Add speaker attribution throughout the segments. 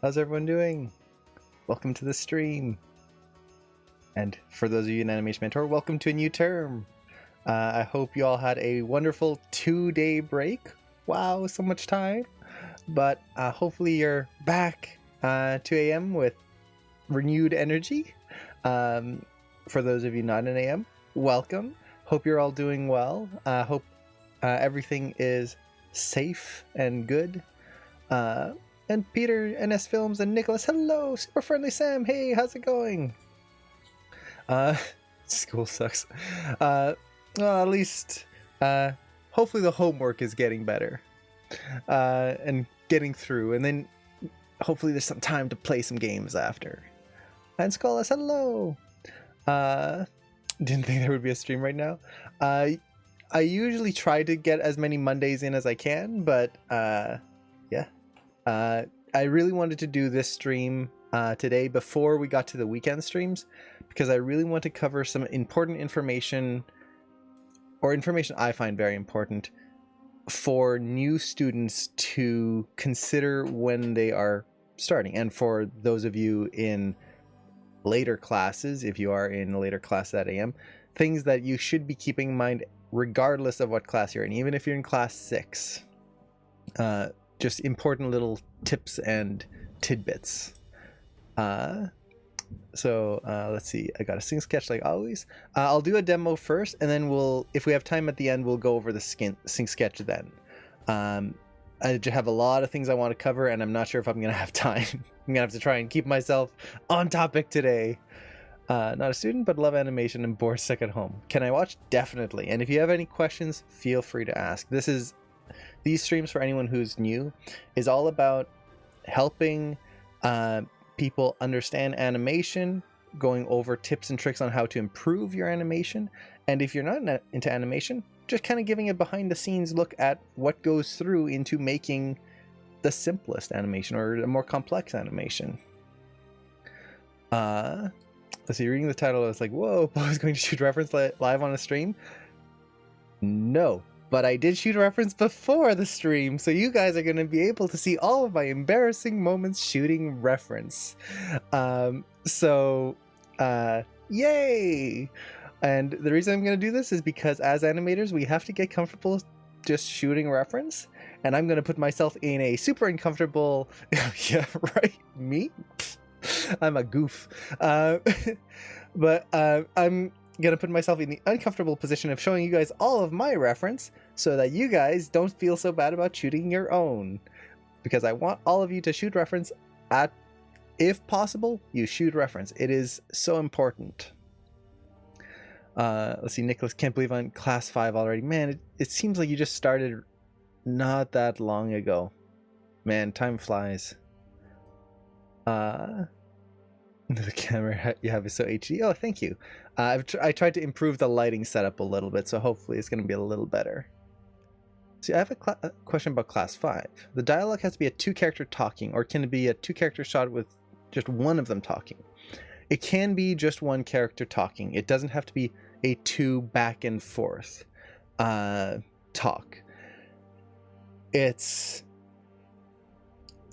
Speaker 1: How's everyone doing? Welcome to the stream. And for those of you in Animation Mentor, welcome to a new term. I hope you all had a wonderful 2-day break. Wow, so much time. But hopefully you're back 2 a.m. with renewed energy. For those of you not in AM, welcome. Hope you're all doing well. Hope everything is safe and good. And Peter, NS Films, and Nicholas, hello! Super Friendly Sam, hey, how's it going? School sucks. Well, at least, hopefully the homework is getting better. And getting through, and then hopefully there's some time to play some games after. And Skolas, hello! Didn't think there would be a stream right now. I usually try to get as many Mondays in as I can, but, yeah. I really wanted to do this stream today before we got to the weekend streams, because I really want to cover some important information, or information I find very important for new students to consider when they are starting. And for those of you in later classes, if you are in a later class at AM, things that you should be keeping in mind regardless of what class you're in, even if you're in class 6. Just important little tips and tidbits. So let's see. I got a sing sketch like always. I'll do a demo first, and then if we have time at the end, we'll go over the sing sketch then. I just have a lot of things I want to cover, and I'm not sure if I'm going to have time. I'm going to have to try and keep myself on topic today. Not a student, but love animation and bored sick at home. Can I watch? Definitely. And if you have any questions, feel free to ask. These streams, for anyone who's new, is all about helping people understand animation, going over tips and tricks on how to improve your animation. And if you're not into animation, just kind of giving a behind the scenes look at what goes through into making the simplest animation or a more complex animation. Let's see, reading the title, I was like, whoa, Bo's going to shoot reference live on a stream? No. But I did shoot a reference before the stream, so you guys are going to be able to see all of my embarrassing moments shooting reference. Yay! And the reason I'm going to do this is because as animators, we have to get comfortable just shooting reference, and I'm going to put myself in a super uncomfortable... yeah, right? Me? I'm a goof. But I'm gonna put myself in the uncomfortable position of showing you guys all of my reference so that you guys don't feel so bad about shooting your own, because I want all of you to shoot reference if possible, you shoot reference. It is so important. Let's see, Nicholas, can't believe I'm class 5 already. Man, it seems like you just started not that long ago. Man, time flies. The camera you have is so HD. Oh, thank you. I tried to improve the lighting setup a little bit, so hopefully it's going to be a little better. See, I have a question about class 5. The dialogue has to be a 2-character talking, or can it be a 2-character shot with just one of them talking? It can be just one character talking. It doesn't have to be a 2 back and forth talk. It's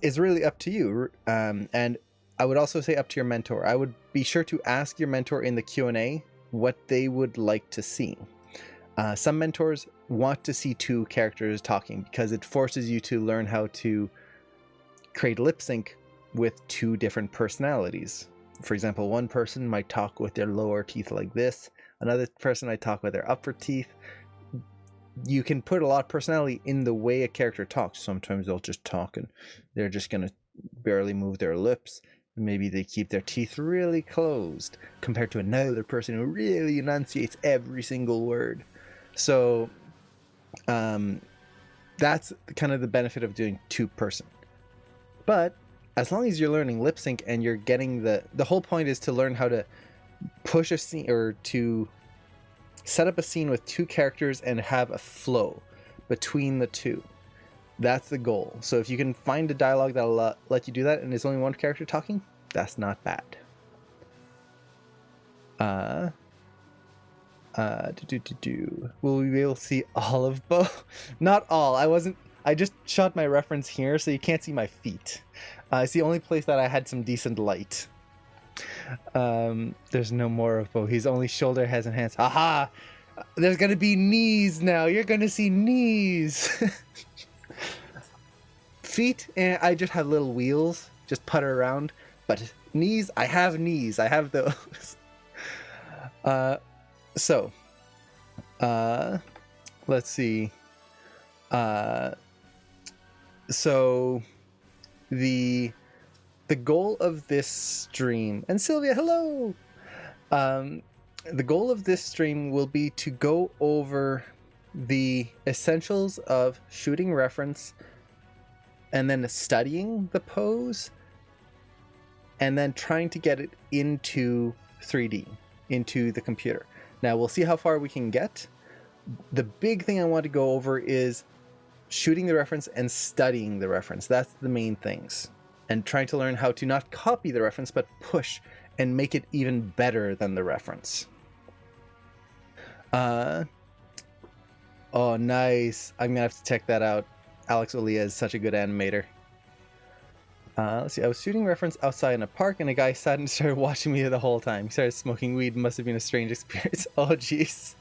Speaker 1: really up to you, and I would also say up to your mentor. I would be sure to ask your mentor in the Q&A what they would like to see. Some mentors want to see 2 characters talking because it forces you to learn how to create lip sync with 2 different personalities. For example, one person might talk with their lower teeth like this. Another person might talk with their upper teeth. You can put a lot of personality in the way a character talks. Sometimes they'll just talk and they're just going to barely move their lips. Maybe they keep their teeth really closed compared to another person who really enunciates every single word. So that's kind of the benefit of doing 2-person. But as long as you're learning lip sync and you're getting the whole point is to learn how to push a scene or to set up a scene with 2 characters and have a flow between the 2. That's the goal. So if you can find a dialogue that'll let you do that and there's only 1 character talking, that's not bad. Will we be able to see all of Bo? Not all. I wasn't I just shot my reference here, so you can't see my feet. It's the only place that I had some decent light. There's no more of Bo. He's only shoulder, heads, and hands. Aha! There's gonna be knees now. You're gonna see knees. Feet, and I just have little wheels, just putter around. But knees, I have knees. I have those. So, let's see. So the goal of this stream, and Sylvia, hello. The goal of this stream will be to go over the essentials of shooting reference, and then studying the pose, and then trying to get it into 3D, into the computer. Now we'll see how far we can get. The big thing I want to go over is shooting the reference and studying the reference. That's the main things. And trying to learn how to not copy the reference, but push and make it even better than the reference. Oh, nice. I'm gonna have to check that out. Alex Olia is such a good animator. Let's see. I was shooting reference outside in a park, and a guy sat and started watching me the whole time. He started smoking weed. Must have been a strange experience. Oh, jeez.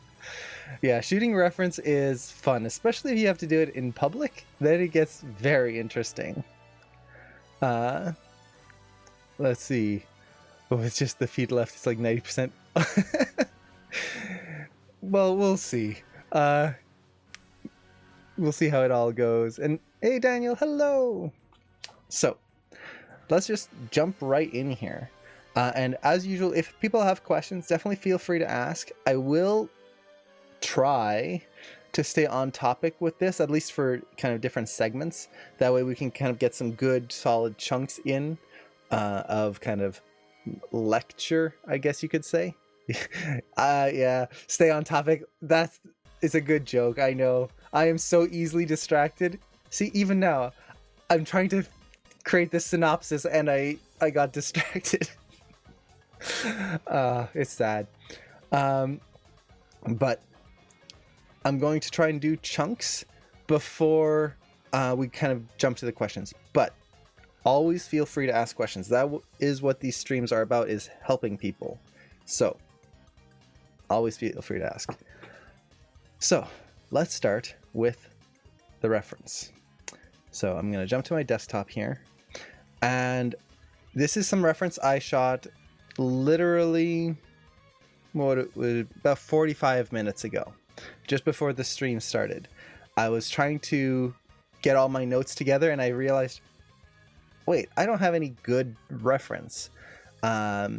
Speaker 1: Yeah, shooting reference is fun, especially if you have to do it in public. Then it gets very interesting. Let's see. Oh, it's just the feet left. It's like 90%. Well, we'll see. We'll see how it all goes. And hey, Daniel, hello. So, let's just jump right in here. And as usual, if people have questions, definitely feel free to ask. I will try to stay on topic with this, at least for kind of different segments. That way we can kind of get some good, solid chunks in of kind of lecture, I guess you could say. Yeah, stay on topic. It's a good joke, I know. I am so easily distracted. See, even now, I'm trying to create this synopsis and I got distracted. It's sad. But I'm going to try and do chunks before we kind of jump to the questions. But always feel free to ask questions. That is what these streams are about, is helping people. So always feel free to ask. So let's start with the reference. So I'm going to jump to my desktop here. And this is some reference I shot literally about 45 minutes ago, just before the stream started. I was trying to get all my notes together and I realized, wait, I don't have any good reference. I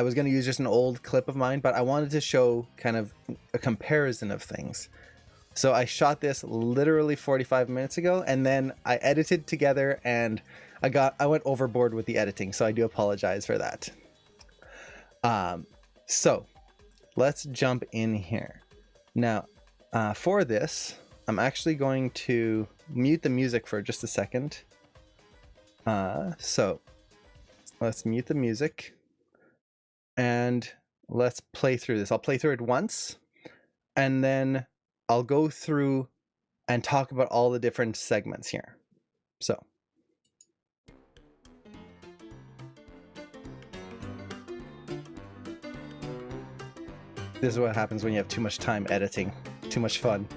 Speaker 1: was going to use just an old clip of mine, but I wanted to show kind of a comparison of things. So I shot this literally 45 minutes ago, and then I edited together, and I went overboard with the editing, so I do apologize for that. So let's jump in here. Now, for this, I'm actually going to mute the music for just a second. So let's mute the music, and let's play through this. I'll play through it once, and then I'll go through and talk about all the different segments here. So. This is what happens when you have too much time editing. Too much fun.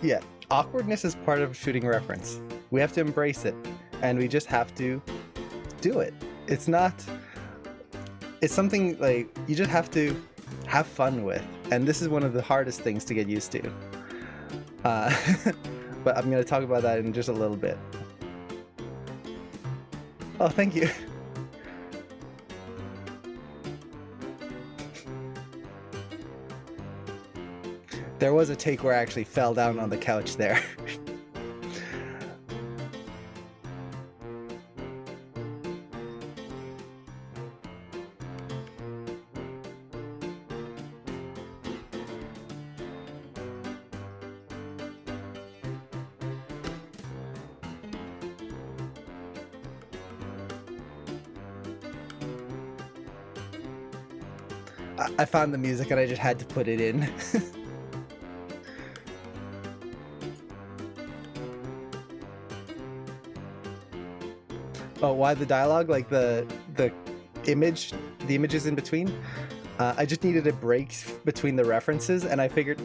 Speaker 1: Yeah, awkwardness is part of shooting reference. We have to embrace it, and we just have to do it. It's something like you just have to have fun with, and this is one of the hardest things to get used to. But I'm going to talk about that in just a little bit. Oh, thank you. There was a take where I actually fell down on the couch there. I found the music and I just had to put it in. Oh, why the dialogue? Like the image, the images in between. I just needed a break between the references, and I figured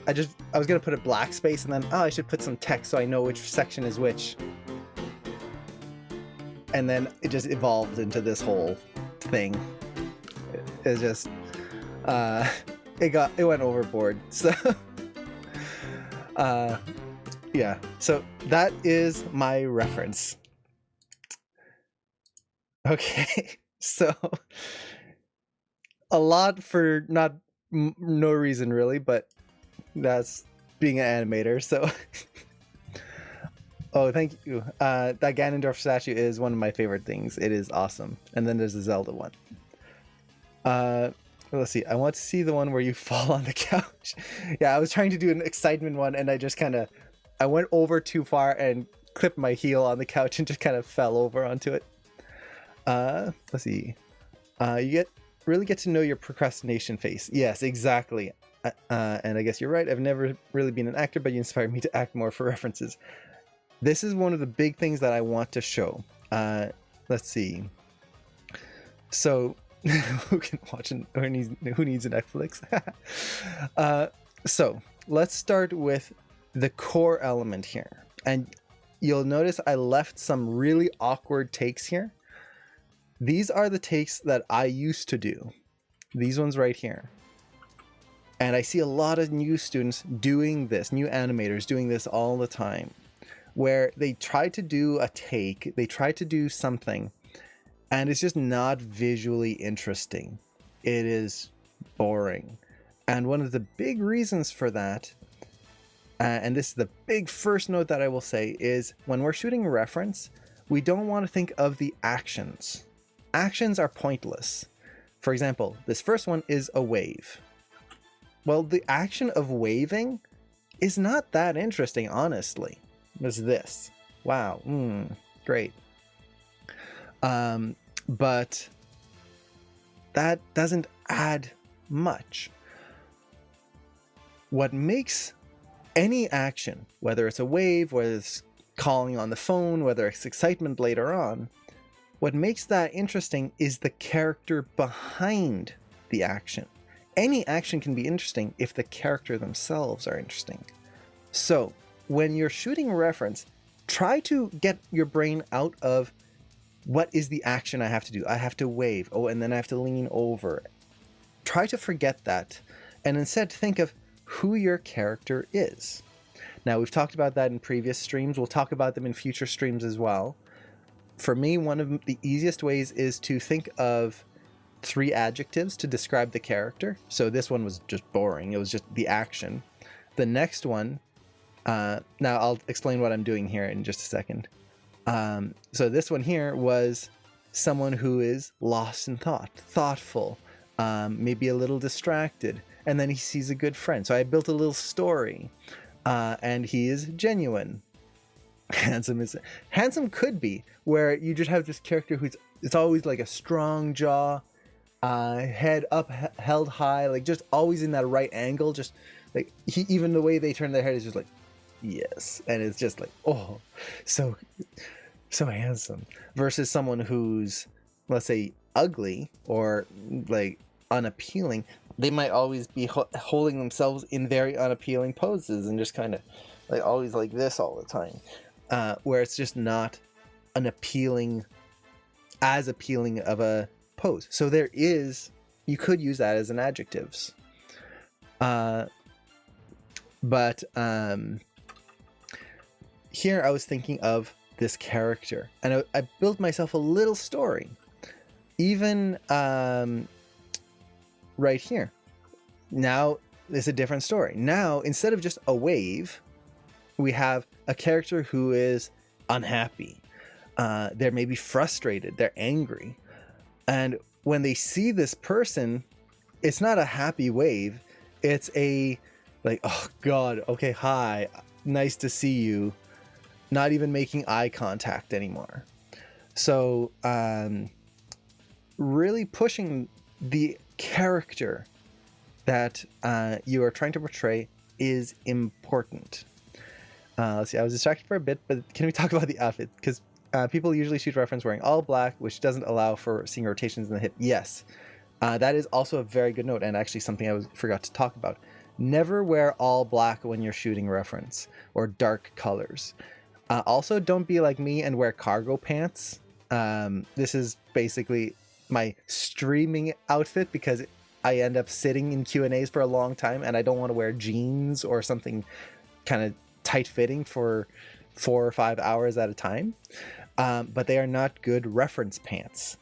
Speaker 1: I was gonna put a black space, and then I should put some text so I know which section is which. And then it just evolved into this whole thing. It's just it went overboard. So yeah. So that is my reference. Okay. So a lot for no reason really, but that's being an animator. So oh, thank you. That Ganondorf statue is one of my favorite things. It is awesome. And then there's the Zelda one. Let's see. I want to see the one where you fall on the couch. Yeah, I was trying to do an excitement one, and I just I went over too far and clipped my heel on the couch and just kind of fell over onto it. Let's see. You really get to know your procrastination face. Yes, exactly. And I guess you're right. I've never really been an actor, but you inspired me to act more for references. This is one of the big things that I want to show. Let's see. So, who can watch who needs a Netflix? So let's start with the core element here. And you'll notice I left some really awkward takes here. These are the takes that I used to do. These ones right here. And I see a lot of new students doing this, new animators doing this all the time, where they try to do a take, they try to do something, and it's just not visually interesting. It is boring. And one of the big reasons for that, and this is the big first note that I will say, is when we're shooting a reference, we don't want to think of the actions. Actions are pointless. For example, this first one is a wave. Well, the action of waving is not that interesting, honestly. There's this. Wow. Great. But that doesn't add much. What makes any action, whether it's a wave, whether it's calling on the phone, whether it's excitement later on, what makes that interesting is the character behind the action. Any action can be interesting if the character themselves are interesting. So when you're shooting a reference, try to get your brain out of what is the action I have to do. I have to wave. Oh, and then I have to lean over. Try to forget that and instead think of who your character is. Now, we've talked about that in previous streams. We'll talk about them in future streams as well. For me, one of the easiest ways is to think of 3 adjectives to describe the character. So this one was just boring. It was just the action. The next one, now I'll explain what I'm doing here in just a second. So this one here was someone who is lost in thought, thoughtful, maybe a little distracted, and then he sees a good friend. So I built a little story, and he is genuine. Handsome could be where you just have this character it's always like a strong jaw, head up held high, like just always in that right angle, just like even the way they turn their head is just like yes, and it's just like oh, so handsome, versus someone who's, let's say, ugly or like unappealing. They might always be holding themselves in very unappealing poses and just kind of like always like this all the time, where it's just not an appealing of a pose. So you could use that as an adjectives. But here I was thinking of this character, and I built myself a little story. Even right here. Now it's a different story. Now, instead of just a wave, we have a character who is unhappy. They're maybe frustrated. They're angry. And when they see this person, it's not a happy wave. It's a like, oh God, okay, hi, nice to see you. Not even making eye contact anymore. So really pushing the character that you are trying to portray is important. Let's see, I was distracted for a bit, but can we talk about the outfit? Because people usually shoot reference wearing all black, which doesn't allow for seeing rotations in the hip. Yes, that is also a very good note, and actually something I forgot to talk about. Never wear all black when you're shooting reference, or dark colors. Also, don't be like me and wear cargo pants. This is basically my streaming outfit because I end up sitting in Q&As for a long time, and I don't want to wear jeans or something kind of tight-fitting for 4 or 5 hours at a time. But they are not good reference pants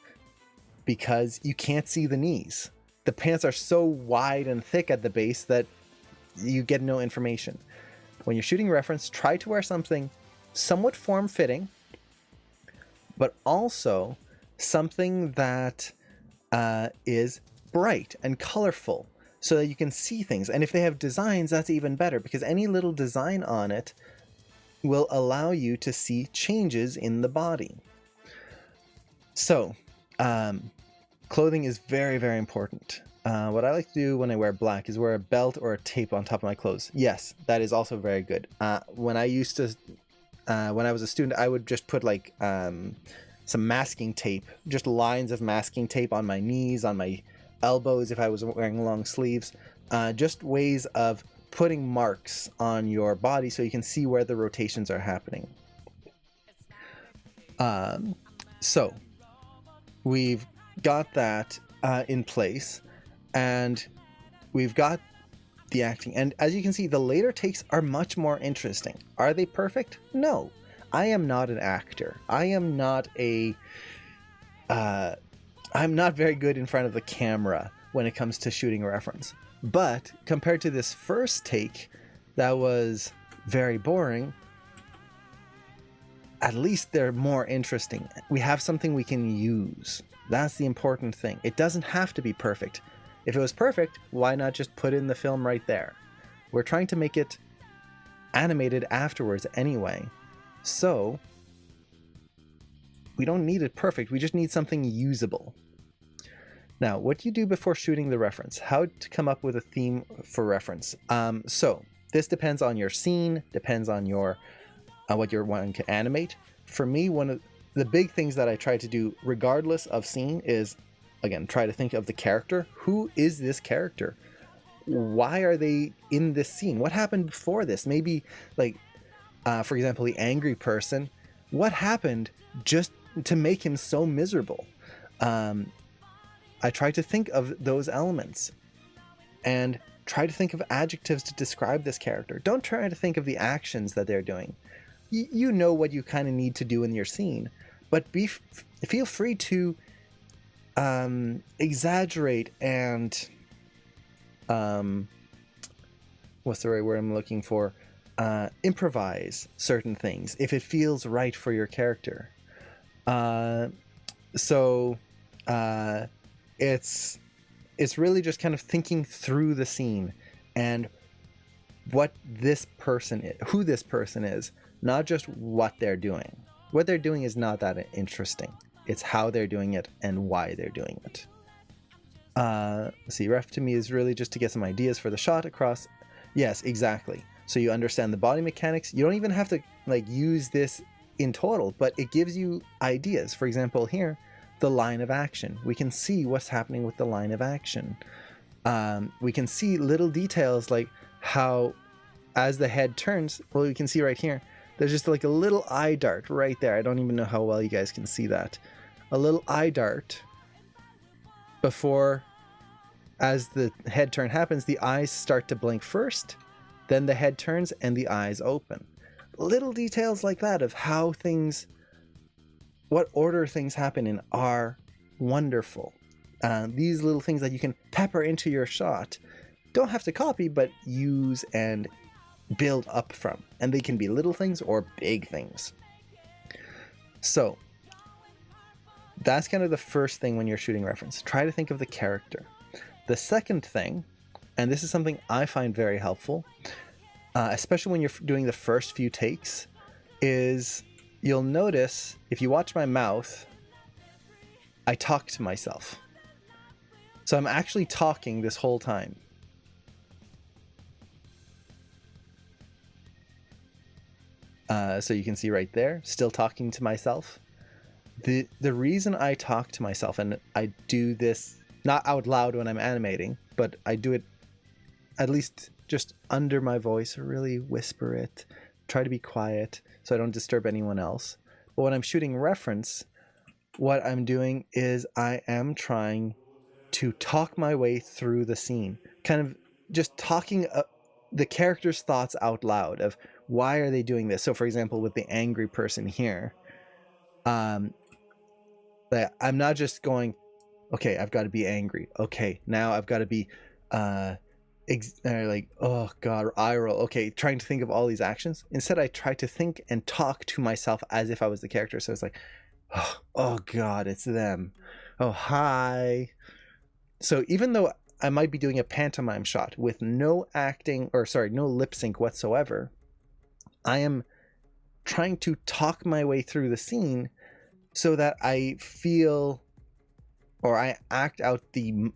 Speaker 1: because you can't see the knees. The pants are so wide and thick at the base that you get no information. When you're shooting reference, try to wear something somewhat form-fitting, but also something that is bright and colorful so that you can see things. And if they have designs, that's even better, because any little design on it will allow you to see changes in the body. So, clothing is very, very important. What I like to do when I wear black is wear a belt or a tape on top of my clothes. Yes, that is also very good. When I was a student, I would just put like some masking tape, just lines of masking tape on my knees, on my elbows if I was wearing long sleeves. Just ways of putting marks on your body so you can see where the rotations are happening. So we've got that in place, and we've got the acting. And as you can see, the later takes are much more interesting. Are they perfect? No. I am not an actor. I am not I'm not very good in front of the camera when it comes to shooting a reference. But compared to this first take that was very boring, at least they're more interesting. We have something we can use. That's the important thing. It doesn't have to be perfect. If it was perfect, why not just put in the film right there? We're trying to make it animated afterwards anyway. So we don't need it perfect. We just need something usable. Now, what do you do before shooting the reference? How to come up with a theme for reference? So this depends on your scene, depends on your what you're wanting to animate. For me, one of the big things that I try to do, regardless of scene, is again try to think of the character. Who is this character? Why are they in this scene? What happened before this? Maybe like, for example, the angry person. What happened just to make him so miserable? I try to think of those elements and try to think of adjectives to describe this character. Don't try to think of the actions that they're doing. You know what you kind of need to do in your scene, but feel free to exaggerate and what's the right word I'm looking for? Improvise certain things if it feels right for your character. It's really just kind of thinking through the scene and what this person is, who this person is, not just what they're doing. What they're doing is not that interesting. It's how they're doing it and why they're doing it. See, ref to me is really just to get some ideas for the shot across. Yes, exactly. So you understand the body mechanics. You don't even have to like use this in total, but it gives you ideas. For example, here, the line of action. We can see what's happening with the line of action. We can see little details like how as the head turns, well, you can see right here, there's just like a little eye dart right there. I don't even know how well you guys can see that. A little eye dart before, as the head turn happens, the eyes start to blink first, then the head turns and the eyes open. Little details like that of how things, what order things happen in are wonderful. These little things that you can pepper into your shot, don't have to copy, but use and build up from. And they can be little things or big things. So that's kind of the first thing when you're shooting reference. Try to think of the character. The second thing, and this is something I find very helpful, especially when you're doing the first few takes, is you'll notice if you watch my mouth, I talk to myself. So I'm actually talking this whole time. So you can see right there, still talking to myself. The reason I talk to myself, and I do this not out loud when I'm animating, but I do it at least just under my voice, or really whisper it, try to be quiet so I don't disturb anyone else. But when I'm shooting reference, what I'm doing is I am trying to talk my way through the scene, kind of just talking the character's thoughts out loud of why are they doing this. So for example, with the angry person here, I'm not just going, okay, I've got to be angry. Okay, now I've got to be like, oh god, eye roll. Okay, trying to think of all these actions. Instead, I try to think and talk to myself as if I was the character. So it's like, oh god, it's them. Oh, hi. So even though I might be doing a pantomime shot with no acting, or sorry, no lip sync whatsoever, I am trying to talk my way through the scene so that I feel, or I act out the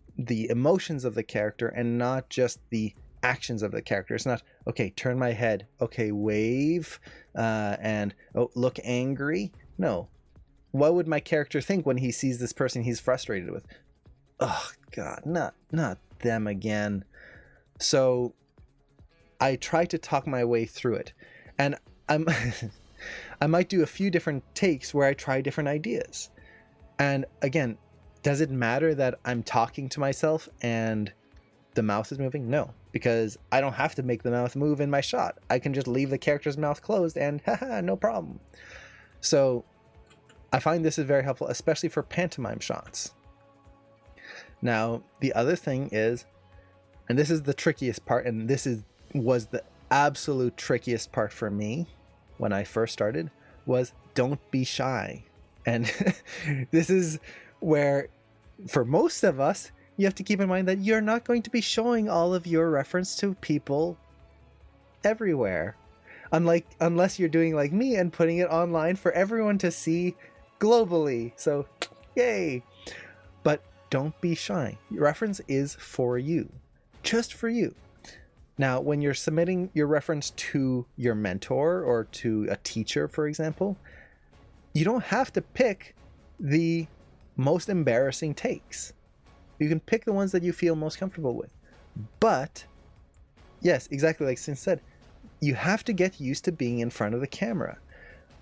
Speaker 1: emotions of the character and not just the actions of the character. It's not, okay, turn my head, okay, wave, and oh, look angry. No. What would my character think when he sees this person he's frustrated with? Oh god, not them again. So I try to talk my way through it, and I'm I might do a few different takes where I try different ideas. And again, does it matter that I'm talking to myself and the mouth is moving? No, because I don't have to make the mouth move in my shot. I can just leave the character's mouth closed and haha, no problem. So I find this is very helpful, especially for pantomime shots. Now, the other thing is, and this is the trickiest part, and was the absolute trickiest part for me when I first started, was don't be shy. And this is where, for most of us, you have to keep in mind that you're not going to be showing all of your reference to people everywhere. Unless you're doing like me and putting it online for everyone to see globally. So, yay! But don't be shy. Your reference is for you. Just for you. Now, when you're submitting your reference to your mentor or to a teacher, for example, you don't have to pick the most embarrassing takes. You can pick the ones that you feel most comfortable with. But, yes, exactly like Sin said, you have to get used to being in front of the camera.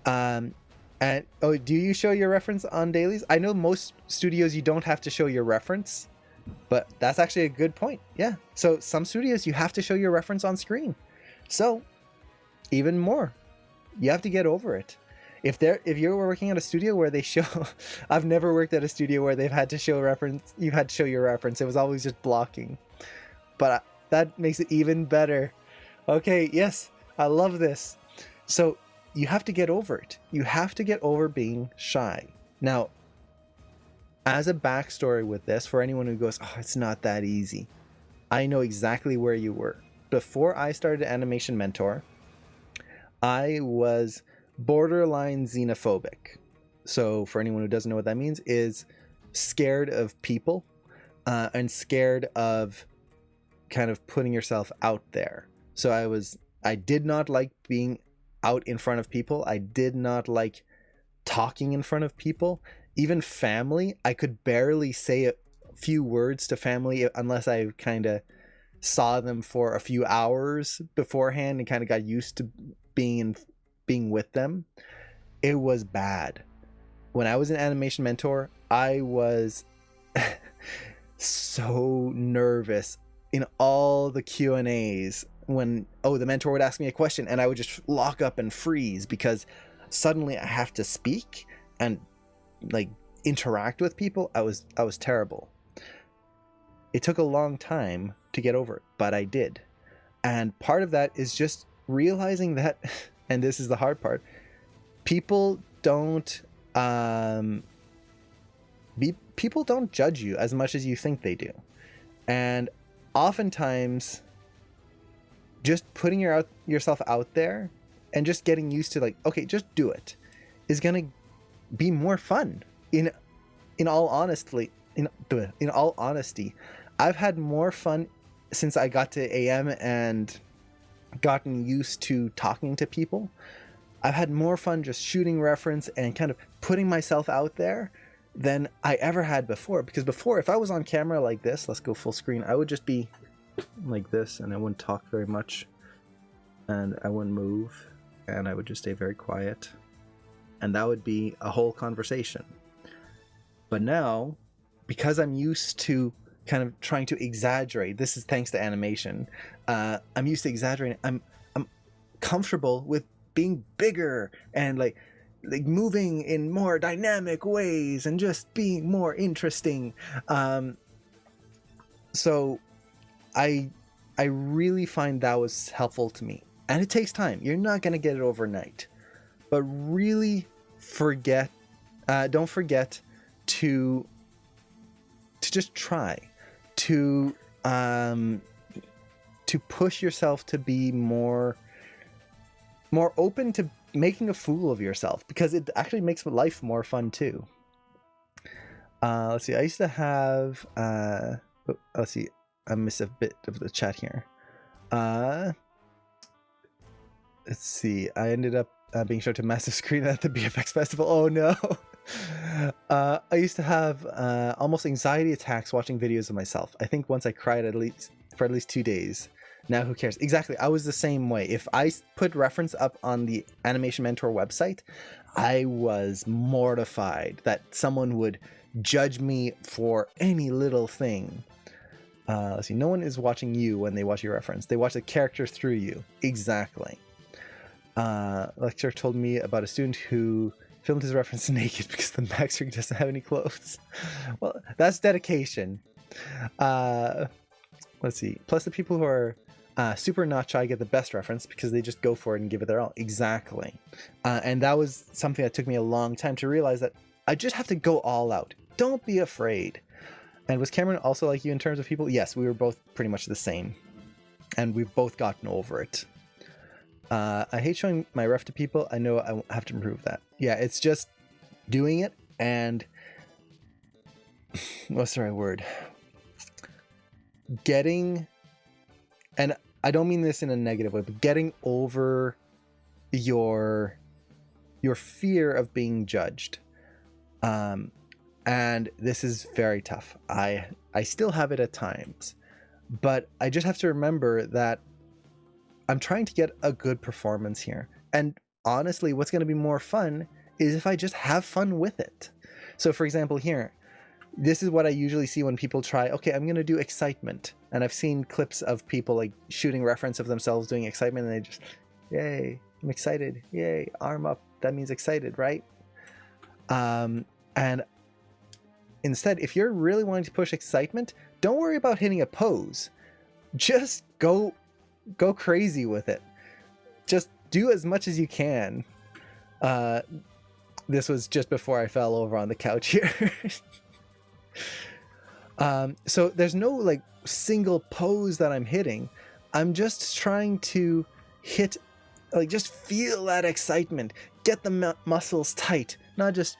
Speaker 1: And do you show your reference on dailies? I know most studios you don't have to show your reference, but that's actually a good point. Yeah. So some studios you have to show your reference on screen. So even more, you have to get over it. If you're working at a studio where they show, I've never worked at a studio where they've had to show reference. You had to show your reference. It was always just blocking, but that makes it even better. Okay. Yes. I love this. So you have to get over it. You have to get over being shy. Now, as a backstory with this, for anyone who goes, oh, it's not that easy, I know exactly where you were. Before I started Animation Mentor, I was borderline xenophobic. So for anyone who doesn't know what that means, is scared of people and scared of kind of putting yourself out there. So I did not like being out in front of people. I did not like talking in front of people. Even family, I could barely say a few words to family unless I kind of saw them for a few hours beforehand and kind of got used to being with them. It was bad. When I was an Animation Mentor, I was so nervous in all the Q&As when the mentor would ask me a question and I would just lock up and freeze because suddenly I have to speak and like interact with people. I was terrible. It took a long time to get over it, but I did. And part of that is just realizing that, and this is the hard part, people don't judge you as much as you think they do. And oftentimes just putting yourself out there and just getting used to like, okay, just do it, is going to be more fun in all honesty. in all honesty, I've had more fun since I got to AM and gotten used to talking to people. I've had more fun just shooting reference and kind of putting myself out there than I ever had before. Because before, if I was on camera like this, let's go full screen, I would just be like this and I wouldn't talk very much and I wouldn't move and I would just stay very quiet. And that would be a whole conversation. But now, because I'm used to kind of trying to exaggerate, this is thanks to animation, I'm used to exaggerating. I'm comfortable with being bigger and like moving in more dynamic ways and just being more interesting. So I really find that was helpful to me. And it takes time. You're not going to get it overnight. But really don't forget to just try to push yourself to be more open to making a fool of yourself, because it actually makes life more fun too. Let's see. I used to have let's see. I missed a bit of the chat here. Let's see. I ended up being shown to massive screen at the BFX festival. Oh no. I used to have almost anxiety attacks watching videos of myself. I think once I cried for at least 2 days. Now who cares? Exactly. I was the same way. If I put reference up on the Animation Mentor website, I was mortified that someone would judge me for any little thing. Let's see. No one is watching you when they watch your reference. They watch the character through you. Exactly. Lecturer told me about a student who filmed his reference naked because the Max rig doesn't have any clothes. Well, that's dedication. Let's see. Plus the people who are super not shy get the best reference because they just go for it and give it their all. Exactly. And that was something that took me a long time to realize, that I just have to go all out. Don't be afraid. And was Cameron also like you in terms of people? Yes, we were both pretty much the same. And we've both gotten over it. I hate showing my ref to people. I know I have to improve that. Yeah, it's just doing it and what's the right word? Getting, and I don't mean this in a negative way, but getting over your fear of being judged. And this is very tough. I still have it at times, but I just have to remember that I'm trying to get a good performance here. And honestly, what's going to be more fun is if I just have fun with it. So for example, here, this is what I usually see when people try, okay, I'm going to do excitement. And I've seen clips of people like shooting reference of themselves doing excitement and they just, yay, I'm excited. Yay, arm up. That means excited, right? And instead, if you're really wanting to push excitement, don't worry about hitting a pose. Just go crazy with it. Just do as much as you can. This was just before I fell over on the couch here. So there's no like single pose that I'm hitting. I'm just trying to hit, like, just feel that excitement, get the muscles tight, not just,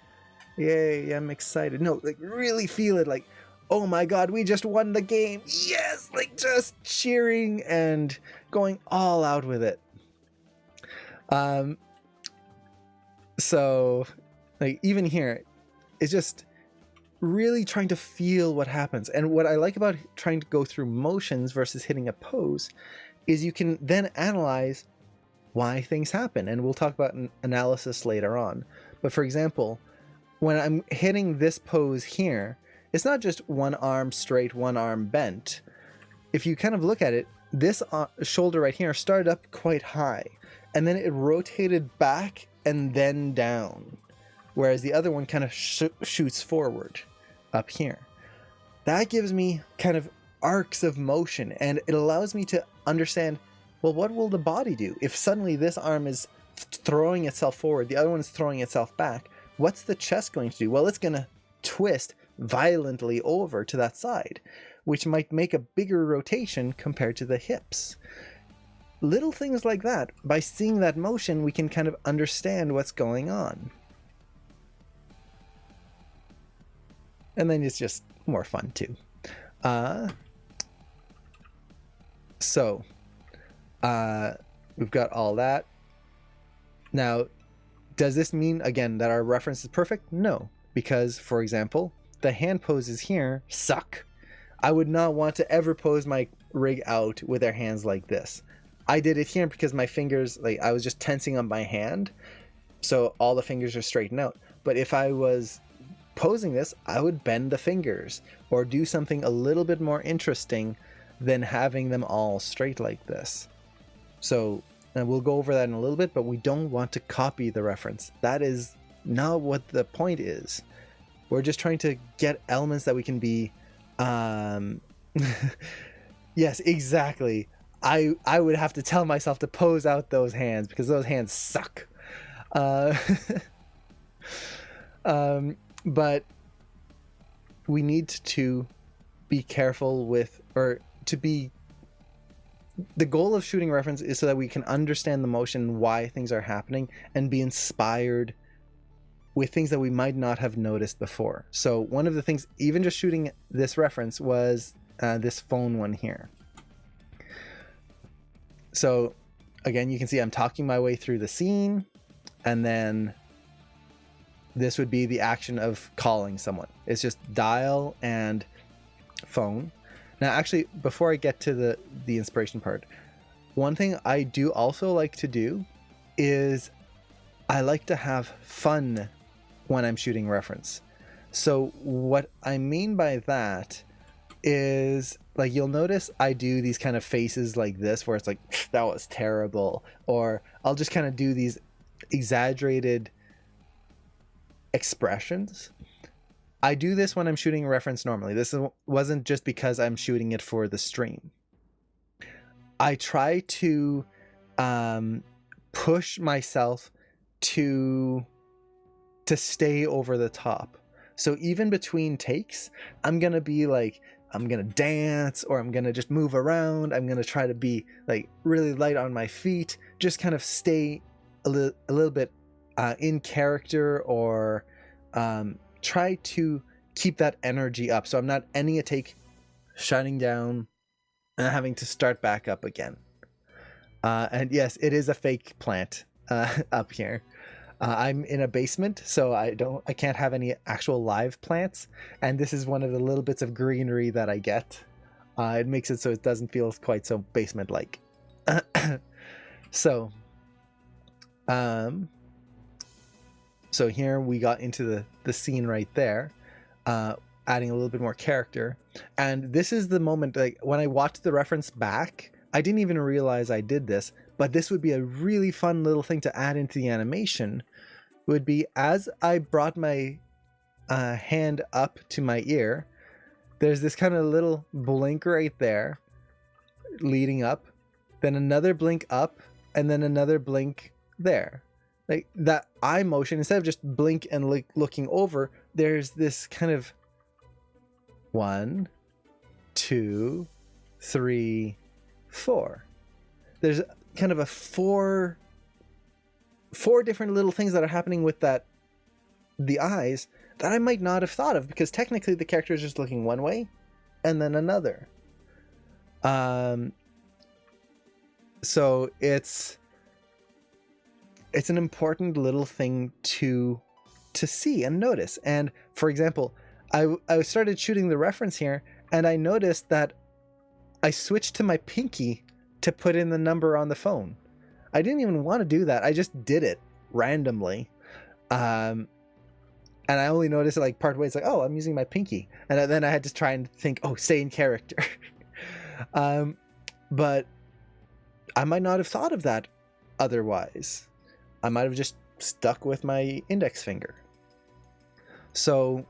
Speaker 1: yay, I'm excited. No, like really feel it, like, oh my god, we just won the game. Yes, like just cheering and going all out with it. So like even here, it's just really trying to feel what happens. And what I like about trying to go through motions versus hitting a pose is you can then analyze why things happen. And we'll talk about an analysis later on. But for example, when I'm hitting this pose here, it's not just one arm straight, one arm bent. If you kind of look at it, this shoulder right here started up quite high, and then it rotated back and then down, whereas the other one kind of shoots forward up here. That gives me kind of arcs of motion, and it allows me to understand, well, what will the body do? If suddenly this arm is throwing itself forward, the other one is throwing itself back, what's the chest going to do? Well, it's going to twist violently over to that side, which might make a bigger rotation compared to the hips. Little things like that. By seeing that motion, we can kind of understand what's going on. and then it's just more fun too. So we've got all that. Now, does this mean, again, that our reference is perfect? No, because, for example, the hand poses here suck. I would not want to ever pose my rig out with our hands like this. I did it here because my fingers, like, I was just tensing on my hand, so all the fingers are straightened out. But if I was posing this, I would bend the fingers or do something a little bit more interesting than having them all straight like this. So, and we'll go over that in a little bit, but we don't want to copy the reference. That is not what the point is. We're just trying to get elements that we can be... Yes, exactly. I would have to tell myself to pose out those hands because those hands suck. But we need to be careful with, or to be... The goal of shooting reference is so that we can understand the motion, why things are happening, and be inspired with things that we might not have noticed before. So one of the things, even just shooting this reference, was this phone one here. So again, you can see I'm talking my way through the scene, and then this would be the action of calling someone. It's just dial and phone. Now, actually, before I get to the inspiration part, one thing I do also like to do is I like to have fun when I'm shooting reference. So what I mean by that is, like, you'll notice I do these kind of faces like this where it's like, that was terrible, or I'll just kind of do these exaggerated expressions. I do this when I'm shooting a reference normally. This wasn't just because I'm shooting it for the stream. I try to push myself to stay over the top. So even between takes, I'm going to be like, I'm going to dance, or I'm going to just move around. I'm going to try to be like really light on my feet, just kind of stay a little bit in character, or try to keep that energy up. So I'm not ending a take, shutting down, and having to start back up again. And yes, it is a fake plant up here. I'm in a basement, so I can't have any actual live plants. And this is one of the little bits of greenery that I get. It makes it so it doesn't feel quite so basement-like. So here we got into the scene right there, adding a little bit more character. And this is the moment, like, when I watched the reference back, I didn't even realize I did this, but this would be a really fun little thing to add into the animation. Would be, as I brought my hand up to my ear, there's this kind of little blink right there leading up, then another blink up, and then another blink there. Like that eye motion, instead of just blink and looking over, there's this kind of 1, 2, 3, 4. There's kind of a four different little things that are happening with the eyes that I might not have thought of, because technically the character is just looking one way and then another. So it's an important little thing to see and notice. And for example, I started shooting the reference here, and I noticed that I switched to my pinky to put in the number on the phone. I didn't even want to do that. I just did it randomly. And I only noticed it like part way. It's like, oh, I'm using my pinky. And then I had to try and think, oh, stay in character. But I might not have thought of that otherwise. I might have just stuck with my index finger. So,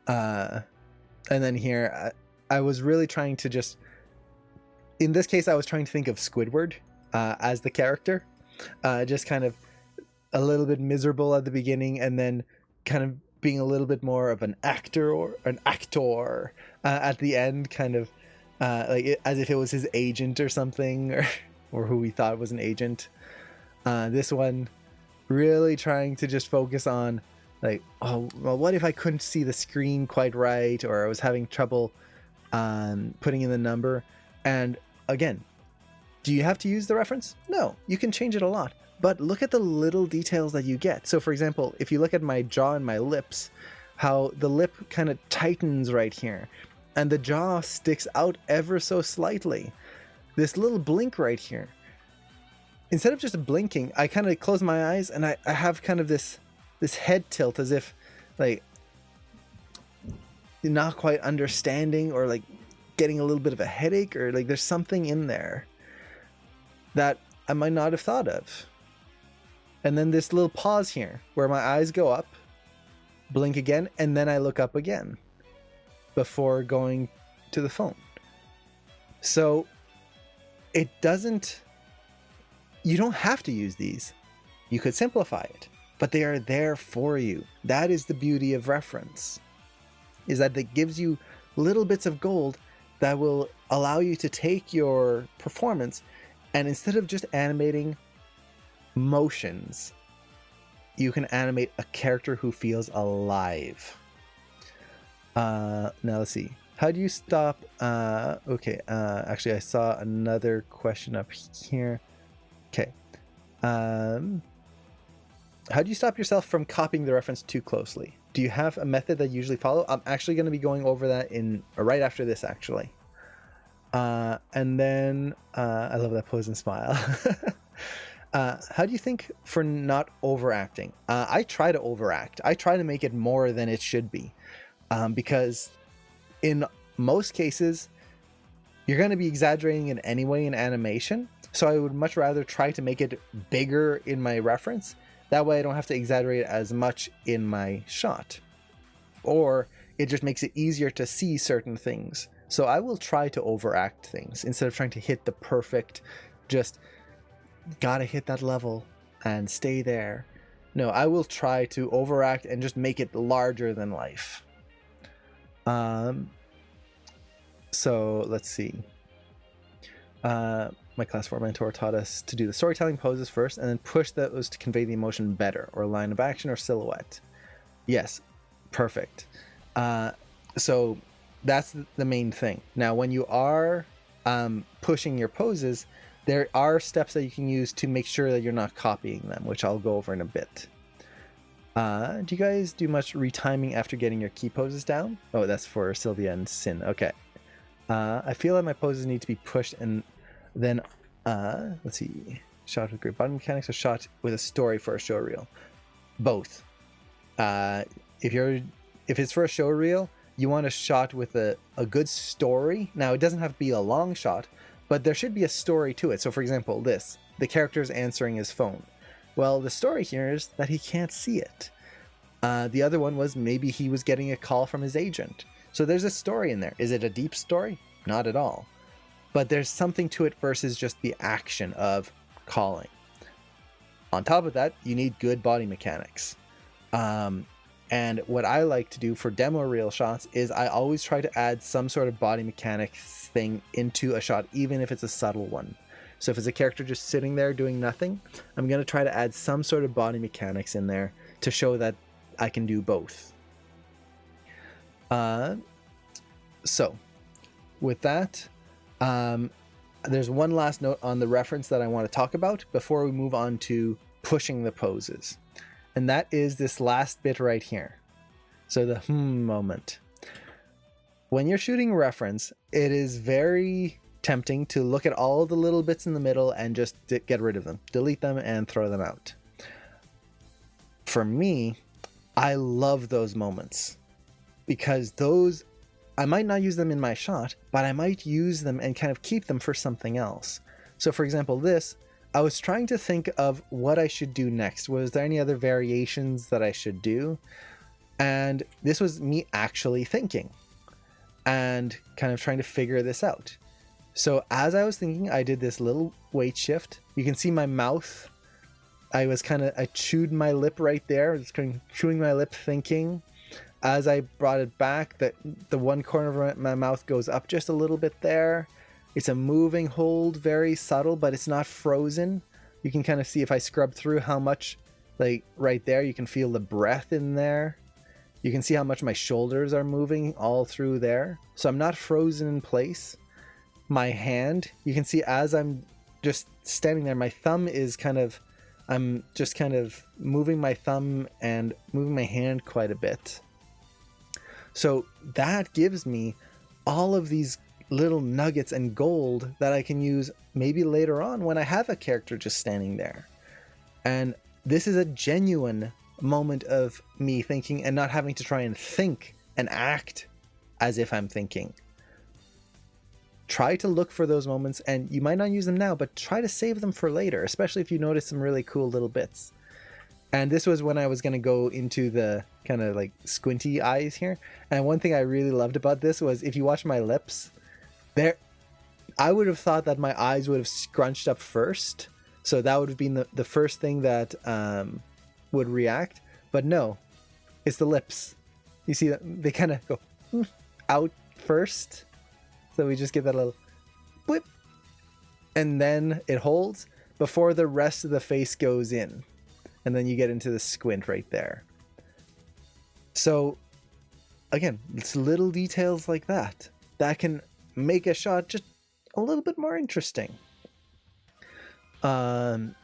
Speaker 1: and then here, I was really trying to just, in this case, I was trying to think of Squidward as the character. Just kind of a little bit miserable at the beginning, and then kind of being a little bit more of an actor or an actor at the end, kind of as if it was his agent or something, or who we thought was an agent. This one really trying to just focus on like, oh, well, what if I couldn't see the screen quite right, or I was having trouble putting in the number? And again, do you have to use the reference? No, you can change it a lot. But look at the little details that you get. So for example, if you look at my jaw and my lips, how the lip kind of tightens right here, and the jaw sticks out ever so slightly. This little blink right here, instead of just blinking, I kind of close my eyes and I have kind of this head tilt, as if like not quite understanding, or like getting a little bit of a headache, or like there's something in there that I might not have thought of. And then this little pause here where my eyes go up, blink again, and then I look up again before going to the phone. So it doesn't, you don't have to use these. You could simplify it, but they are there for you. That is the beauty of reference, is that it gives you little bits of gold that will allow you to take your performance, and instead of just animating motions, you can animate a character who feels alive. Now let's see. How do you stop? Actually, I saw another question up here. Okay. How do you stop yourself from copying the reference too closely? Do you have a method that you usually follow? I'm actually going to be going over that in right after this, actually. And then I love that pose and smile. How do you think for not overacting? I try to overact. I try to make it more than it should be, because in most cases, you're going to be exaggerating it anyway in animation. So I would much rather try to make it bigger in my reference. That way I don't have to exaggerate as much in my shot. Or it just makes it easier to see certain things. So I will try to overact things instead of trying to hit the perfect, just gotta hit that level and stay there. No, I will try to overact and just make it larger than life. So let's see. My class 4 mentor taught us to do the storytelling poses first and then push those to convey the emotion better, or line of action or silhouette. Yes, perfect. So that's the main thing. Now, when you are pushing your poses, there are steps that you can use to make sure that you're not copying them, which I'll go over in a bit. Do you guys do much retiming after getting your key poses down? Oh, that's for Sylvia and Sin. Okay. I feel like my poses need to be pushed, and then let's see, shot with great body mechanics or shot with a story for a show reel. Both. If it's for a show reel, you want a shot with a good story. Now, it doesn't have to be a long shot, but there should be a story to it. So for example, the character's answering his phone. Well, the story here is that he can't see it. The other one was maybe he was getting a call from his agent. So there's a story in there. Is it a deep story? Not at all. But there's something to it versus just the action of calling. On top of that, you need good body mechanics. And what I like to do for demo reel shots is I always try to add some sort of body mechanics thing into a shot, even if it's a subtle one. So if it's a character just sitting there doing nothing, I'm going to try to add some sort of body mechanics in there to show that I can do both. So with that, there's one last note on the reference that I want to talk about before we move on to pushing the poses. And that is this last bit right here. So the moment. When you're shooting reference, it is very tempting to look at all the little bits in the middle and just get rid of them, delete them and throw them out. For me, I love those moments because those, I might not use them in my shot, but I might use them and kind of keep them for something else. So for example, I was trying to think of what I should do next. Was there any other variations that I should do? And this was me actually thinking and kind of trying to figure this out. So as I was thinking, I did this little weight shift. You can see my mouth. I chewed my lip right there. I was kind of chewing my lip thinking. As I brought it back, the one corner of my mouth goes up just a little bit there. It's a moving hold, very subtle, but it's not frozen. You can kind of see if I scrub through how much Like right there, you can feel the breath in there. You can see how much my shoulders are moving all through there. So I'm not frozen in place. My hand, you can see as I'm just standing there, my thumb is kind of, I'm just kind of moving my thumb and moving my hand quite a bit. So that gives me all of these little nuggets and gold that I can use maybe later on when I have a character just standing there. And this is a genuine moment of me thinking and not having to try and think and act as if I'm thinking. Try to look for those moments, and you might not use them now, but try to save them for later, especially if you notice some really cool little bits. And this was when I was going to go into the kind of like squinty eyes here. And one thing I really loved about this was if you watch my lips, there, I would have thought that my eyes would have scrunched up first. So that would have been the first thing that would react. But no, it's the lips. You see that they kind of go out first. So we just give that a little whip. And then it holds before the rest of the face goes in. And then you get into the squint right there. So again, it's little details like that that can make a shot just a little bit more interesting. Now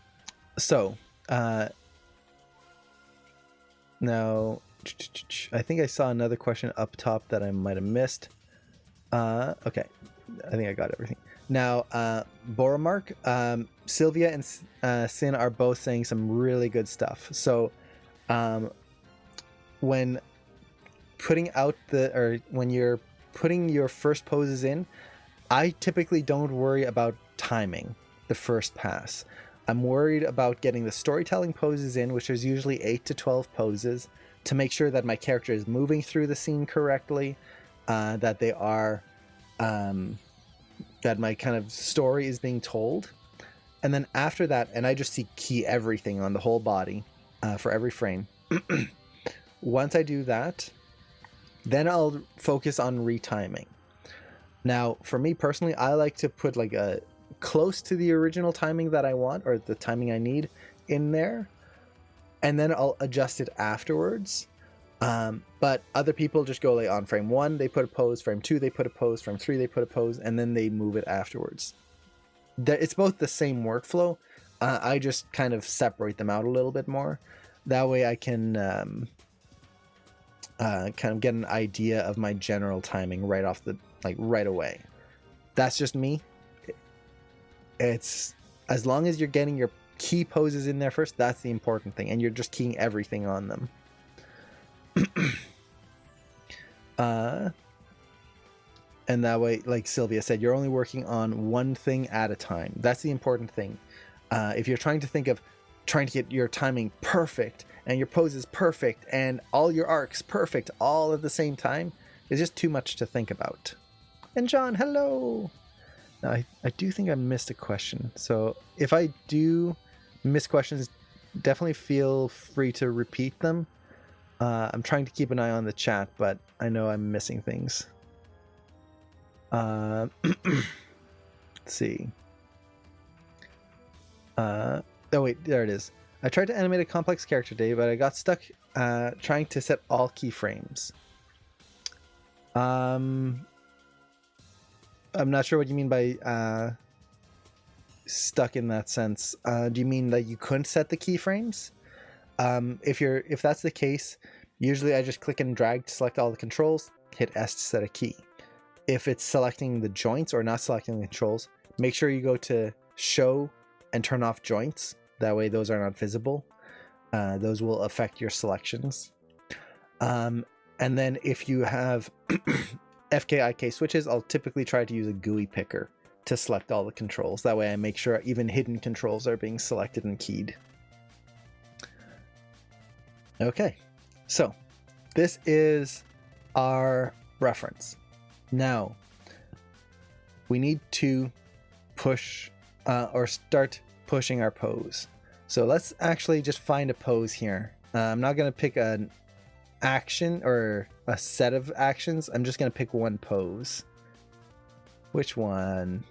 Speaker 1: I think I saw another question up top that I might have missed. Okay, I think I got everything. Now, Boromark, Sylvia and Sin are both saying some really good stuff. So, when when you're putting your first poses in, I typically don't worry about timing the first pass. I'm worried about getting the storytelling poses in, which is usually 8 to 12 poses, to make sure that my character is moving through the scene correctly, that they are, that my kind of story is being told. And then after that, and I just see key everything on the whole body for every frame. Once I do that, then I'll focus on retiming. Now, for me personally, I like to put like a close to the original timing that I want, or the timing I need in there, and then I'll adjust it afterwards. But other people just go like on frame 1 they put a pose, frame 2 they put a pose, frame 3 they put a pose, and then they move it afterwards. It's both the same workflow. I just kind of separate them out a little bit more. That way I can kind of get an idea of my general timing right off the right away. That's just me. It's as long as you're getting your key poses in there first, that's the important thing, and you're just keying everything on them. And that way, like Sylvia said, you're only working on one thing at a time. That's the important thing. If you're trying to get your timing perfect and your poses perfect and all your arcs perfect all at the same time, it's just too much to think about. And John, hello. Now, I do think I missed a question. So if I do miss questions, definitely feel free to repeat them. I'm trying to keep an eye on the chat, but I know I'm missing things. Let's see. Oh wait, there it is. I tried to animate a complex character today, but I got stuck trying to set all keyframes. I'm not sure what you mean by stuck in that sense. Do you mean that you couldn't set the keyframes? If that's the case, usually I just click and drag to select all the controls, hit S to set a key. If it's selecting the joints or not selecting the controls, make sure you go to show and turn off joints. That way those are not visible. Those will affect your selections. And then if you have FKIK switches, I'll typically try to use a GUI picker to select all the controls. That way I make sure even hidden controls are being selected and keyed. Okay, so this is our reference. Now, we need to push or start pushing our pose. So let's actually just find a pose here. I'm not going to pick an action or a set of actions. I'm just going to pick one pose. Which one?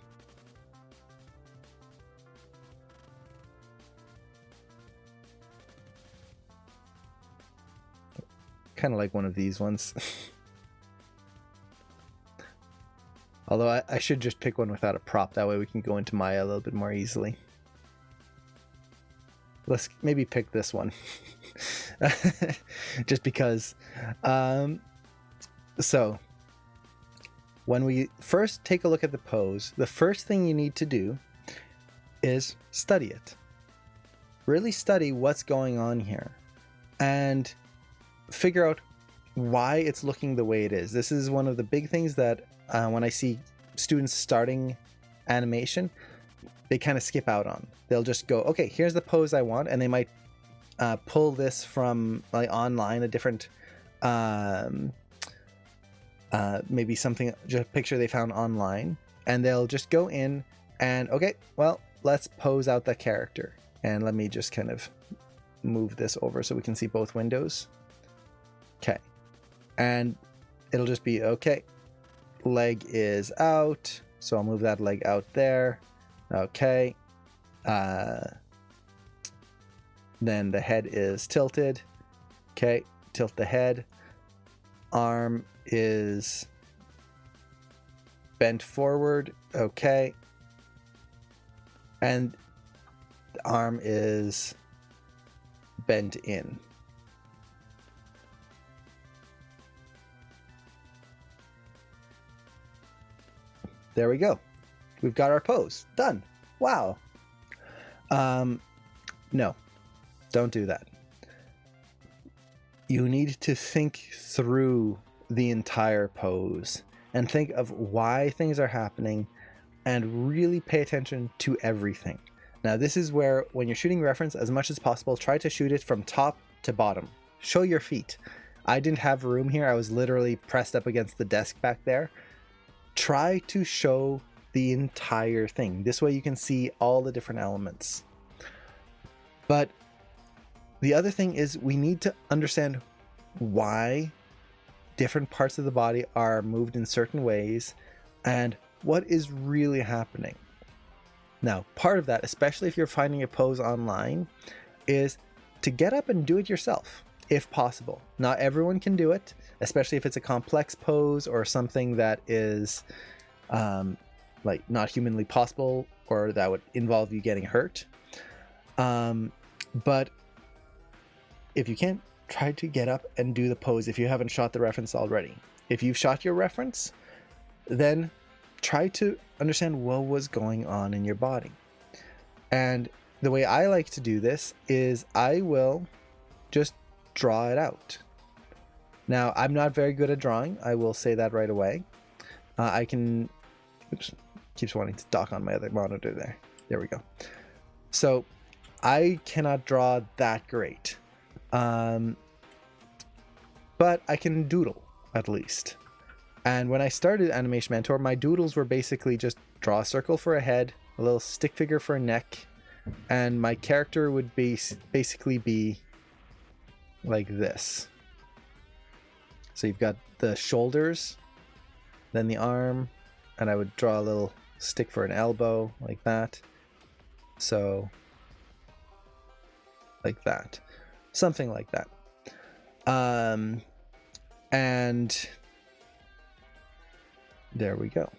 Speaker 1: Kind of like one of these ones. Although I should just pick one without a prop. That way we can go into Maya a little bit more easily. Let's maybe pick this one. Just because. So, when we first take a look at the pose, the first thing you need to do is study it. Really study what's going on here and figure out why it's looking the way it is. This is one of the big things that when I see students starting animation, they kind of skip out on. They'll just go, okay, here's the pose I want, and they might pull this from like online, a different maybe something, just a picture they found online, and they'll just go in and, okay, well, let's pose out the character. And let me just kind of move this over so we can see both windows. Okay. And it'll just be, okay, leg is out, so I'll move that leg out there. Okay. Then the head is tilted. Okay, tilt the head. Arm is bent forward. Okay. And the arm is bent in. There we go. We've got our pose. Done. Wow. No, don't do that. You need to think through the entire pose and think of why things are happening and really pay attention to everything. Now, this is where, when you're shooting reference, as much as possible, try to shoot it from top to bottom. Show your feet. I didn't have room here. I was literally pressed up against the desk back there. Try to show the entire thing. This way you can see all the different elements. But the other thing is we need to understand why different parts of the body are moved in certain ways and what is really happening. Now, part of that, especially if you're finding a pose online, is to get up and do it yourself, if possible. Not everyone can do it, especially if it's a complex pose or something that is like not humanly possible or that would involve you getting hurt. But if you can't, try to get up and do the pose if you haven't shot the reference already. If you've shot your reference, then try to understand what was going on in your body. And the way I like to do this is I will just draw it out. Now, I'm not very good at drawing. I will say that right away. I can... Oops, keeps wanting to dock on my other monitor there. There we go. So I cannot draw that great. But I can doodle, at least. And when I started Animation Mentor, my doodles were basically just draw a circle for a head, a little stick figure for a neck, and my character would basically be like this. So you've got the shoulders, then the arm, and I would draw a little stick for an elbow, like that. So, like that. Something like that. And there we go.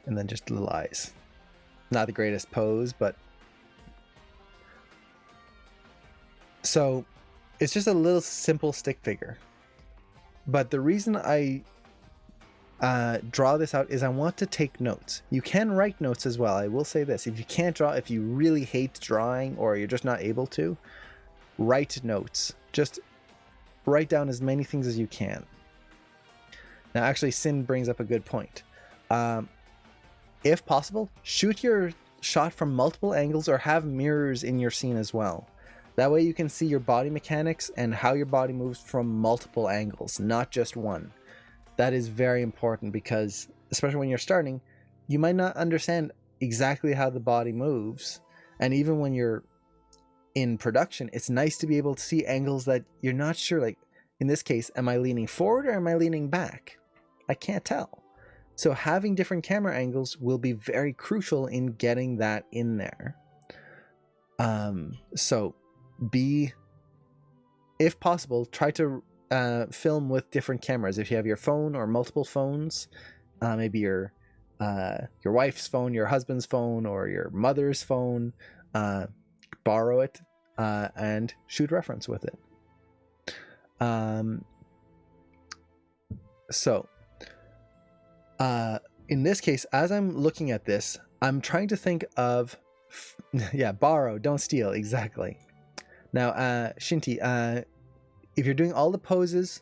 Speaker 1: And then just little eyes. Not the greatest pose, but... So, it's just a little simple stick figure. But the reason I draw this out is I want to take notes. You can write notes as well. I will say this. If you can't draw, if you really hate drawing or you're just not able to, write notes. Just write down as many things as you can. Now, actually, Sin brings up a good point. If possible, shoot your shot from multiple angles or have mirrors in your scene as well. That way you can see your body mechanics and how your body moves from multiple angles, not just one. That is very important because, especially when you're starting, you might not understand exactly how the body moves. And even when you're in production, it's nice to be able to see angles that you're not sure, like in this case, am I leaning forward or am I leaning back? I can't tell. So having different camera angles will be very crucial in getting that in there. So if possible, try to film with different cameras. If you have your phone or multiple phones, maybe your wife's phone, your husband's phone, or your mother's phone, borrow it and shoot reference with it. So in this case, as I'm looking at this, I'm trying to think of yeah, borrow, don't steal. Exactly. Now, Shinty, if you're doing all the poses,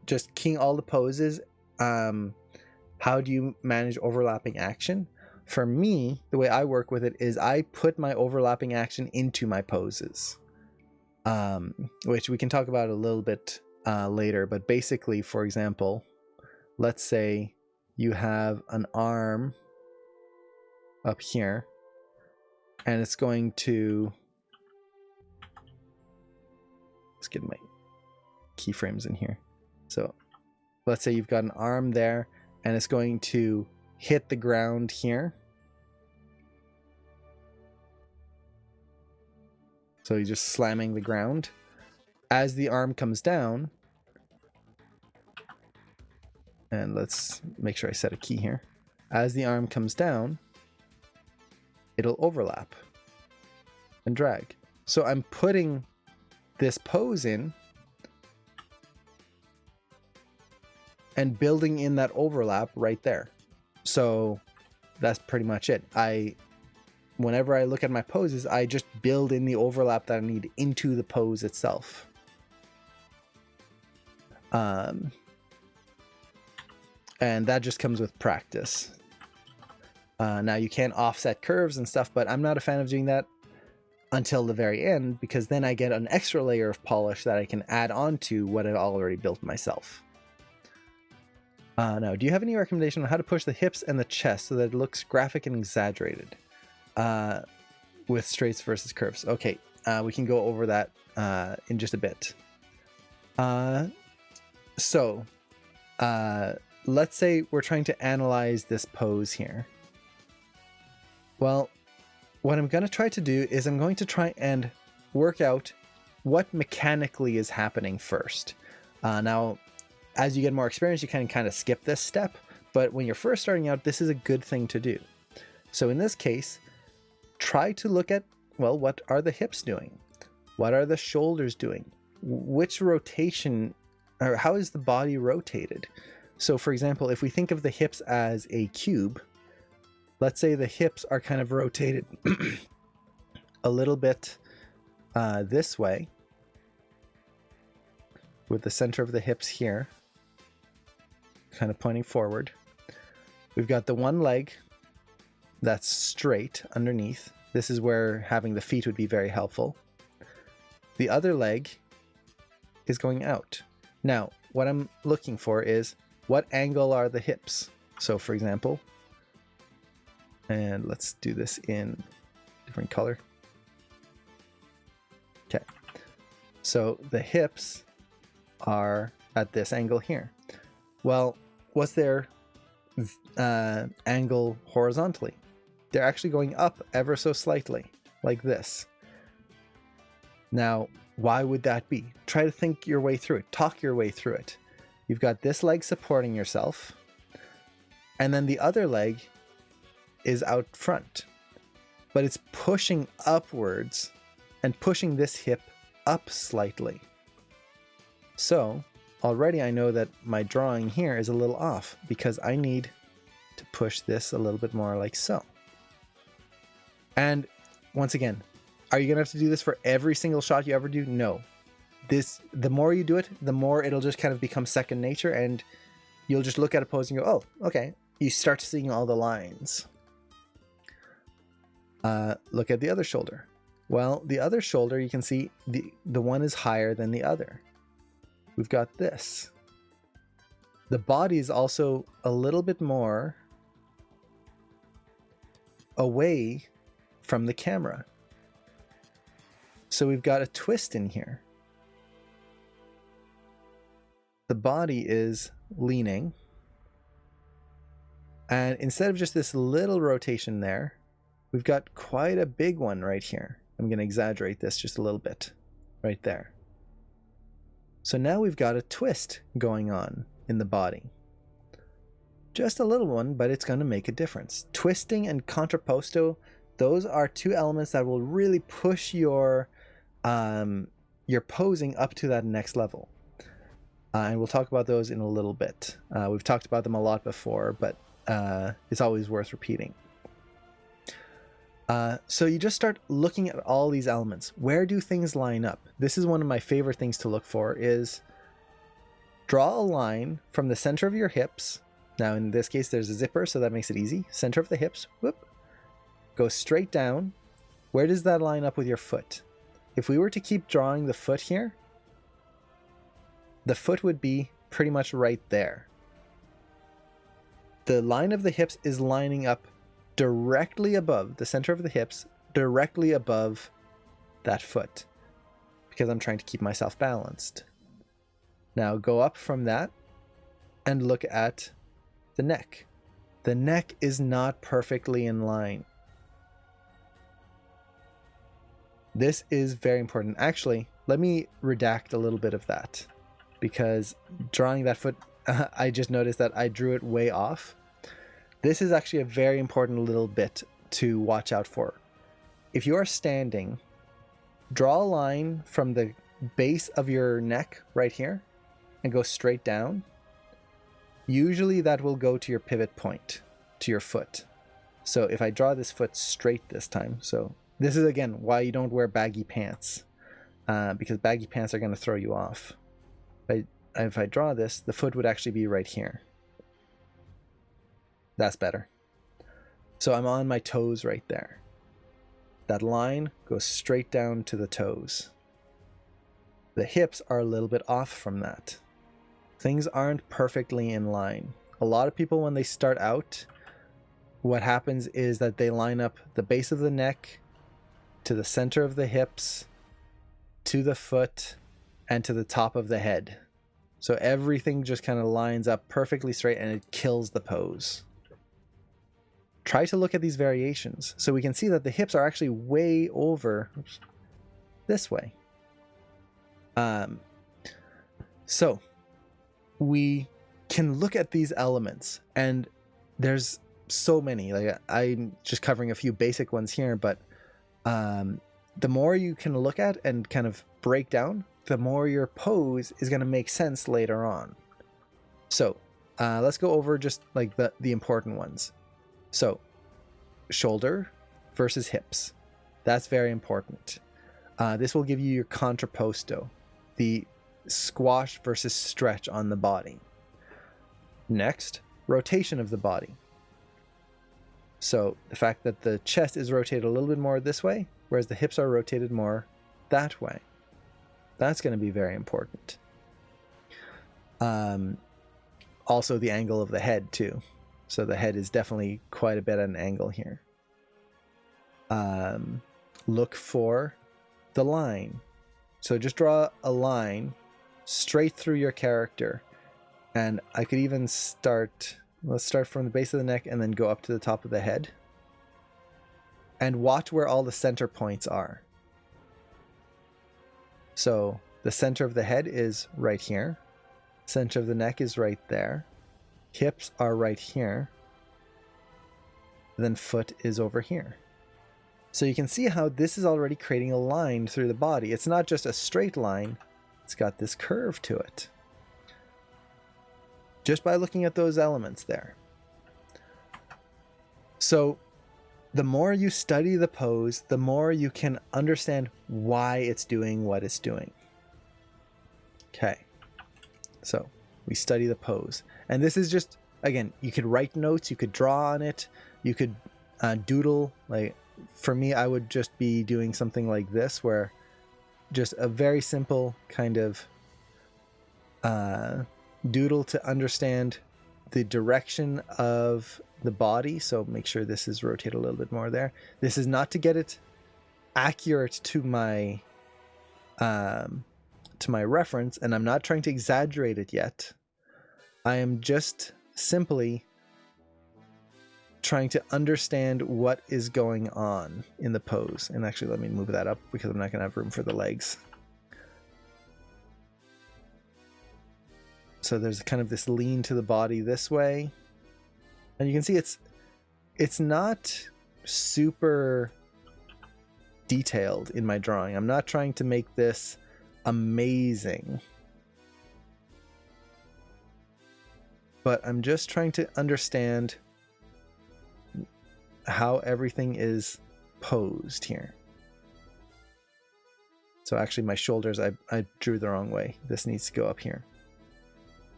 Speaker 1: just keying all the poses, how do you manage overlapping action? For me, the way I work with it is I put my overlapping action into my poses, which we can talk about a little bit later. But basically, for example, let's say you have an arm up here, and it's going to... Let's get my keyframes in here. So let's say you've got an arm there, and it's going to hit the ground here. So you're just slamming the ground. As the arm comes down, and let's make sure I set a key here. As the arm comes down, it'll overlap and drag. So I'm putting this pose in and building in that overlap right there. So that's pretty much it. Whenever I look at my poses, I just build in the overlap that I need into the pose itself. And that just comes with practice. Now you can offset curves and stuff, but I'm not a fan of doing that until the very end, because then I get an extra layer of polish that I can add on to what I've already built myself. Now, do you have any recommendation on how to push the hips and the chest so that it looks graphic and exaggerated with straights versus curves? Okay, we can go over that in just a bit. So let's say we're trying to analyze this pose here. Well, what I'm going to try to do is I'm going to try and work out what mechanically is happening first. Now, as you get more experience, you can kind of skip this step, but when you're first starting out, this is a good thing to do. So in this case, try to look at, well, what are the hips doing? What are the shoulders doing? Which rotation, or how is the body rotated? So for example, if we think of the hips as a cube, let's say the hips are kind of rotated a little bit this way, with the center of the hips here, kind of pointing forward. We've got the one leg that's straight underneath. This is where having the feet would be very helpful. The other leg is going out. Now, what I'm looking for is, what angle are the hips? So for example, and let's do this in different color. Okay, so the hips are at this angle here. Well, what's their angle horizontally? They're actually going up ever so slightly, like this. Now, why would that be? Try to think your way through it. Talk your way through it. You've got this leg supporting yourself, and then the other leg is out front, but it's pushing upwards and pushing this hip up slightly. So already I know that my drawing here is a little off, because I need to push this a little bit more like so. And once again, are you gonna have to do this for every single shot you ever do? No. The more you do it, the more it'll just kind of become second nature, and you'll just look at a pose and go, oh, okay. You start seeing all the lines. Look at the other shoulder. Well, the other shoulder, you can see the one is higher than the other. We've got this. The body is also a little bit more away from the camera. So we've got a twist in here. The body is leaning. And instead of just this little rotation there, we've got quite a big one right here. I'm going to exaggerate this just a little bit right there. So now we've got a twist going on in the body. Just a little one, but it's going to make a difference. Twisting and contrapposto, those are two elements that will really push your posing up to that next level. And we'll talk about those in a little bit. We've talked about them a lot before, but it's always worth repeating. So you just start looking at all these elements. Where do things line up? This is one of my favorite things to look for, is draw a line from the center of your hips. Now in this case there's a zipper, so that makes it easy. Center of the hips, whoop, go straight down. Where does that line up with your foot? If we were to keep drawing the foot here, the foot would be pretty much right there. The line of the hips is lining up directly above the center of the hips, directly above that foot, because I'm trying to keep myself balanced. Now go up from that and look at the neck. The neck is not perfectly in line. This is very important. Actually, let me redact a little bit of that, because drawing that foot, I just noticed that I drew it way off. This is actually a very important little bit to watch out for. If you are standing, draw a line from the base of your neck right here and go straight down. Usually that will go to your pivot point, to your foot. So if I draw this foot straight this time, so this is again why you don't wear baggy pants, because baggy pants are going to throw you off. If I draw this, the foot would actually be right here. That's better. So I'm on my toes right there. That line goes straight down to the toes. The hips are a little bit off from that. Things aren't perfectly in line. A lot of people, when they start out, what happens is that they line up the base of the neck to the center of the hips, to the foot, and to the top of the head. So everything just kind of lines up perfectly straight, and it kills the pose. Try to look at these variations so we can see that the hips are actually way over this way. So we can look at these elements, and there's so many. Like, I'm just covering a few basic ones here, but the more you can look at and kind of break down, the more your pose is going to make sense later on. So let's go over just like the important ones. So shoulder versus hips. That's very important. This will give you your contrapposto, the squash versus stretch on the body. Next, rotation of the body. So the fact that the chest is rotated a little bit more this way, whereas the hips are rotated more that way. That's going to be very important. Also the angle of the head too. So the head is definitely quite a bit at an angle here. Look for the line. So just draw a line straight through your character. And I could even start, let's start from the base of the neck and then go up to the top of the head. And watch where all the center points are. So the center of the head is right here. Center of the neck is right there. Hips are right here. Then foot is over here. So you can see how this is already creating a line through the body. It's not just a straight line. It's got this curve to it. Just by looking at those elements there. So the more you study the pose, the more you can understand why it's doing what it's doing. Okay. So we study the pose. And this is just, again, you could write notes, you could draw on it, you could doodle. Like for me, I would just be doing something like this, where just a very simple kind of doodle to understand the direction of the body. So make sure this is rotated a little bit more there. This is not to get it accurate to my reference, and I'm not trying to exaggerate it yet. I am just simply trying to understand what is going on in the pose. And actually, let me move that up because I'm not going to have room for the legs. So there's kind of this lean to the body this way. And you can see it's not super detailed in my drawing. I'm not trying to make this amazing, but I'm just trying to understand how everything is posed here. So actually my shoulders, I drew the wrong way. This needs to go up here.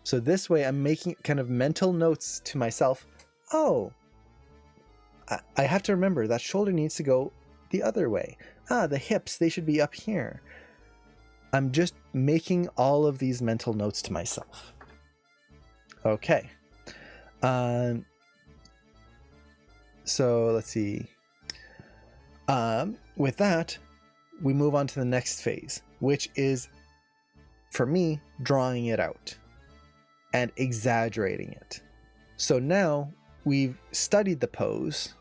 Speaker 1: So this way I'm making kind of mental notes to myself. Oh, I have to remember that shoulder needs to go the other way. The hips, they should be up here. I'm just making all of these mental notes to myself. Okay. So let's see. With that, we move on to the next phase, which is, for me, drawing it out and exaggerating it. So now we've studied the pose.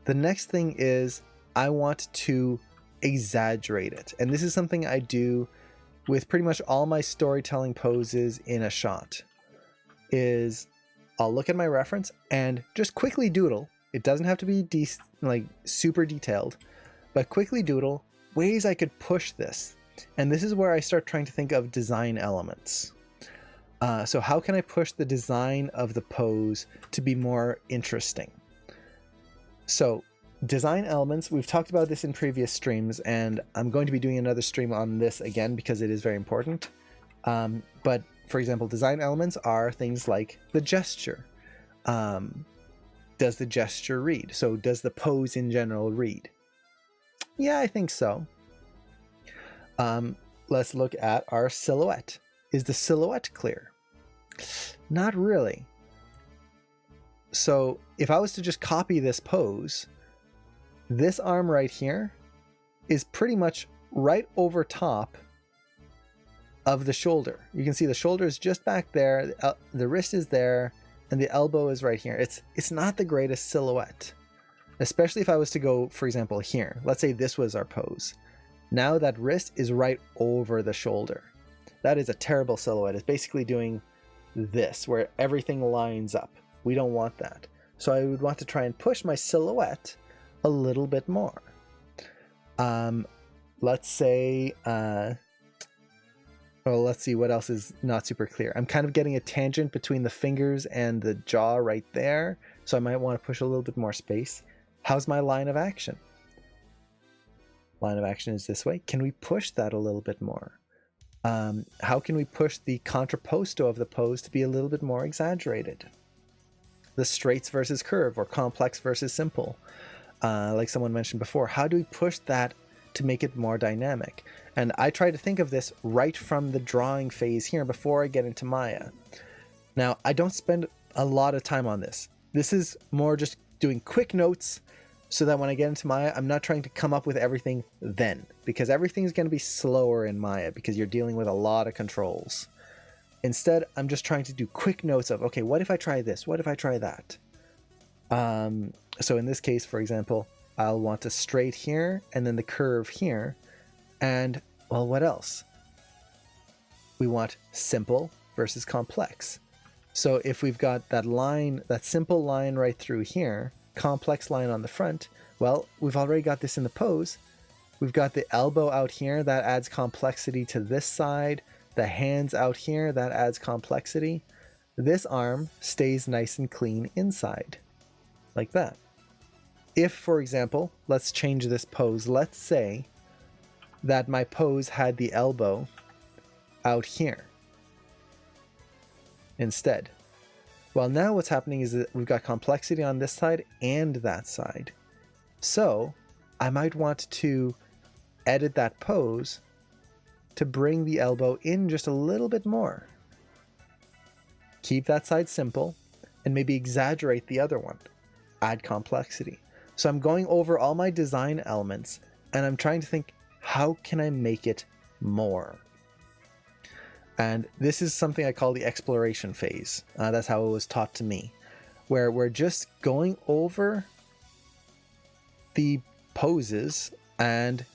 Speaker 1: The next thing is I want to exaggerate it. And this is something I do with pretty much all my storytelling poses in a shot. Is I'll look at my reference and just quickly doodle. It doesn't have to be like super detailed, but quickly doodle ways I could push this. And this is where I start trying to think of design elements. So how can I push the design of the pose to be more interesting? So design elements, we've talked about this in previous streams, and I'm going to be doing another stream on this again because it is very important. But for example, design elements are things like the gesture. Does the gesture read? So does the pose in general read? Yeah, I think so. Let's look at our silhouette. Is the silhouette clear? Not really. So if I was to just copy this pose, this arm right here is pretty much right over top of the shoulder. You can see the shoulder is just back there, the wrist is there, and the elbow is right here. It's not the greatest silhouette, especially if I was to go, for example, here. Let's say this was our pose. Now that wrist is right over the shoulder. That is a terrible silhouette. It's basically doing this, where everything lines up. We don't want that. So I would want to try and push my silhouette a little bit more. Let's say, well, let's see what else is not super clear. I'm kind of getting a tangent between the fingers and the jaw right there. So I might want to push a little bit more space. How's my line of action? Line of action is this way. Can we push that a little bit more? How can we push the contrapposto of the pose to be a little bit more exaggerated? The straights versus curve, or complex versus simple. Like someone mentioned before, how do we push that to make it more dynamic? And I try to think of this right from the drawing phase here before I get into Maya. Now, I don't spend a lot of time on this. This is more just doing quick notes so that when I get into Maya, I'm not trying to come up with everything then, because everything's going to be slower in Maya because you're dealing with a lot of controls. Instead, I'm just trying to do quick notes of, okay, what if I try this? What if I try that? So in this case, for example, I'll want a straight here and then the curve here. And, well, what else? We want simple versus complex. So if we've got that line, that simple line right through here, complex line on the front, well, we've already got this in the pose. We've got the elbow out here, that adds complexity to this side. The hands out here, that adds complexity. This arm stays nice and clean inside, like that. If, for example, let's change this pose. Let's say that my pose had the elbow out here instead. Well, now what's happening is that we've got complexity on this side and that side. So I might want to edit that pose to bring the elbow in just a little bit more. Keep that side simple and maybe exaggerate the other one. Add complexity. So I'm going over all my design elements and I'm trying to think, how can I make it more? And this is something I call the exploration phase. That's how it was taught to me, where we're just going over the poses and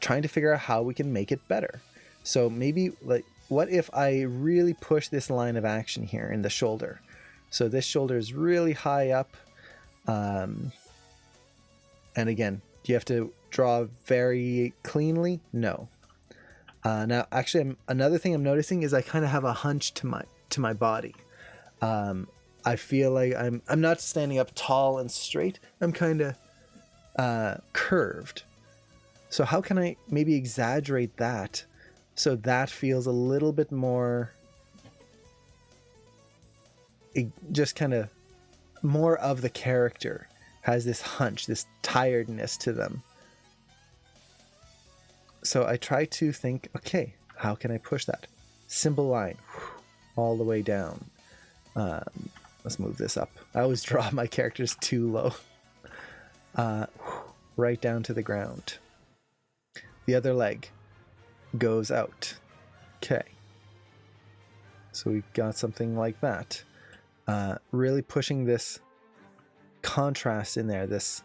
Speaker 1: trying to figure out how we can make it better. So maybe, like, what if I really push this line of action here in the shoulder? So this shoulder is really high up. And again, do you have to draw very cleanly? No. Now, actually, another thing I'm noticing is I kind of have a hunch to my body. I feel like I'm not standing up tall and straight. I'm kind of curved. So how can I maybe exaggerate that so that feels a little bit more, just kind of more of the character has this hunch, this tiredness to them. So I try to think, okay, how can I push that? Simple line, all the way down. Let's move this up. I always draw my characters too low. Right down to the ground. The other leg goes out. Okay. So we got something like that. Really pushing this contrast in there, this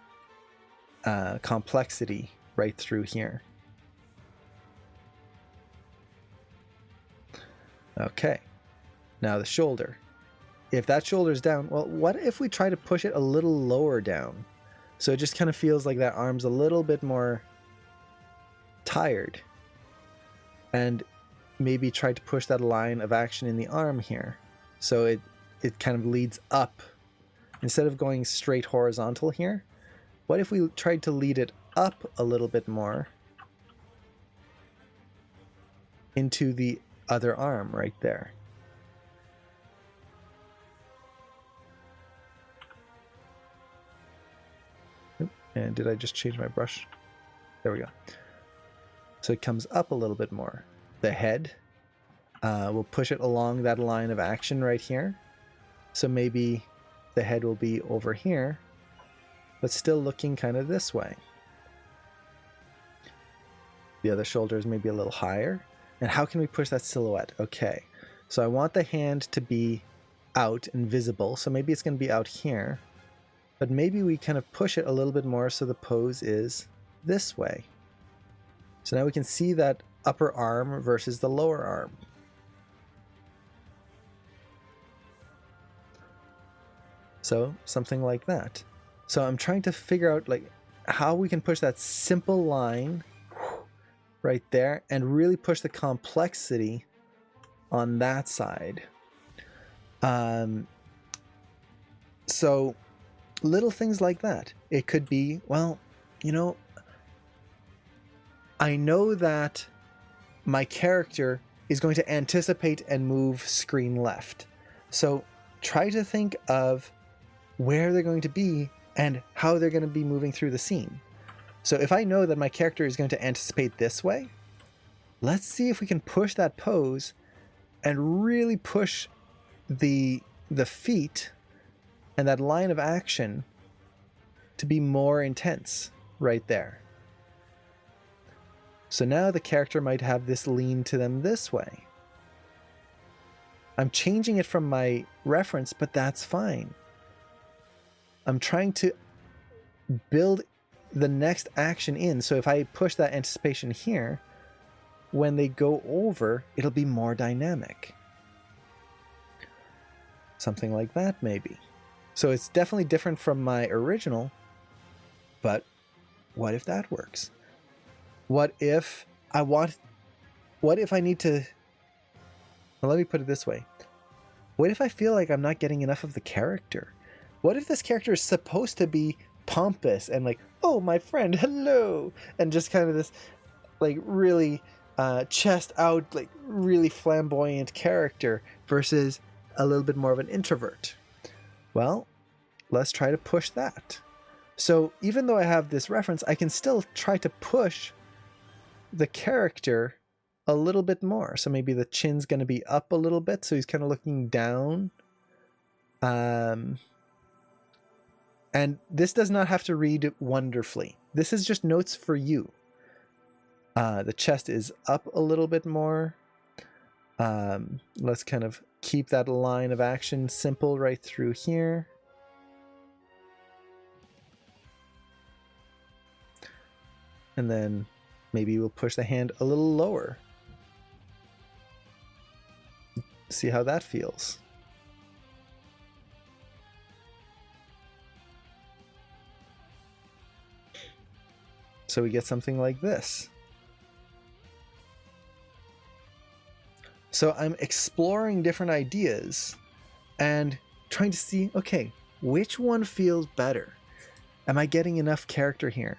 Speaker 1: complexity right through here. Okay. Now the shoulder. If that shoulder's down, well, what if we try to push it a little lower down? So it just kind of feels like that arm's a little bit more tired. And maybe try to push that line of action in the arm here. So it kind of leads up. Instead of going straight horizontal here, what if we tried to lead it up a little bit more into the other arm right there? And did I just change my brush? There we go. So it comes up a little bit more. The head, we'll push it along that line of action right here. So maybe the head will be over here, but still looking kind of this way. The other shoulder is maybe a little higher. And how can we push that silhouette? Okay, so I want the hand to be out and visible. So maybe it's going to be out here. But maybe we kind of push it a little bit more so the pose is this way. So now we can see that upper arm versus the lower arm. So something like that. So I'm trying to figure out like how we can push that simple line right there and really push the complexity on that side. So little things like that. It could be, well, you know, I know that my character is going to anticipate and move screen left. So try to think of where they're going to be and how they're going to be moving through the scene. So if I know that my character is going to anticipate this way, let's see if we can push that pose and really push the feet and that line of action to be more intense right there. So now the character might have this lean to them this way. I'm changing it from my reference, but that's fine. I'm trying to build the next action in. So if I push that anticipation here, when they go over, it'll be more dynamic. Something like that, maybe. So it's definitely different from my original, but what if that works? What if I need to, well, let me put it this way. What if I feel like I'm not getting enough of the character? What if this character is supposed to be pompous and like, oh, my friend, hello, and just kind of this like really chest out, like really flamboyant character versus a little bit more of an introvert? Well, let's try to push that. So even though I have this reference, I can still try to push the character a little bit more. So maybe the chin's going to be up a little bit, so he's kind of looking down. And this does not have to read wonderfully. This is just notes for you. The chest is up a little bit more. Let's kind of keep that line of action simple right through here. And then maybe we'll push the hand a little lower. see how that feels. So we get something like this. So I'm exploring different ideas and trying to see, okay, which one feels better? Am I getting enough character here?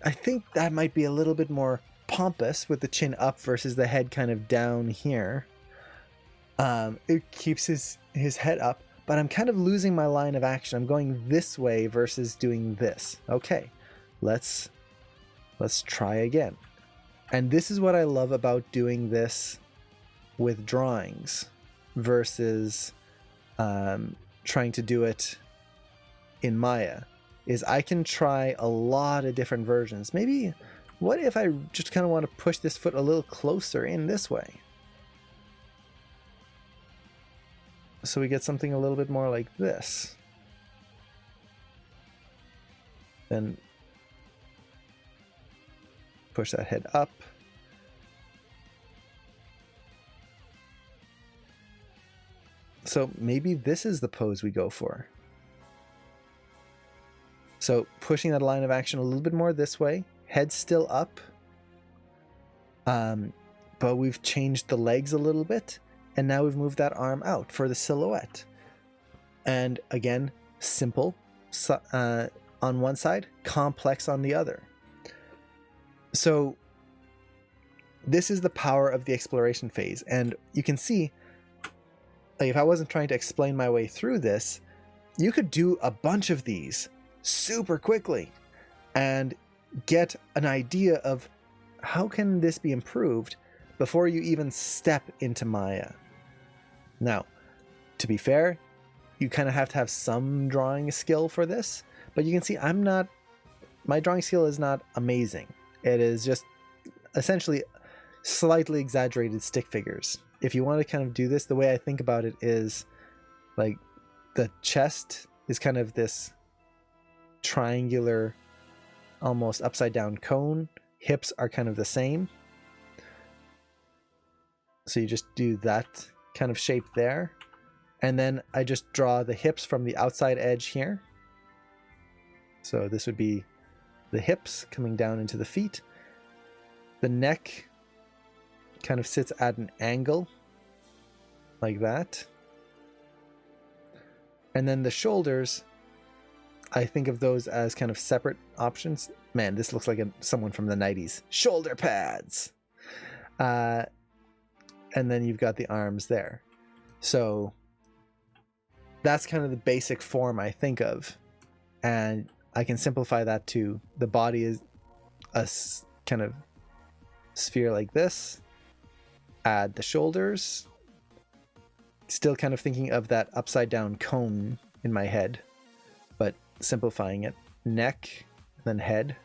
Speaker 1: I think that might be a little bit more pompous with the chin up versus the head kind of down here. It keeps his head up, but I'm kind of losing my line of action. I'm going this way versus doing this. Okay, let's try again. And this is what I love about doing this with drawings versus trying to do it in Maya, is I can try a lot of different versions. Maybe, what if I just kind of want to push this foot a little closer in this way? So we get something a little bit more like this. Then push that head up. So maybe this is the pose we go for. So pushing that line of action a little bit more this way, head still up, but we've changed the legs a little bit, and now we've moved that arm out for the silhouette. And again, simple on one side, complex on the other. So this is the power of the exploration phase, and you can see, like, if I wasn't trying to explain my way through this, you could do a bunch of these super quickly and get an idea of how can this be improved before you even step into Maya. Now, to be fair, you kind of have to have some drawing skill for this, but you can see my drawing skill is not amazing. It is just essentially slightly exaggerated stick figures. If you want to kind of do this, the way I think about it is, like, the chest is kind of this triangular, almost upside down cone. Hips are kind of the same. So you just do that kind of shape there. And then I just draw the hips from the outside edge here. So this would be the hips coming down into the feet. The neck kind of sits at an angle like that. And then the shoulders, I think of those as kind of separate options. Man, this looks like someone from the 90s. Shoulder pads! And then you've got the arms there. So that's kind of the basic form I think of. And I can simplify that to the body is a kind of sphere like this. Add the shoulders. Still kind of thinking of that upside down cone in my head, but simplifying it. Neck, then head.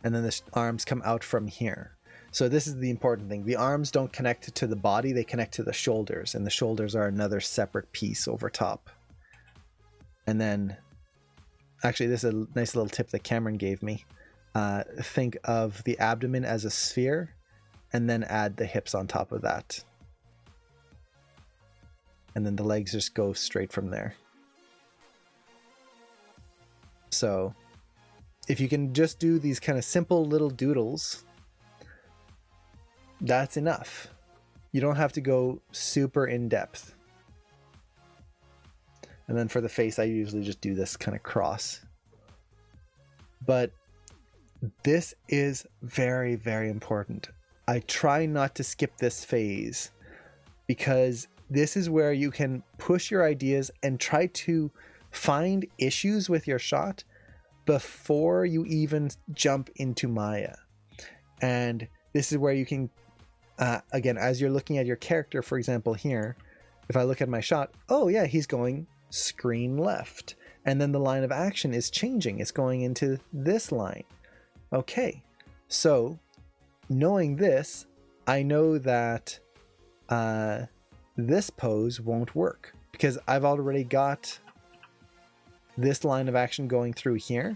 Speaker 1: And then the arms come out from here. So this is the important thing. The arms don't connect to the body, they connect to the shoulders, and the shoulders are another separate piece over top. And then, actually, this is a nice little tip that Cameron gave me. Think of the abdomen as a sphere, and then add the hips on top of that. And then the legs just go straight from there. So if you can just do these kind of simple little doodles, that's enough. You don't have to go super in depth. And then for the face, I usually just do this kind of cross. But this is very, very important. I try not to skip this phase because this is where you can push your ideas and try to find issues with your shot before you even jump into Maya. And this is where you can, again, as you're looking at your character, for example, here, if I look at my shot, oh yeah, he's going screen left. And then the line of action is changing. It's going into this line. Okay, so knowing this, I know that this pose won't work because I've already got this line of action going through here.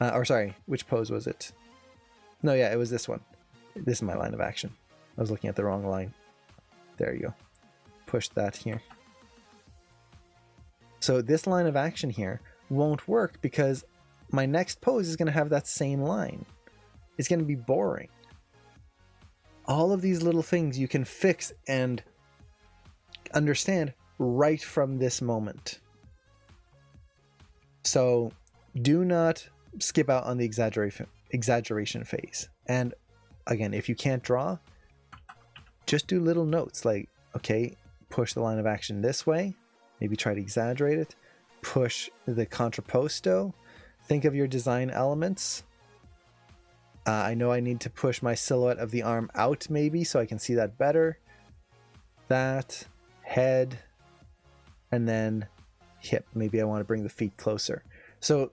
Speaker 1: Or sorry, which pose was it? No, yeah, it was this one. This is my line of action. I was looking at the wrong line. There you go. Push that here. So this line of action here won't work because my next pose is going to have that same line. It's going to be boring. All of these little things you can fix and understand right from this moment. So do not skip out on the exaggeration phase. And again, if you can't draw, just do little notes like, okay, push the line of action this way, maybe try to exaggerate it, push the contrapposto, think of your design elements. I know I need to push my silhouette of the arm out maybe so I can see that better. That, head, and then hip. Maybe I want to bring the feet closer. So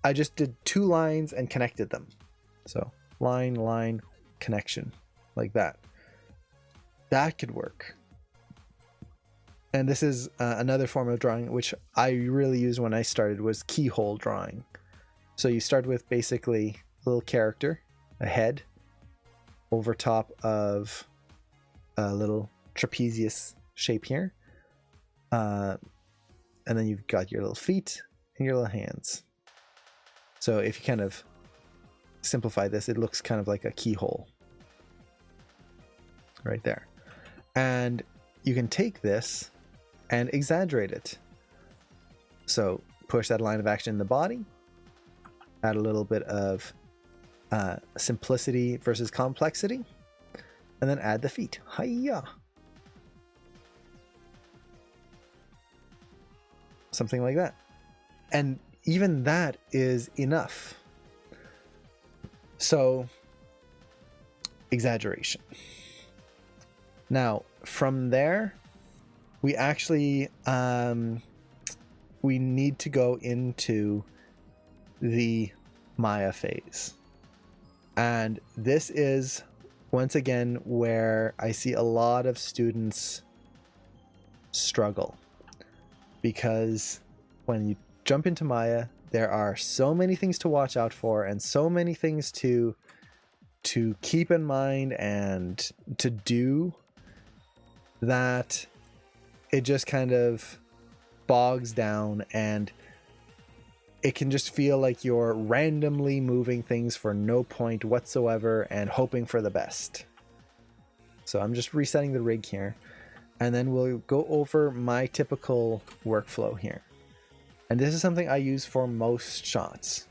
Speaker 1: I just did 2 lines and connected them. So line, line, connection, like that. That could work. And this is another form of drawing which I really used when I started, was keyhole drawing. So you start with basically a little character, a head, over top of a little trapezius shape here. And then you've got your little feet and your little hands. So if you kind of simplify this, it looks kind of like a keyhole right there. And you can take this and exaggerate it. So push that line of action in the body, add a little bit of simplicity versus complexity, and then add the feet. Hiya! Something like that. And even that is enough. So, exaggeration. Now, from there, we actually we need to go into the Maya phase. And this is, once again, where I see a lot of students struggle. Because when you jump into Maya, there are so many things to watch out for and so many things to keep in mind and to do, that it just kind of bogs down, and it can just feel like you're randomly moving things for no point whatsoever and hoping for the best. So I'm just resetting the rig here, and then we'll go over my typical workflow here. And this is something I use for most shots.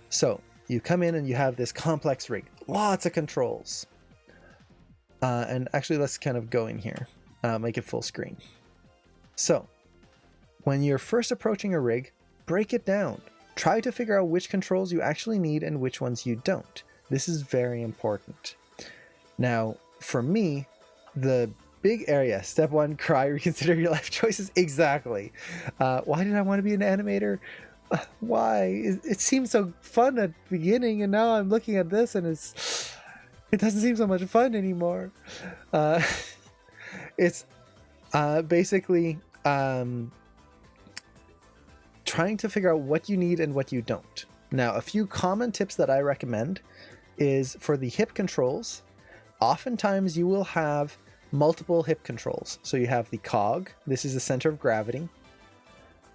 Speaker 1: So you come in and you have this complex rig, lots of controls. And actually, let's kind of go in here, make it full screen. So when you're first approaching a rig, break it down. Try to figure out which controls you actually need and which ones you don't. This is very important. Now, for me, the big area, step 1, cry, reconsider your life choices. Exactly. Why did I want to be an animator? Why? It seemed so fun at the beginning, and now I'm looking at this and it doesn't seem so much fun anymore. It's basically trying to figure out what you need and what you don't. Now, a few common tips that I recommend is for the hip controls. Oftentimes you will have multiple hip controls. So you have the cog. This is the center of gravity.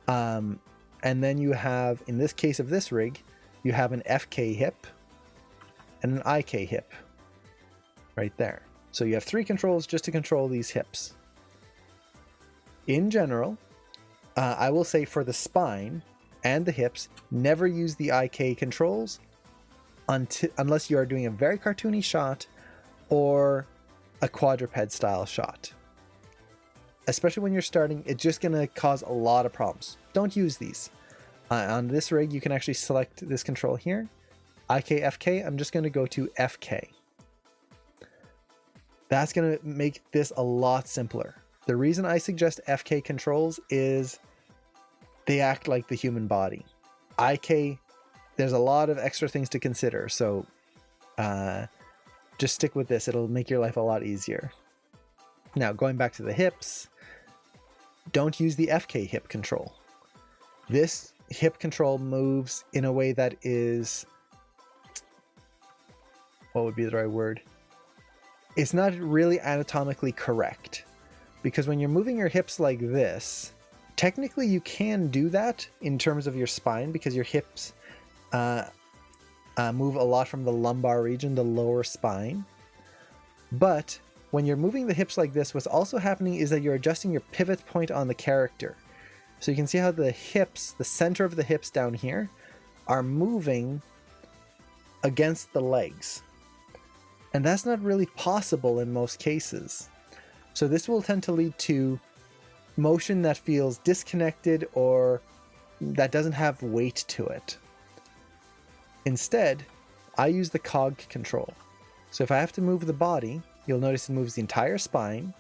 Speaker 1: And then you have, in this case of this rig, you have an FK hip and an IK hip right there. So you have 3 controls just to control these hips. In general, I will say for the spine and the hips, never use the IK controls unless you are doing a very cartoony shot or a quadruped style shot. Especially when you're starting, it's just going to cause a lot of problems. Don't use these. On this rig, you can actually select this control here. IK, FK, I'm just going to go to FK. That's going to make this a lot simpler. The reason I suggest FK controls is they act like the human body. IK, there's a lot of extra things to consider, so just stick with this. It'll make your life a lot easier. Now, going back to the hips, don't use the FK hip control. This hip control moves in a way that is what would be the right word? It's not really anatomically correct, because when you're moving your hips like this, technically you can do that in terms of your spine, because your hips move a lot from the lumbar region, the lower spine. But when you're moving the hips like this, what's also happening is that you're adjusting your pivot point on the character. So you can see how the hips, the center of the hips down here, are moving against the legs. And that's not really possible in most cases. So this will tend to lead to motion that feels disconnected or that doesn't have weight to it. Instead, I use the cog control. So if I have to move the body, you'll notice it moves the entire spine,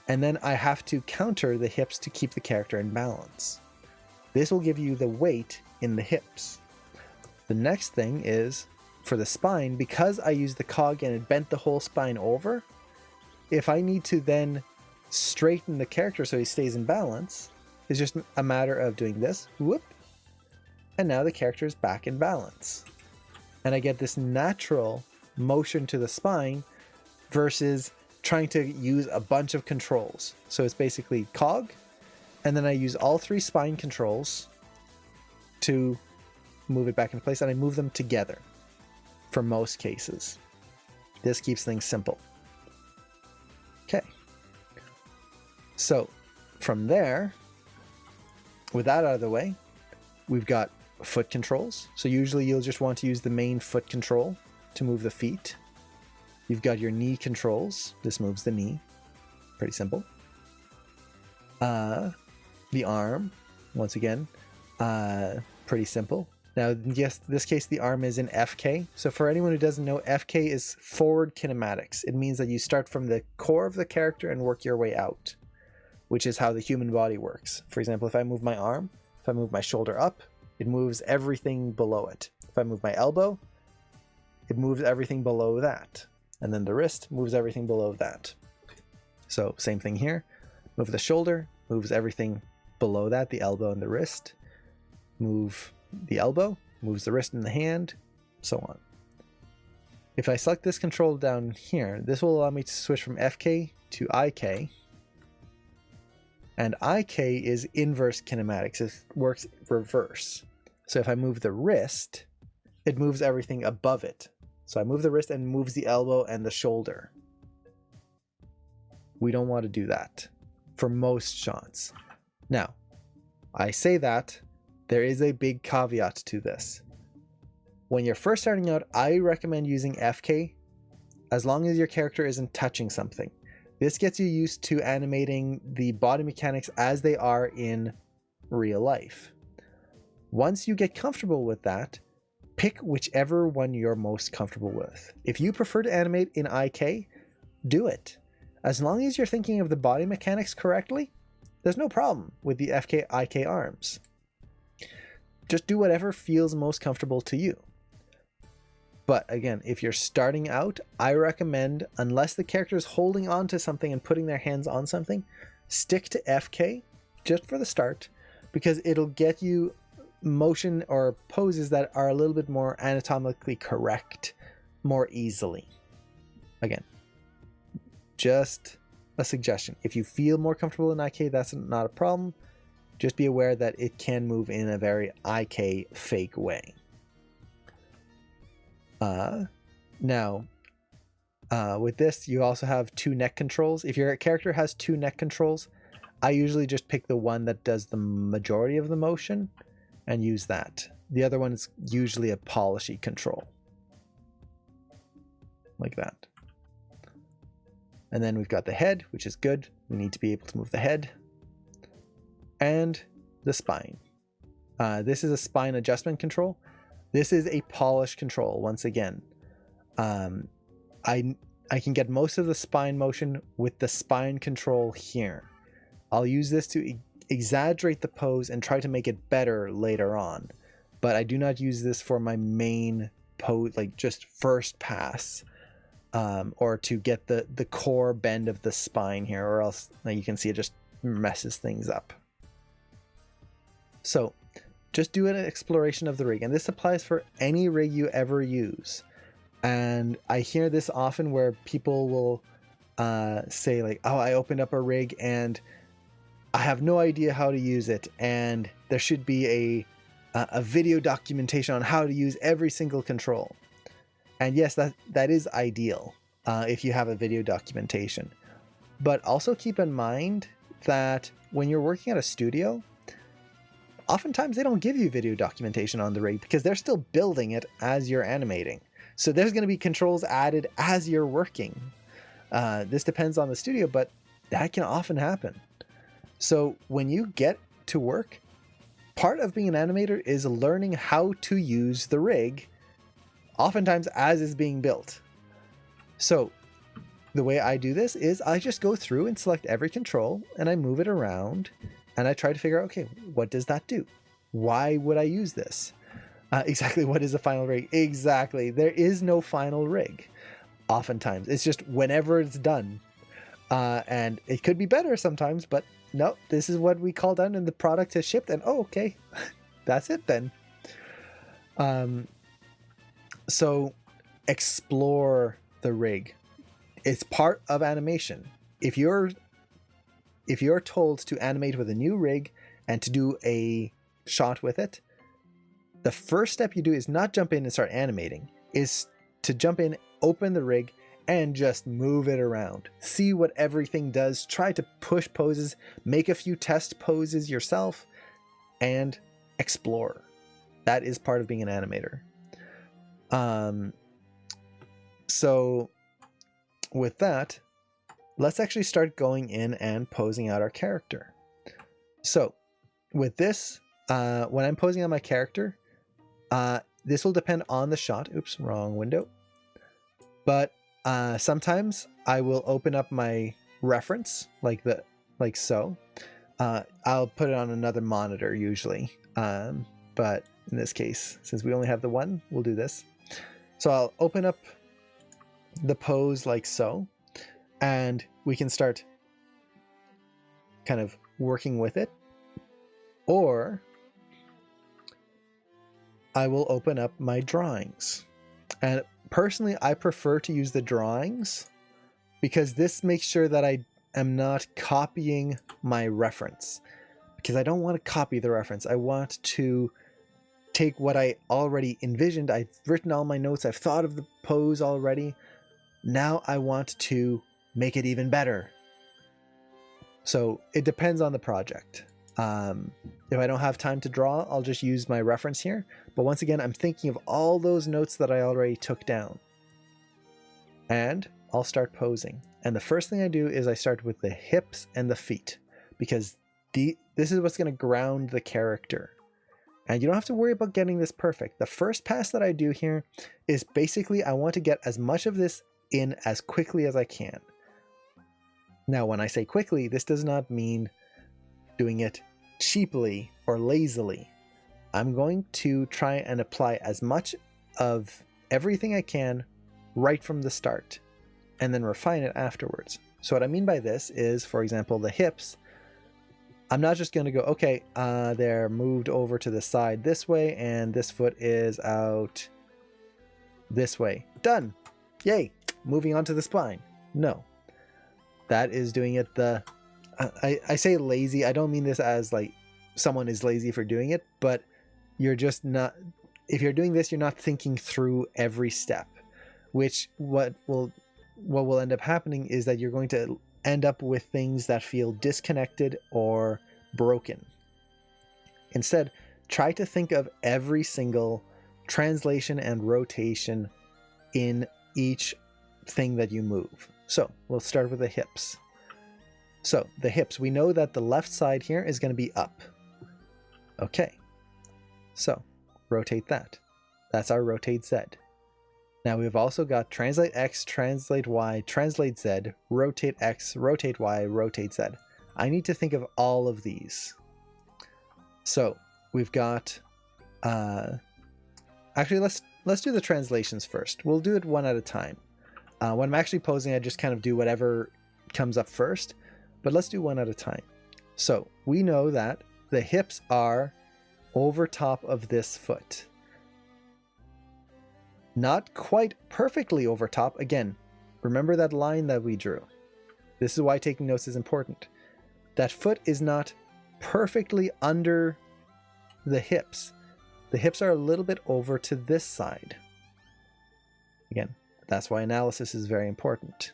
Speaker 1: and then I have to counter the hips to keep the character in balance. This will give you the weight in the hips. The next thing is, for the spine, because I used the cog and it bent the whole spine over, if I need to then straighten the character so he stays in balance, it's just a matter of doing this, whoop, and now the character is back in balance. And I get this natural motion to the spine versus trying to use a bunch of controls. So it's basically cog, and then I use all 3 spine controls to move it back into place, and I move them together for most cases. This keeps things simple. Okay. So from there, with that out of the way, we've got foot controls. So usually you'll just want to use the main foot control to move the feet. You've got your knee controls. This moves the knee. Pretty simple. The arm, once again, pretty simple. Now, yes, in this case, the arm is in FK. So for anyone who doesn't know, FK is forward kinematics. It means that you start from the core of the character and work your way out, which is how the human body works. For example, if I move my arm, if I move my shoulder up, it moves everything below it. If I move my elbow, it moves everything below that. And then the wrist moves everything below that. So same thing here. Move the shoulder, moves everything below that, the elbow and the wrist. Move the elbow, moves the wrist and the hand, so on. If I select this control down here, this will allow me to switch from FK to IK. And IK is inverse kinematics. It works reverse. So if I move the wrist, it moves everything above it. So I move the wrist and moves the elbow and the shoulder. We don't want to do that for most shots. Now, I say that there is a big caveat to this. When you're first starting out, I recommend using FK as long as your character isn't touching something. This gets you used to animating the body mechanics as they are in real life. Once you get comfortable with that, pick whichever one you're most comfortable with. If you prefer to animate in IK, do it. As long as you're thinking of the body mechanics correctly, there's no problem with the FK IK arms. Just do whatever feels most comfortable to you. But again, if you're starting out, I recommend, unless the character is holding on to something and putting their hands on something, stick to FK just for the start, because it'll get you motion or poses that are a little bit more anatomically correct more easily. Again, just a suggestion. If you feel more comfortable in IK, that's not a problem. Just be aware that it can move in a very IK fake way. Now, with this, you also have 2 neck controls. If your character has 2 neck controls, I usually just pick the one that does the majority of the motion and use that. The other one is usually a polishy control. Like that. And then we've got the head, which is good. We need to be able to move the head. And the spine. This is a spine adjustment control. This is a polish control, once again. I can get most of the spine motion with the spine control here. I'll use this to exaggerate the pose and try to make it better later on. But I do not use this for my main pose, like just first pass. Or to get the core bend of the spine here, or else you can see it just messes things up. So just do an exploration of the rig, and this applies for any rig you ever use. And I hear this often where people will say like, oh, I opened up a rig and I have no idea how to use it, and there should be a video documentation on how to use every single control. And yes, that is ideal if you have a video documentation. But also keep in mind that when you're working at a studio, oftentimes they don't give you video documentation on the rig because they're still building it as you're animating. So there's going to be controls added as you're working. This depends on the studio, but that can often happen. So when you get to work, part of being an animator is learning how to use the rig, oftentimes as is being built. So the way I do this is I just go through and select every control and I move it around and I try to figure out, okay, what does that do? Why would I use this? Exactly, what is the final rig? Exactly, there is no final rig. Oftentimes, it's just whenever it's done. And it could be better sometimes, but no, this is what we call done and the product has shipped and oh, okay, that's it then. So explore the rig. It's part of animation. If you're told to animate with a new rig and to do a shot with it, the first step you do is not jump in and start animating, is to jump in, open the rig, and just move it around. See what everything does. Try to push poses, make a few test poses yourself, and explore. That is part of being an animator. So with that, let's actually start going in and posing out our character. So with this, when I'm posing on my character, this will depend on the shot. Oops, wrong window. But sometimes I will open up my reference like so. I'll put it on another monitor usually. But in this case, since we only have the one, we'll do this. So I'll open up the pose like so, and we can start kind of working with it. Or I will open up my drawings. And personally, I prefer to use the drawings because this makes sure that I am not copying my reference, because I don't want to copy the reference. I want to take what I already envisioned. I've written all my notes. I've thought of the pose already. Now I want to make it even better. So it depends on the project. If I don't have time to draw, I'll just use my reference here. But once again, I'm thinking of all those notes that I already took down. And I'll start posing. And the first thing I do is I start with the hips and the feet, because this is what's going to ground the character. And you don't have to worry about getting this perfect. The first pass that I do here is basically I want to get as much of this in as quickly as I can. Now, when I say quickly, this does not mean doing it cheaply or lazily. I'm going to try and apply as much of everything I can right from the start and then refine it afterwards. So what I mean by this is, for example, the hips. I'm not just going to go, okay, they're moved over to the side this way and this foot is out this way. Done. Yay. Moving on to the spine. No. That is doing it I say lazy. I don't mean this as like someone is lazy for doing it, but you're just not, if you're doing this, you're not thinking through every step, which what will end up happening is that you're going to end up with things that feel disconnected or broken. Instead, try to think of every single translation and rotation in each thing that you move. So we'll start with the hips. So the hips, we know that the left side here is going to be up. Okay, so rotate that. That's our rotate Z. Now we've also got translate X, translate Y, translate Z, rotate X, rotate Y, rotate Z. I need to think of all of these. So we've got, actually let's do the translations first. We'll do it one at a time. When I'm actually posing, I just kind of do whatever comes up first, but let's do one at a time. So we know that the hips are over top of this foot. not quite perfectly over top. Again, remember that line that we drew. This is why taking notes is important. That foot is not perfectly under the hips. The hips are a little bit over to this side. Again, that's why analysis is very important.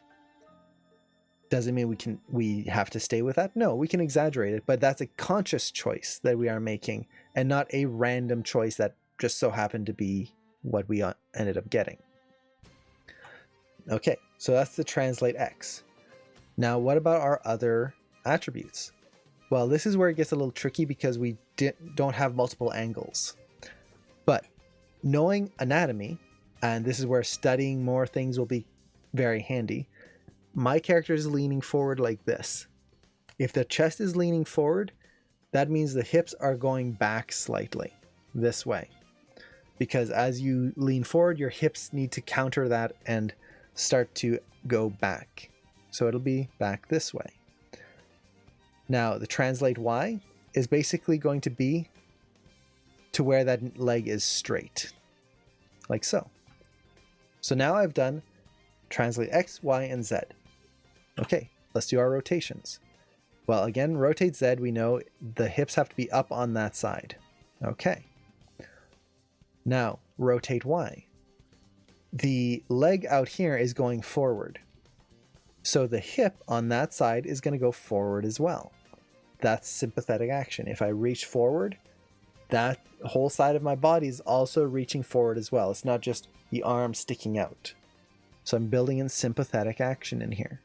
Speaker 1: Doesn't mean we have to stay with that. No, we can exaggerate it, but that's a conscious choice that we are making and not a random choice that just so happened to be what we ended up getting. Okay, so that's the translate X. Now, what about our other attributes? Well, this is where it gets a little tricky because we don't have multiple angles. But knowing anatomy, and this is where studying more things will be very handy, my character is leaning forward like this. If the chest is leaning forward, that means the hips are going back slightly this way. Because as you lean forward, your hips need to counter that and start to go back. So it'll be back this way. Now, the translate Y is basically going to be to where that leg is straight, like so. So now I've done translate X, Y, and Z. Okay, let's do our rotations. Well, again, rotate Z, we know the hips have to be up on that side. Okay. Now, rotate Y. The leg out here is going forward. So the hip on that side is going to go forward as well. That's sympathetic action. If I reach forward, that whole side of my body is also reaching forward as well. It's not just the arm sticking out. So I'm building in sympathetic action in here.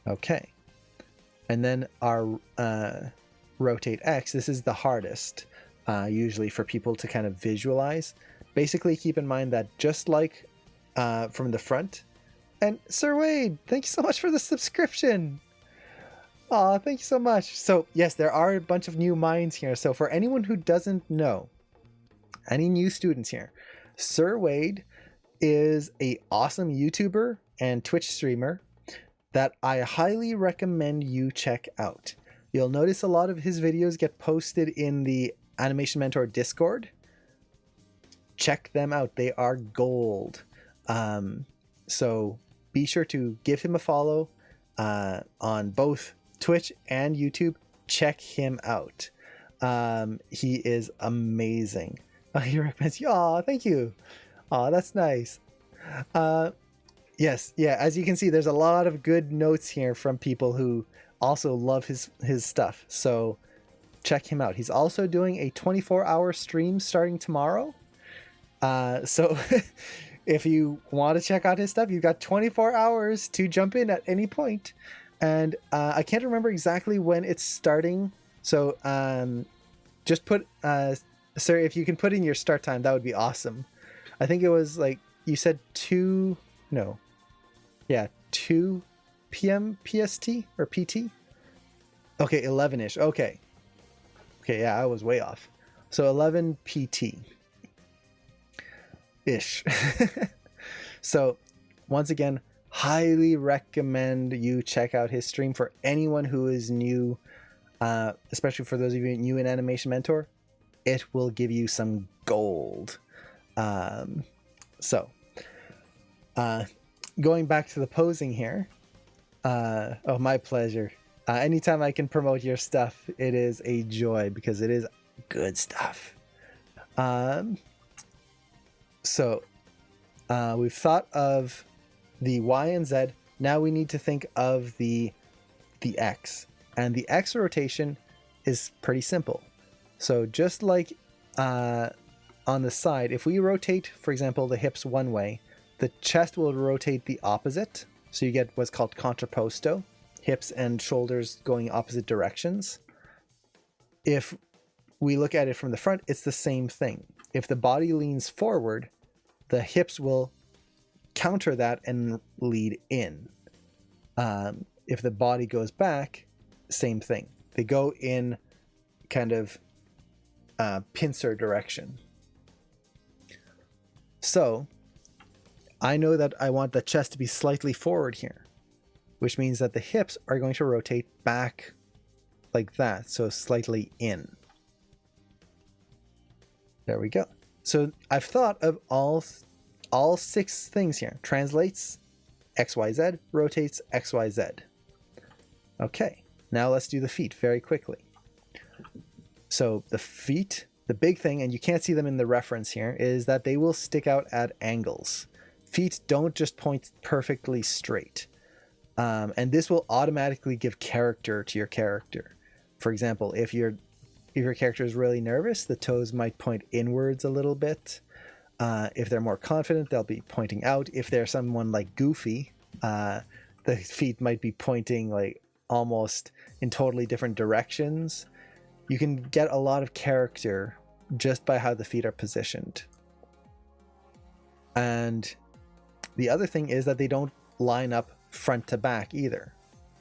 Speaker 1: Okay. And then our rotate X, this is the hardest, usually for people to kind of visualize. Basically, keep in mind that just like from the front, and Sir Wade, thank you so much for the subscription. Aw, thank you so much. So yes, there are a bunch of new minds here. So for anyone who doesn't know, any new students here, Sir Wade is an awesome YouTuber and Twitch streamer that I highly recommend you check out. You'll notice a lot of his videos get posted in the Animation Mentor Discord. Check them out. They are gold. So be sure to give him a follow on both Twitch and YouTube. Check him out. He is amazing. He recommends you. Aw, thank you. Aw, that's nice. Yes, yeah, as you can see, there's a lot of good notes here from people who also love his stuff. So check him out. He's also doing a 24-hour stream starting tomorrow. So if you want to check out his stuff, you've got 24 hours to jump in at any point. And I can't remember exactly when it's starting. So just put, sir, if you can put in your start time, that would be awesome. I think it was like, you said 2 p.m. PST or PT? Okay, 11-ish. Okay, yeah, I was way off. So 11 PT. Ish. So once again, highly recommend you check out his stream for anyone who is new, especially for those of you new in Animation Mentor. It will give you some gold. Going back to the posing here. Oh, my pleasure. Anytime I can promote your stuff, it is a joy because it is good stuff. We've thought of the Y and Z. Now we need to think of the X. And the X rotation is pretty simple. So just like on the side, if we rotate, for example, the hips one way, the chest will rotate the opposite. So you get what's called contrapposto, hips and shoulders going opposite directions. If we look at it from the front, it's the same thing. If the body leans forward, the hips will counter that and lead in. If the body goes back, same thing. They go in kind of pincer direction. So I know that I want the chest to be slightly forward here, which means that the hips are going to rotate back like that, so slightly in. There we go. So I've thought of all all 6 things here. Translates XYZ, rotates XYZ. Okay, now let's do the feet very quickly. So the feet, the big thing, and you can't see them in the reference here, is that they will stick out at angles. Feet don't just point perfectly straight. And this will automatically give character to your character. For example, if your character is really nervous, the toes might point inwards a little bit. If they're more confident, they'll be pointing out. If they're someone like Goofy, the feet might be pointing like almost in totally different directions. You can get a lot of character just by how the feet are positioned. And the other thing is that they don't line up front to back either.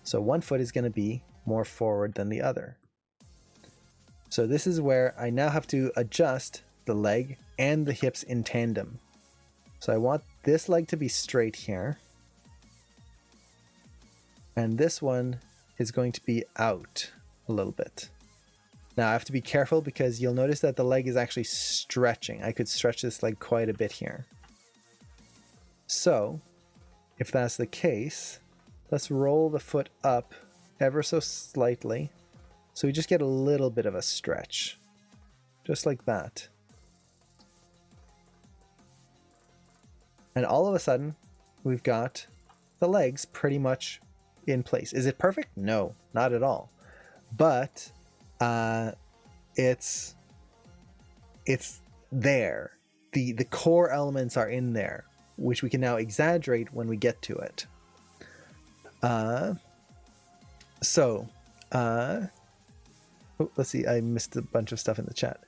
Speaker 1: So one foot is going to be more forward than the other. So this is where I now have to adjust the leg and the hips in tandem. So I want this leg to be straight here. And this one is going to be out a little bit. Now I have to be careful because you'll notice that the leg is actually stretching. I could stretch this leg quite a bit here. So if that's the case, let's roll the foot up ever so slightly. So we just get a little bit of a stretch. Just like that. And all of a sudden, we've got the legs pretty much in place. Is it perfect? No, not at all. But it's there. The core elements are in there, which we can now exaggerate when we get to it. Let's see, I missed a bunch of stuff in the chat.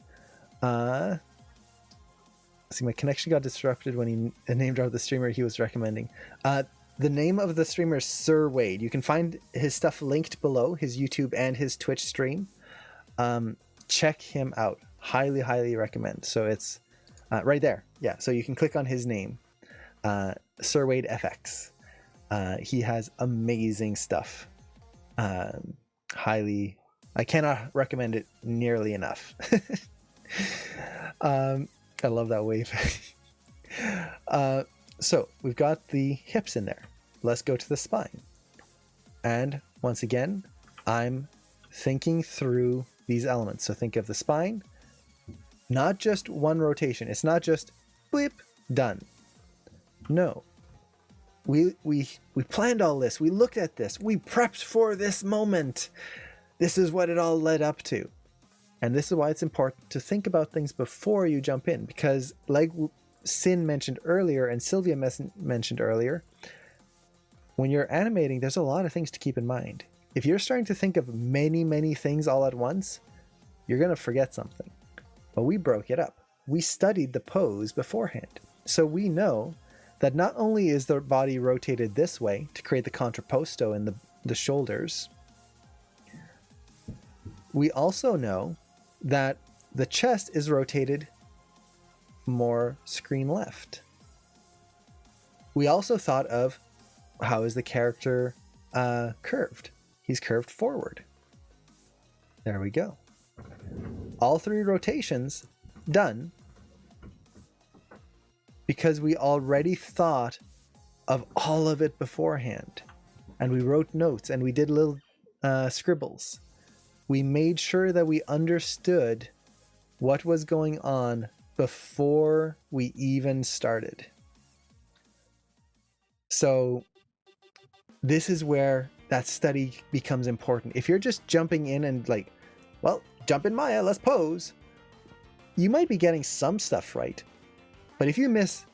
Speaker 1: See, my connection got disrupted when he named out the streamer he was recommending. The name of the streamer is Sir Wade. You can find his stuff linked below, his YouTube and his Twitch stream. Check him out. Highly, highly recommend. So it's right there. Yeah, so you can click on his name. Sir Wade FX. He has amazing stuff. Highly, I cannot recommend it nearly enough. I love that wave. So we've got the hips in there. Let's go to the spine. And once again, I'm thinking through these elements. So think of the spine, not just one rotation. It's not just blip, done. No. We planned all this. We looked at this. We prepped for this moment. This is what it all led up to. And this is why it's important to think about things before you jump in, because like Sin mentioned earlier and Sylvia mentioned earlier, when you're animating, there's a lot of things to keep in mind. If you're starting to think of many, many things all at once, you're going to forget something. But we broke it up. We studied the pose beforehand. So we know that not only is the body rotated this way to create the contrapposto in the shoulders, we also know that the chest is rotated more screen left. We also thought of how is the character curved? He's curved forward. There we go. All 3 rotations done because we already thought of all of it beforehand. And we wrote notes and we did little scribbles. We made sure that we understood what was going on before we even started. So this is where that study becomes important. If you're just jumping in and like, well, jump in Maya, let's pose, you might be getting some stuff right. But if you miss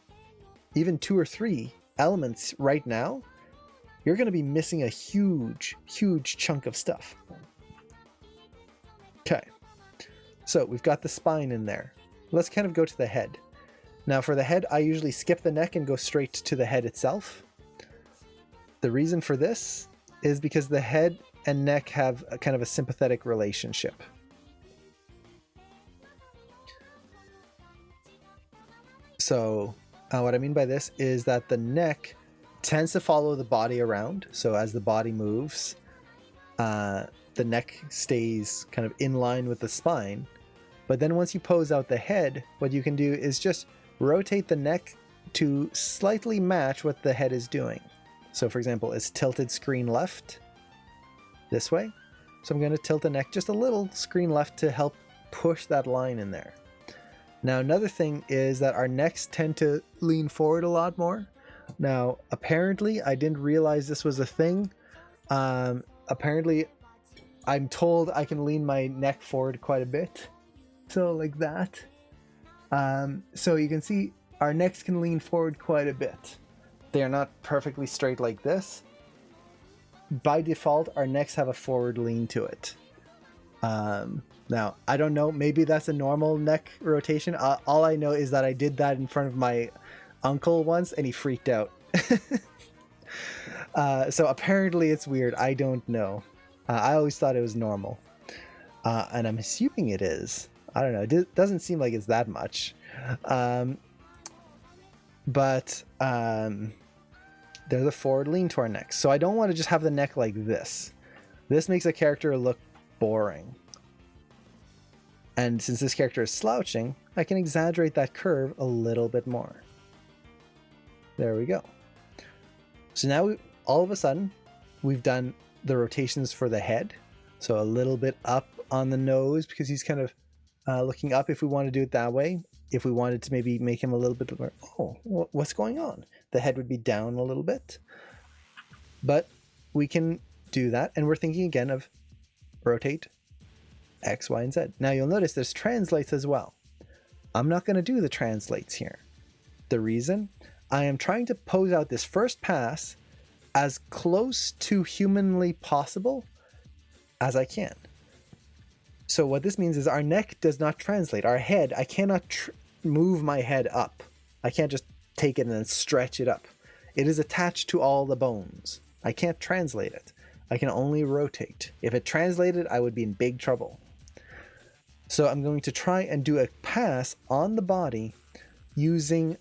Speaker 1: even 2 or 3 elements right now, you're going to be missing a huge, huge chunk of stuff. Okay, so we've got the spine in there. Let's kind of go to the head. Now for the head, I usually skip the neck and go straight to the head itself. The reason for this is because the head and neck have a kind of a sympathetic relationship. So what I mean by this is that the neck tends to follow the body around. So as the body moves, the neck stays kind of in line with the spine. But then once you pose out the head, what you can do is just rotate the neck to slightly match what the head is doing. So for example, it's tilted screen left this way. So I'm going to tilt the neck just a little screen left to help push that line in there. Now another thing is that our necks tend to lean forward a lot more. Now apparently I didn't realize this was a thing. Apparently I'm told I can lean my neck forward quite a bit. So like that. So you can see our necks can lean forward quite a bit. They are not perfectly straight like this. By default, our necks have a forward lean to it. Now, I don't know, maybe that's a normal neck rotation. All I know is that I did that in front of my uncle once and he freaked out. So apparently it's weird. I don't know. I always thought it was normal. And I'm assuming it is. I don't know. It doesn't seem like it's that much. But there's a forward lean to our neck. So I don't want to just have the neck like this. This makes a character look boring. And since this character is slouching, I can exaggerate that curve a little bit more. There we go. So now all of a sudden, we've done the rotations for the head. So a little bit up on the nose because he's kind of looking up if we want to do it that way. If we wanted to maybe make him a little bit more, oh, what's going on? The head would be down a little bit. But we can do that. And we're thinking again of rotate X, Y, and Z. Now you'll notice there's translates as well. I'm not going to do the translates here. The reason? I am trying to pose out this first pass as close to humanly possible as I can. So what this means is our neck does not translate. Our head, I cannot move my head up. I can't just take it and then stretch it up. It is attached to all the bones. I can't translate it. I can only rotate. If it translated, I would be in big trouble. So I'm going to try and do a pass on the body using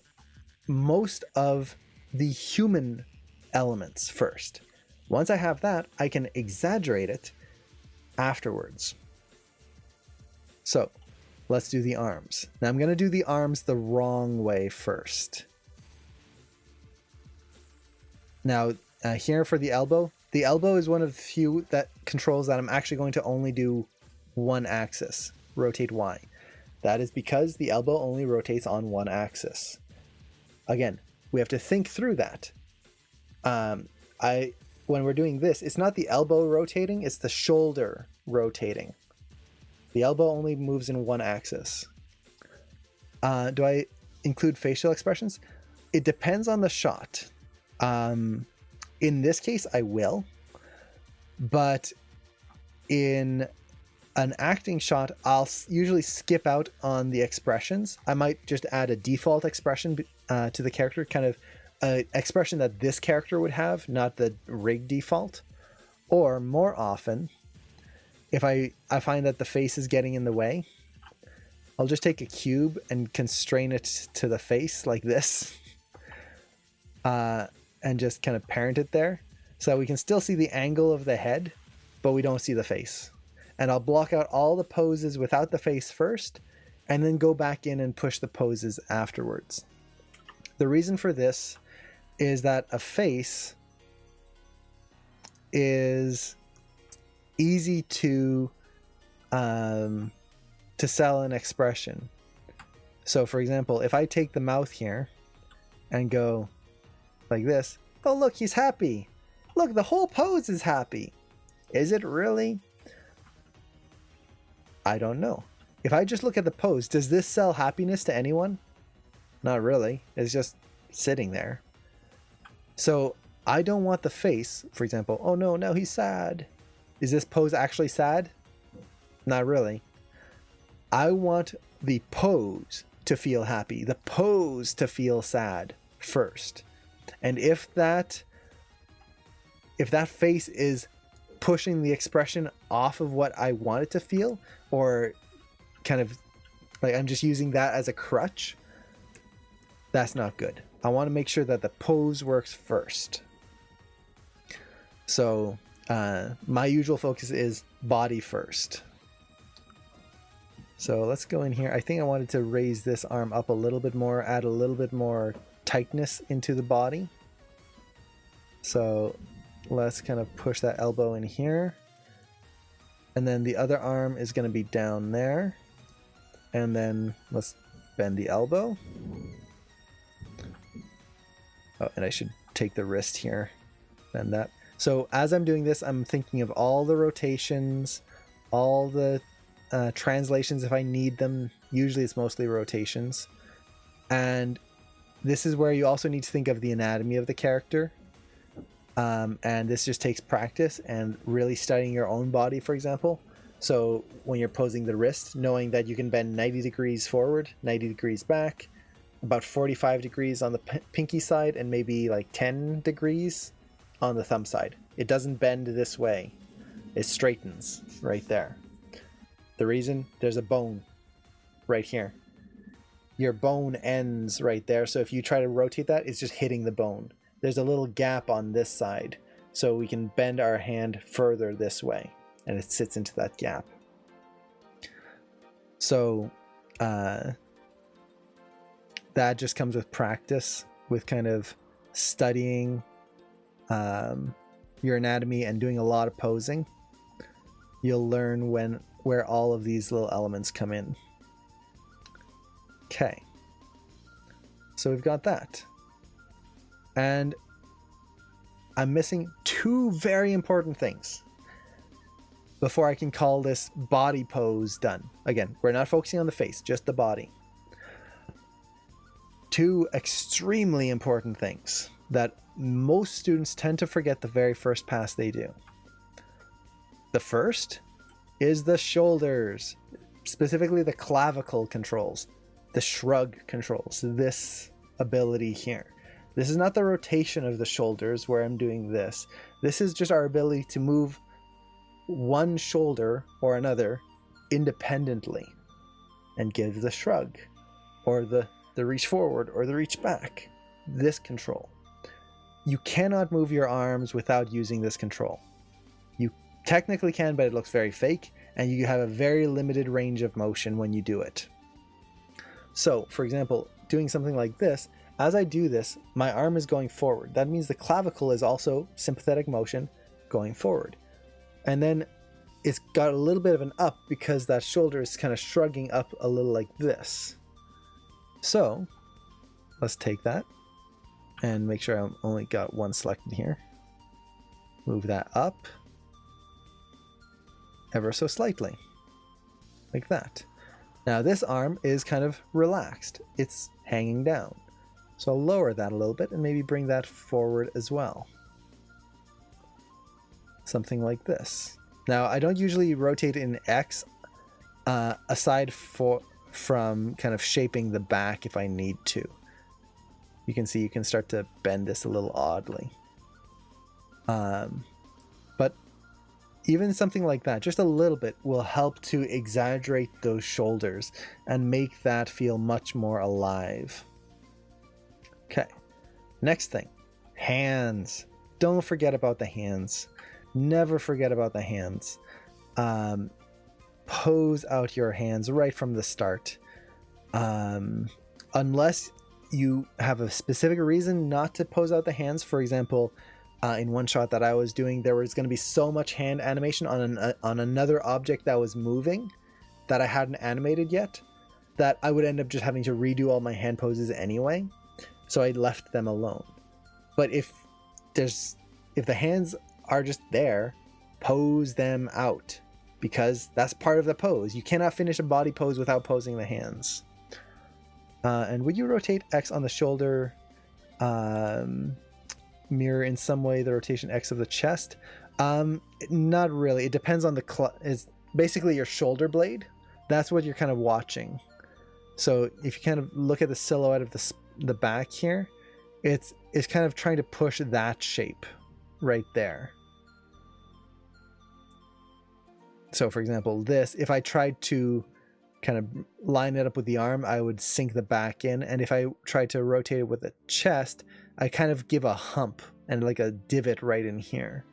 Speaker 1: most of the human elements first. Once I have that, I can exaggerate it afterwards. So let's do the arms. Now I'm going to do the arms the wrong way first. Now here for the elbow is one of the few that controls that I'm actually going to only do one axis, rotate Y. That is because the elbow only rotates on one axis. Again, we have to think through that. When we're doing this, it's not the elbow rotating, it's the shoulder rotating. The elbow only moves in one axis. Do I include facial expressions? It depends on the shot. In this case, I will. But in an acting shot, I'll usually skip out on the expressions. I might just add a default expression to the character, kind of an expression that this character would have, not the rig default. Or more often, if I find that the face is getting in the way, I'll just take a cube and constrain it to the face like this. And just kind of parent it there. So we can still see the angle of the head, but we don't see the face. And I'll block out all the poses without the face first, and then go back in and push the poses afterwards. The reason for this is that a face is easy to sell an expression. So for example, if I take the mouth here and go like this, oh look, he's happy. Look, the whole pose is happy. Is it really? I don't know. If I just look at the pose, does this sell happiness to anyone? Not really. It's just sitting there. So I don't want the face, for example, oh no, now he's sad. Is this pose actually sad? Not really. I want the pose to feel happy, the pose to feel sad first. And if that face is pushing the expression off of what I want it to feel, or kind of like I'm just using that as a crutch, that's not good. I want to make sure that the pose works first. So my usual focus is body first. So let's go in here. I think I wanted to raise this arm up a little bit more, add a little bit more tightness into the body. So let's kind of push that elbow in here. And then the other arm is going to be down there. And then let's bend the elbow. Oh, and I should take the wrist here. Bend that. So as I'm doing this, I'm thinking of all the rotations, all the translations if I need them. Usually it's mostly rotations. And this is where you also need to think of the anatomy of the character. And this just takes practice and really studying your own body, for example. So when you're posing the wrist, knowing that you can bend 90 degrees forward, 90 degrees back, about 45 degrees on the pinky side, and maybe like 10 degrees on the thumb side. It doesn't bend this way. It straightens right there. The reason? There's a bone right here. Your bone ends right there. So if you try to rotate that, it's just hitting the bone. There's a little gap on this side, so we can bend our hand further this way, and it sits into that gap. So that just comes with practice, with kind of studying your anatomy and doing a lot of posing. You'll learn where all of these little elements come in. Okay, so we've got that. And I'm missing two very important things before I can call this body pose done. Again, we're not focusing on the face, just the body. Two extremely important things that most students tend to forget the very first pass they do. The first is the shoulders, specifically the clavicle controls, the shrug controls, this ability here. This is not the rotation of the shoulders where I'm doing this. This is just our ability to move one shoulder or another independently and give the shrug or the reach forward or the reach back. This control. You cannot move your arms without using this control. You technically can, but it looks very fake, and you have a very limited range of motion when you do it. So, for example, doing something like this, as I do this, my arm is going forward. That means the clavicle is also sympathetic motion going forward. And then it's got a little bit of an up because that shoulder is kind of shrugging up a little like this. So let's take that and make sure I've only got one selected here. Move that up ever so slightly, like that. Now this arm is kind of relaxed. It's hanging down. So I'll lower that a little bit and maybe bring that forward as well. Something like this. Now I don't usually rotate in X aside from kind of shaping the back if I need to. You can see you can start to bend this a little oddly. But even something like that, just a little bit, will help to exaggerate those shoulders and make that feel much more alive. Okay, next thing, hands. Don't forget about the hands. Never forget about the hands. Pose out your hands right from the start. Unless you have a specific reason not to pose out the hands. For example, in one shot that I was doing, there was going to be so much hand animation on another object that was moving that I hadn't animated yet, that I would end up just having to redo all my hand poses anyway. So I left them alone. But if the hands are just there, pose them out, because that's part of the pose. You cannot finish a body pose without posing the hands. And would you rotate X on the shoulder, mirror in some way the rotation X of the chest? Not really. It depends on it's basically your shoulder blade. That's what you're kind of watching. So if you kind of look at the silhouette of the back here, it's kind of trying to push that shape right there. So for example, this, if I tried to kind of line it up with the arm, I would sink the back in. And if I tried to rotate it with the chest, I kind of give a hump and like a divot right in here.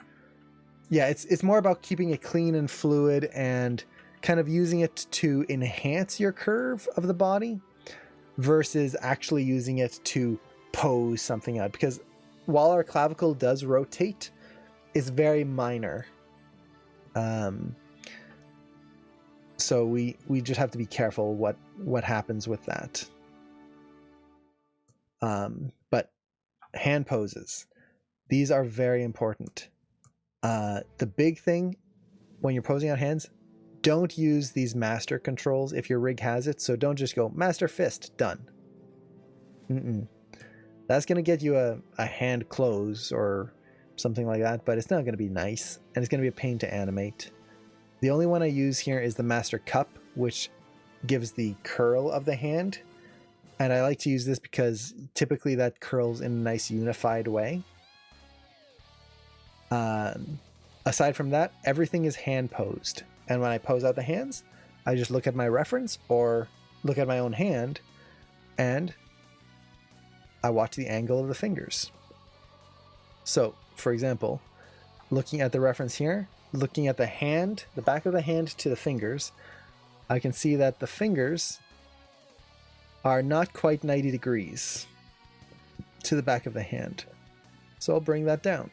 Speaker 1: Yeah, it's more about keeping it clean and fluid and kind of using it to enhance your curve of the body versus actually using it to pose something out, because while our clavicle does rotate, it's very minor. So we just have to be careful what happens with that. But hand poses, these are very important. The big thing when you're posing out hands, don't use these master controls if your rig has it. So don't just go master fist, done. That's going to get you a hand close or something like that, but it's not going to be nice, and it's going to be a pain to animate. The only one I use here is the master cup, which gives the curl of the hand. And I like to use this because typically that curls in a nice unified way. Aside from that, everything is hand posed. And when I pose out the hands, I just look at my reference or look at my own hand, and I watch the angle of the fingers. So, for example, looking at the reference here, looking at the hand, the back of the hand to the fingers, I can see that the fingers are not quite 90 degrees to the back of the hand. So I'll bring that down.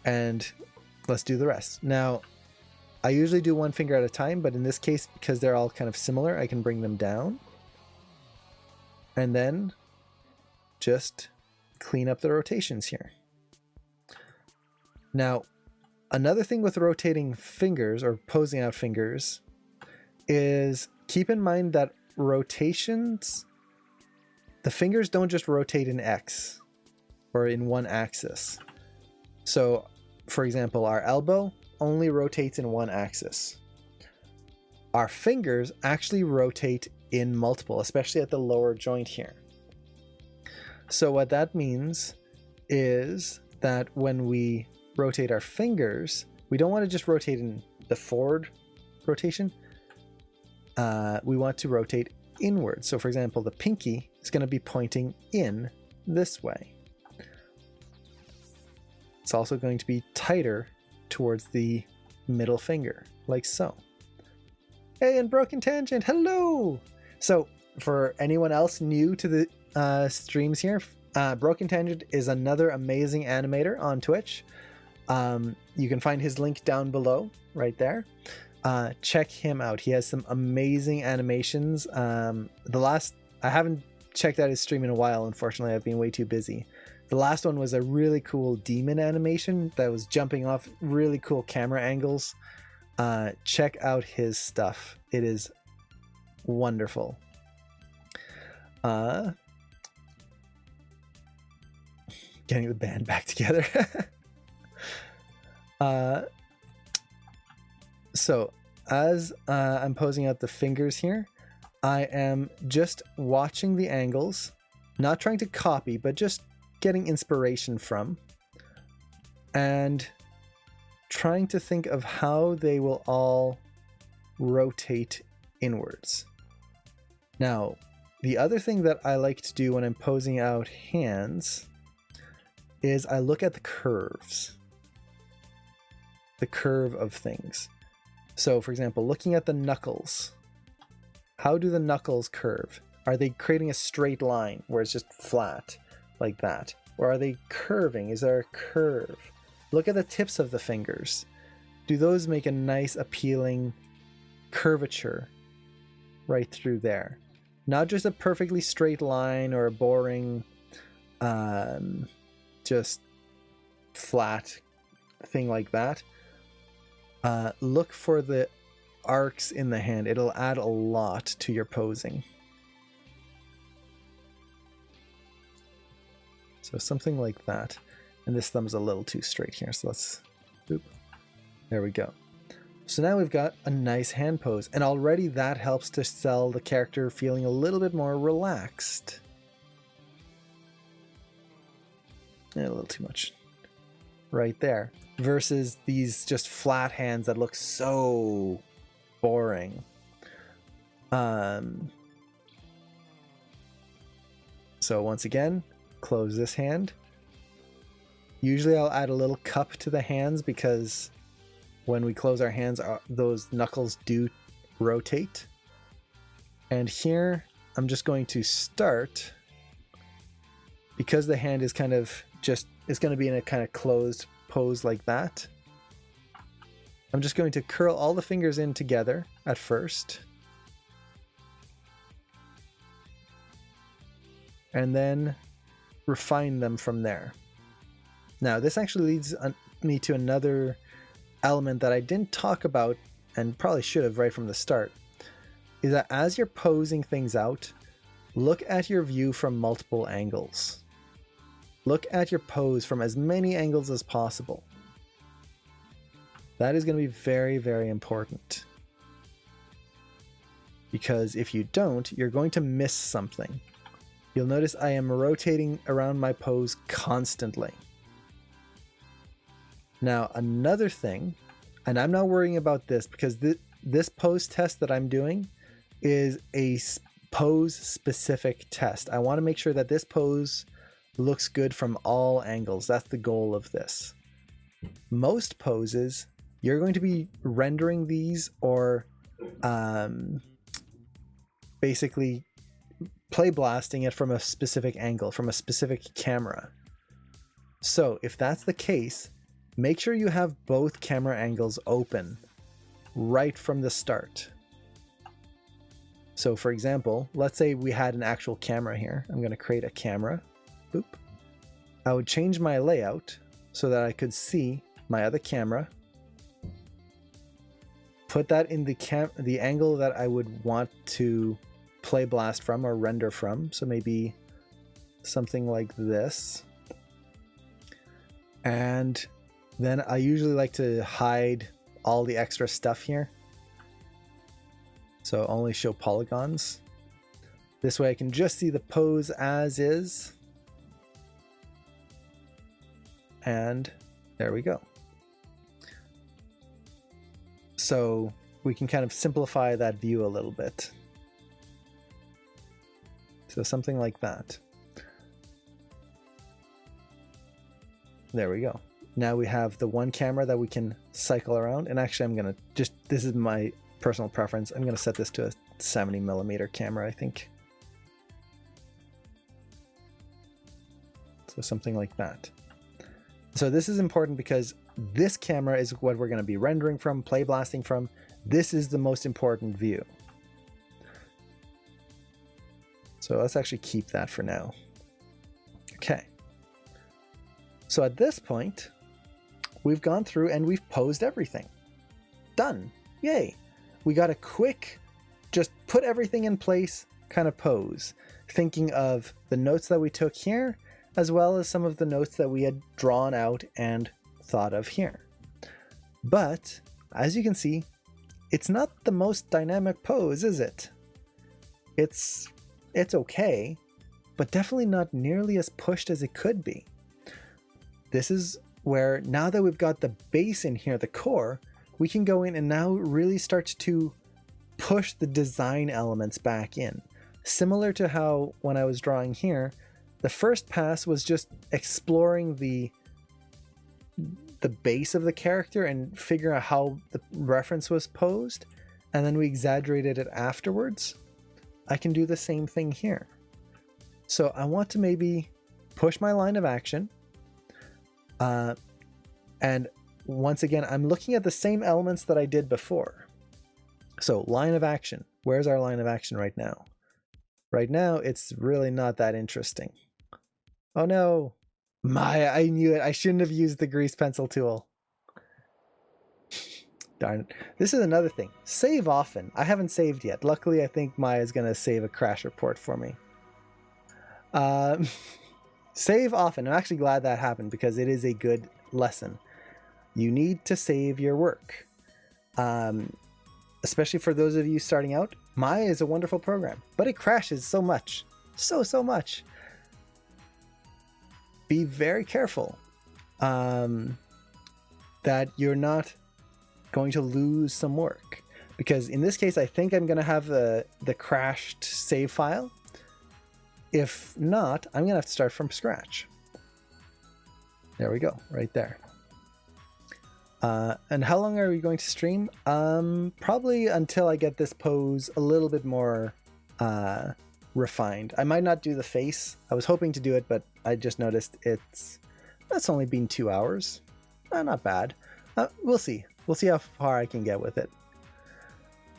Speaker 1: And let's do the rest. Now, I usually do one finger at a time, but in this case, because they're all kind of similar, I can bring them down. And then just clean up the rotations here. Now, another thing with rotating fingers or posing out fingers is keep in mind that rotations, the fingers don't just rotate in X or in one axis. So, for example, our elbow only rotates in one axis. Our fingers actually rotate in multiple, especially at the lower joint here. So what that means is that when we rotate our fingers, we don't want to just rotate in the forward rotation. We want to rotate inward. So for example, the pinky is going to be pointing in this way. It's also going to be tighter towards the middle finger, like so. Hey, and Broken Tangent, hello! So for anyone else new to the streams here, Broken Tangent is another amazing animator on Twitch. You can find his link down below, right there. Check him out. He has some amazing animations. I haven't checked out his stream in a while, unfortunately. I've been way too busy. The last one was a really cool demon animation that was jumping off really cool camera angles. Check out his stuff. It is wonderful. Getting the band back together. So as I'm posing out the fingers here, I am just watching the angles, not trying to copy, but just getting inspiration from, and trying to think of how they will all rotate inwards. Now, the other thing that I like to do when I'm posing out hands is I look at the curves. The curve of things. So, for example, looking at the knuckles. How do the knuckles curve? Are they creating a straight line where it's just flat like that? Or are they curving? Is there a curve? Look at the tips of the fingers. Do those make a nice, appealing curvature right through there? Not just a perfectly straight line or a boring, just flat thing like that. Look for the arcs in the hand. It'll add a lot to your posing. So something like that. And this thumb's a little too straight here, so let's... Boop. There we go. So now we've got a nice hand pose, and already that helps to sell the character feeling a little bit more relaxed. A little too much. Right there. Versus these just flat hands that look so boring. So once again, close this hand. Usually I'll add a little cup to the hands because when we close our hands, those knuckles do rotate. And here I'm just going to start, because the hand is kind of just, it's going to be in a kind of closed pose like that. I'm just going to curl all the fingers in together at first. And then refine them from there. Now, this actually leads me to another element that I didn't talk about and probably should have right from the start, is that as you're posing things out, look at your view from multiple angles. Look at your pose from as many angles as possible. That is going to be very, very important. Because if you don't, you're going to miss something. You'll notice I am rotating around my pose constantly. Now, another thing, and I'm not worrying about this because this pose test that I'm doing is a pose specific test. I want to make sure that this pose looks good from all angles. That's the goal of this. Most poses, you're going to be rendering these or basically play blasting it from a specific angle, from a specific camera. So if that's the case, make sure you have both camera angles open right from the start. So for example, let's say we had an actual camera here. I'm going to create a camera. Boop. I would change my layout so that I could see my other camera. Put that in the angle that I would want to play blast from or render from. So maybe something like this. And then I usually like to hide all the extra stuff here. So only show polygons. This way I can just see the pose as is. And there we go. So we can kind of simplify that view a little bit. So something like that. There we go. Now we have the one camera that we can cycle around. And actually I'm going to just, this is my personal preference. I'm going to set this to a 70mm camera, I think. So something like that. So this is important because this camera is what we're going to be rendering from, play blasting from. This is the most important view. So let's actually keep that for now. Okay. So at this point, we've gone through and we've posed everything. Done. Yay. We got a quick, just put everything in place kind of pose, thinking of the notes that we took here, as well as some of the notes that we had drawn out and thought of here. But as you can see, it's not the most dynamic pose, is it? It's okay, but definitely not nearly as pushed as it could be. This is where, now that we've got the base in here, the core, we can go in and now really start to push the design elements back in. Similar to how when I was drawing here, the first pass was just exploring the base of the character and figuring out how the reference was posed, and then we exaggerated it afterwards. I can do the same thing here. So I want to maybe push my line of action. And once again, I'm looking at the same elements that I did before. So line of action. Where's our line of action right now? Right now, it's really not that interesting. Oh no, Maya, I knew it. I shouldn't have used the grease pencil tool. Darn it. This is another thing. Save often. I haven't saved yet. Luckily, I think Maya's going to save a crash report for me. Save often. I'm actually glad that happened because it is a good lesson. You need to save your work. Especially for those of you starting out. Maya is a wonderful program, but it crashes so much. So much. Be very careful that you're not going to lose some work, because in this case I think I'm going to have the crashed save file. If not, I'm going to have to start from scratch. There we go, right there. And how long are we going to stream? Probably until I get this pose a little bit more refined. I might not do the face. I was hoping to do it, but I just noticed that's only been 2 hours. Not bad. We'll see. We'll see how far I can get with it.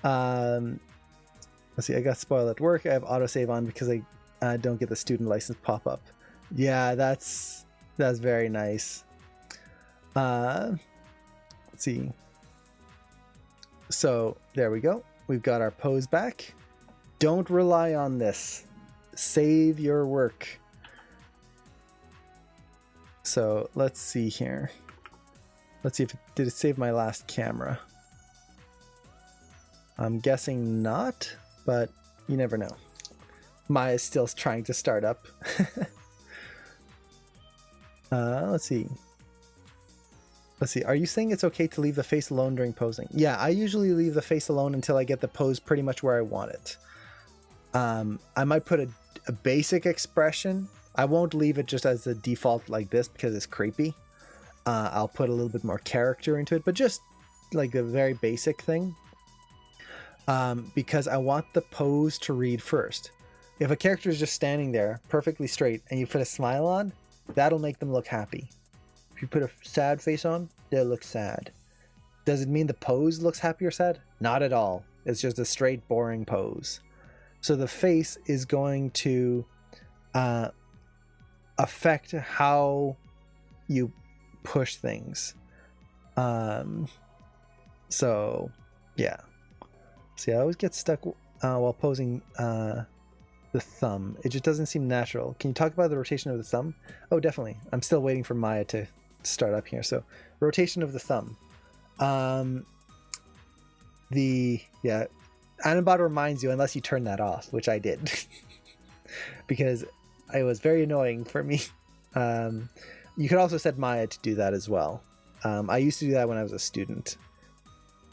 Speaker 1: Let's see. I got spoiled at work. I have autosave on because I don't get the student license pop up. Yeah, that's very nice. Let's see. So there we go. We've got our pose back. Don't rely on this. Save your work. So let's see here. Let's see if did it save my last camera. I'm guessing not, but you never know. Maya's still trying to start up. Let's see. Are you saying it's okay to leave the face alone during posing? Yeah, I usually leave the face alone until I get the pose pretty much where I want it. I might put a basic expression. I won't leave it just as the default like this because it's creepy. I'll put a little bit more character into it, but just like a very basic thing. Because I want the pose to read first. If a character is just standing there perfectly straight and you put a smile on, that'll make them look happy. If you put a sad face on, they'll look sad. Does it mean the pose looks happy or sad? Not at all. It's just a straight, boring pose. So the face is going to affect how you push things. So, yeah. See, I always get stuck while posing the thumb. It just doesn't seem natural. Can you talk about the rotation of the thumb? Oh, definitely. I'm still waiting for Maya to start up here. So, rotation of the thumb. Animbot reminds you unless you turn that off, which I did. Because it was very annoying for me. You could also set Maya to do that as well. I used to do that when I was a student.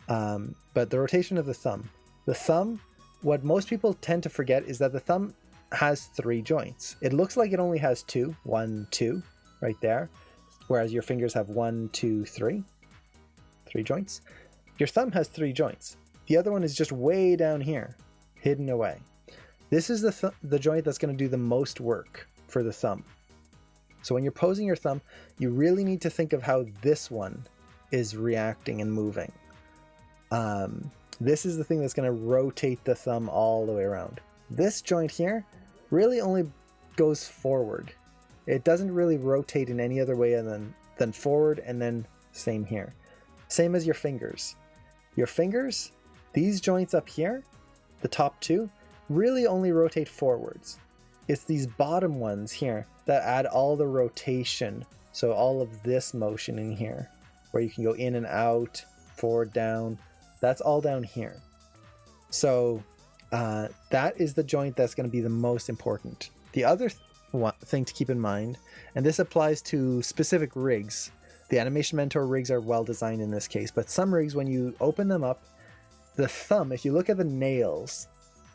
Speaker 1: But the rotation of the thumb, what most people tend to forget is that the thumb has 3 joints. It looks like it only has 2, 1, 2, right there, whereas your fingers have 1, 2, 3 joints. Your thumb has 3 joints. The other one is just way down here, hidden away. This is the joint that's going to do the most work for the thumb. So when you're posing your thumb, you really need to think of how this one is reacting and moving. This is the thing that's going to rotate the thumb all the way around. This joint here really only goes forward. It doesn't really rotate in any other way than forward, and then same here. Same as your fingers. Your fingers, these joints up here, the top 2, really only rotate forwards. It's these bottom ones here that add all the rotation. So all of this motion in here, where you can go in and out, forward, down, that's all down here. So that is the joint that's going to be the most important. The other thing to keep in mind, and this applies to specific rigs, the Animation Mentor rigs are well designed in this case, but some rigs, when you open them up, the thumb, if you look at the nails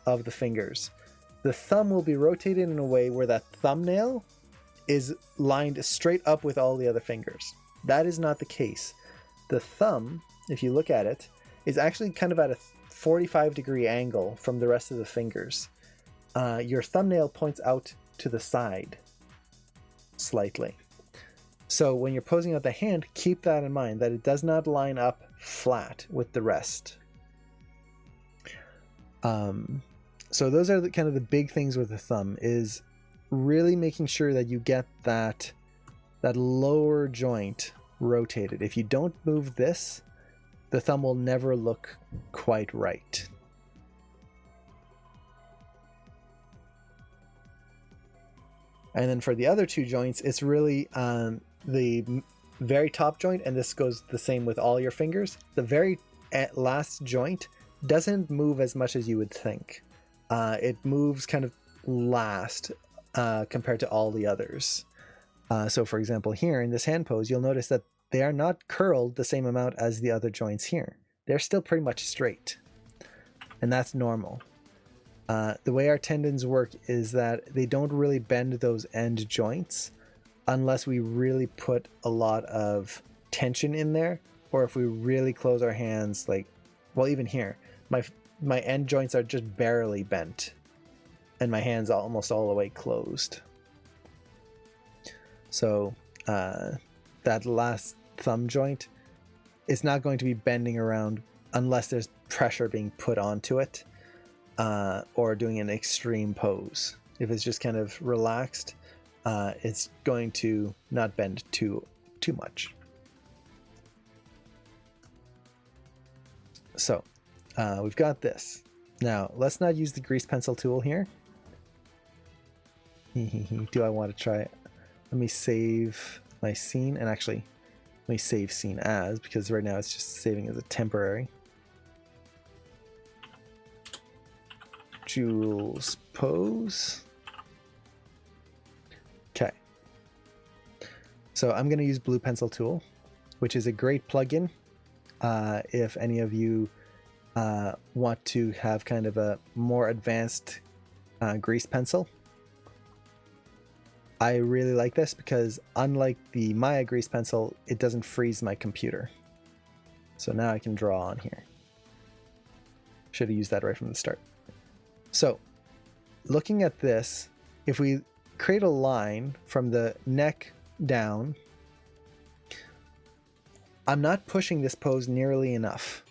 Speaker 1: of the fingers, the thumb will be rotated in a way where that thumbnail is lined straight up with all the other fingers. That is not the case. The thumb, if you look at it, is actually kind of at a 45-degree angle from the rest of the fingers. Your thumbnail points out to the side slightly. So when you're posing out the hand, keep that in mind, that it does not line up flat with the rest. So those are kind of the big things with the thumb, is really making sure that you get that lower joint rotated. If you don't move this, the thumb will never look quite right. And then for the other 2 joints, it's really the very top joint, and this goes the same with all your fingers. The very last joint doesn't move as much as you would think. It moves kind of last compared to all the others. So for example, here in this hand pose, you'll notice that they are not curled the same amount as the other joints here. They're still pretty much straight, and that's normal. The way our tendons work is that they don't really bend those end joints unless we really put a lot of tension in there, or if we really close our hands, like, well, even here, my end joints are just barely bent. and my hand's almost all the way closed. So that last thumb joint is not going to be bending around unless there's pressure being put onto it, or doing an extreme pose. If it's just kind of relaxed, it's going to not bend too much. So we've got this. Now let's not use the grease pencil tool here. Do I want to try it? Let me save my scene, and actually let me save scene as, because right now it's just saving as a temporary. Jules pose. Okay. So I'm going to use Blue Pencil Tool, which is a great plugin if any of you want to have kind of a more advanced grease pencil. I really like this because unlike the Maya grease pencil, it doesn't freeze my computer. So now I can draw on here. Should have used that right from the start. So looking at this, if we create a line from the neck down, I'm not pushing this pose nearly enough.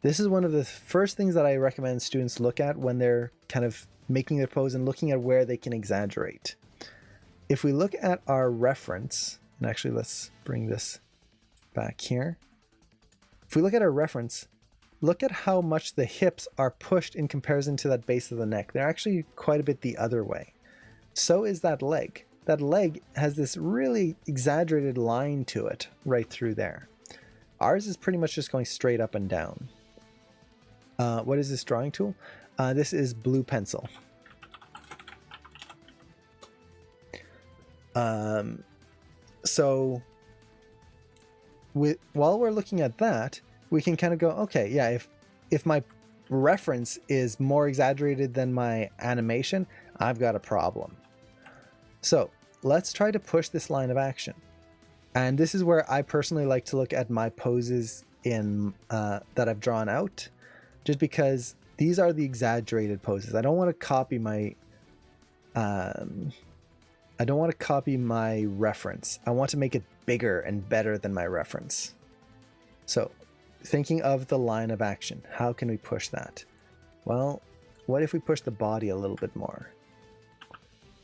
Speaker 1: This is one of the first things that I recommend students look at when they're kind of making their pose and looking at where they can exaggerate. If we look at our reference, and actually let's bring this back here. If we look at our reference, look at how much the hips are pushed in comparison to that base of the neck. They're actually quite a bit the other way. So is that leg. That leg has this really exaggerated line to it right through there. Ours is pretty much just going straight up and down. What is this drawing tool? This is Blue Pencil. So while we're looking at that, we can kind of go, okay, yeah, if my reference is more exaggerated than my animation, I've got a problem. So let's try to push this line of action. And this is where I personally like to look at my poses in that I've drawn out, just because these are the exaggerated poses. I don't want to copy my reference. I want to make it bigger and better than my reference. So thinking of the line of action, how can we push that? Well, what if we push the body a little bit more?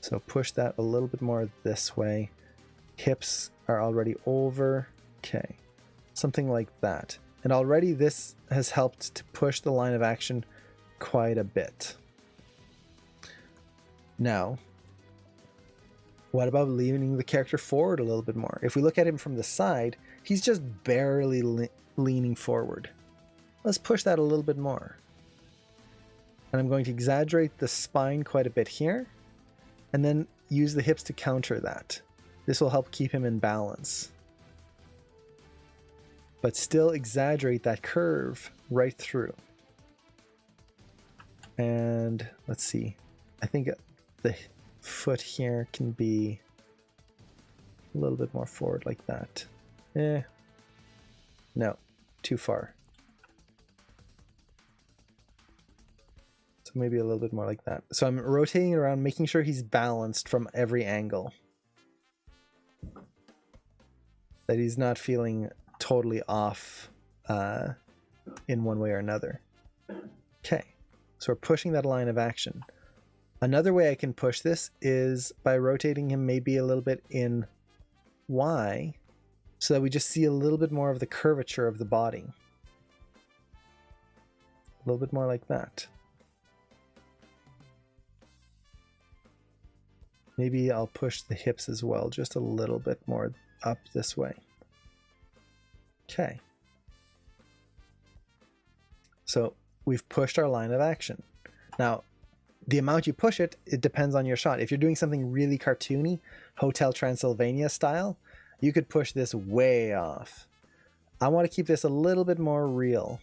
Speaker 1: So push that a little bit more this way. Hips are already over. Okay, something like that. And already this has helped to push the line of action quite a bit. Now, what about leaning the character forward a little bit more? If we look at him from the side, he's just barely leaning forward. Let's push that a little bit more. And I'm going to exaggerate the spine quite a bit here, and then use the hips to counter that. This will help keep him in balance. But still exaggerate that curve right through. And let's see. I think the foot here can be a little bit more forward like that. No, too far. So maybe a little bit more like that. So I'm rotating it around, making sure he's balanced from every angle. That he's not feeling totally off in one way or another. Okay, so we're pushing that line of action. Another way I can push this is by rotating him maybe a little bit in Y, so that we just see a little bit more of the curvature of the body. A little bit more like that. Maybe I'll push the hips as well, just a little bit more up this way. Okay. So we've pushed our line of action. Now, the amount you push it, it depends on your shot. If you're doing something really cartoony, Hotel Transylvania style, you could push this way off. I want to keep this a little bit more real.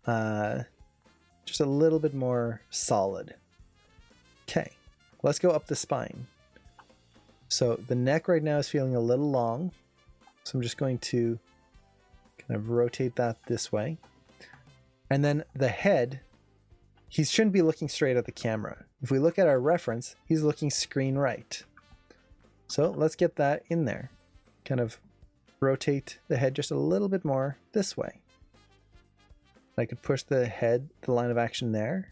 Speaker 1: Just a little bit more solid. Okay, let's go up the spine. So the neck right now is feeling a little long. So I'm just going to kind of rotate that this way. And then the head he shouldn't be looking straight at the camera. If we look at our reference, he's looking screen right. So let's get that in there. Kind of rotate the head just a little bit more this way. I could push the head, the line of action there,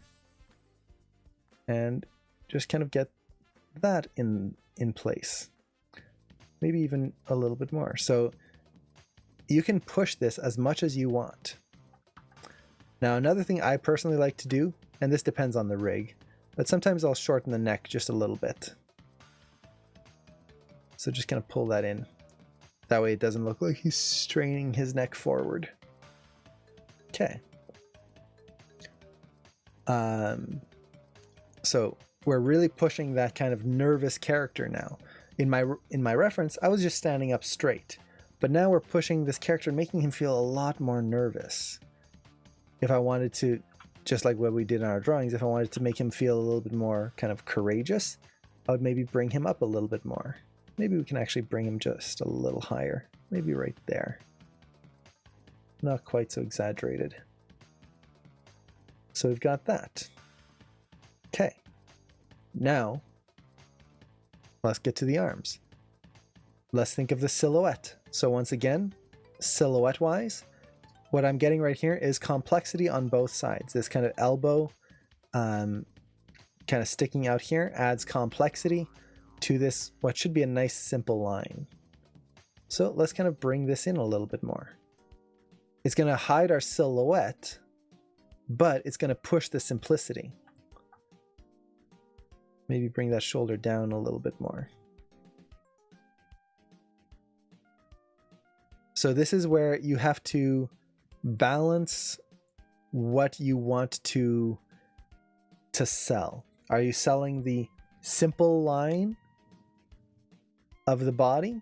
Speaker 1: and just kind of get that in place. Maybe even a little bit more. So you can push this as much as you want. Now, another thing I personally like to do, and this depends on the rig, but sometimes I'll shorten the neck just a little bit. So just kind of pull that in. That way it doesn't look like he's straining his neck forward. Okay. So we're really pushing that kind of nervous character now. In my reference, I was just standing up straight, but now we're pushing this character, making him feel a lot more nervous. If I wanted to, just like what we did in our drawings, if I wanted to make him feel a little bit more kind of courageous, I would maybe bring him up a little bit more. Maybe we can actually bring him just a little higher, maybe right there. Not quite so exaggerated. So we've got that. Okay. Now, let's get to the arms. Let's think of the silhouette. So once again, silhouette-wise, what I'm getting right here is complexity on both sides. This kind of elbow kind of sticking out here adds complexity to this, what should be a nice simple line. So let's kind of bring this in a little bit more. It's going to hide our silhouette, but it's going to push the simplicity. Maybe bring that shoulder down a little bit more. So this is where you have to balance what you want to sell. Are you selling the simple line of the body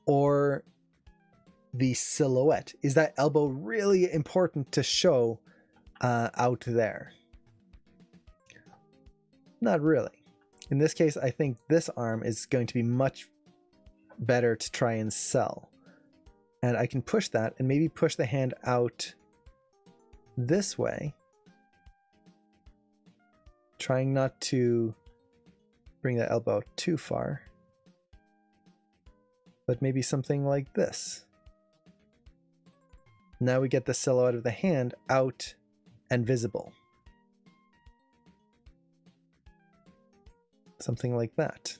Speaker 1: or the silhouette? Is that elbow really important to show out there? Not really. In this case, I think this arm is going to be much better to try and sell. And I can push that and maybe push the hand out this way, trying not to bring the elbow too far, but maybe something like this. Now we get the silhouette of the hand out and visible. Something like that.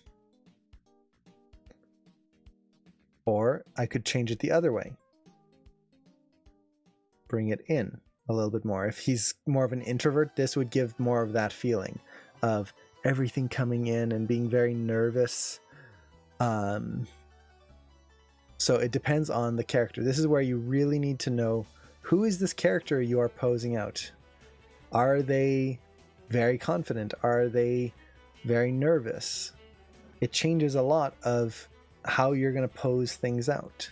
Speaker 1: Or I could change it the other way. Bring it in a little bit more. If he's more of an introvert, this would give more of that feeling of everything coming in and being very nervous. So it depends on the character. This is where you really need to know, who is this character you are posing out? Are they very confident? Are they very nervous? It changes a lot of how you're going to pose things out.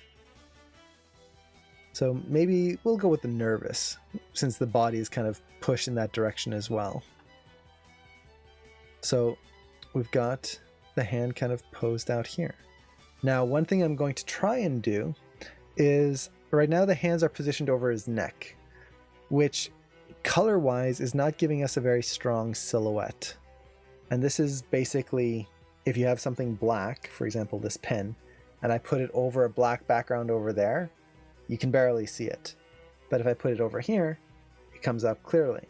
Speaker 1: So maybe we'll go with the nervous, since the body is kind of pushed in that direction as well. So we've got the hand kind of posed out here. Now, one thing I'm going to try and do is, right now the hands are positioned over his neck, which color-wise is not giving us a very strong silhouette. And this is basically, if you have something black, for example this pen, and I put it over a black background over there, you can barely see it. But if I put it over here, it comes up clearly.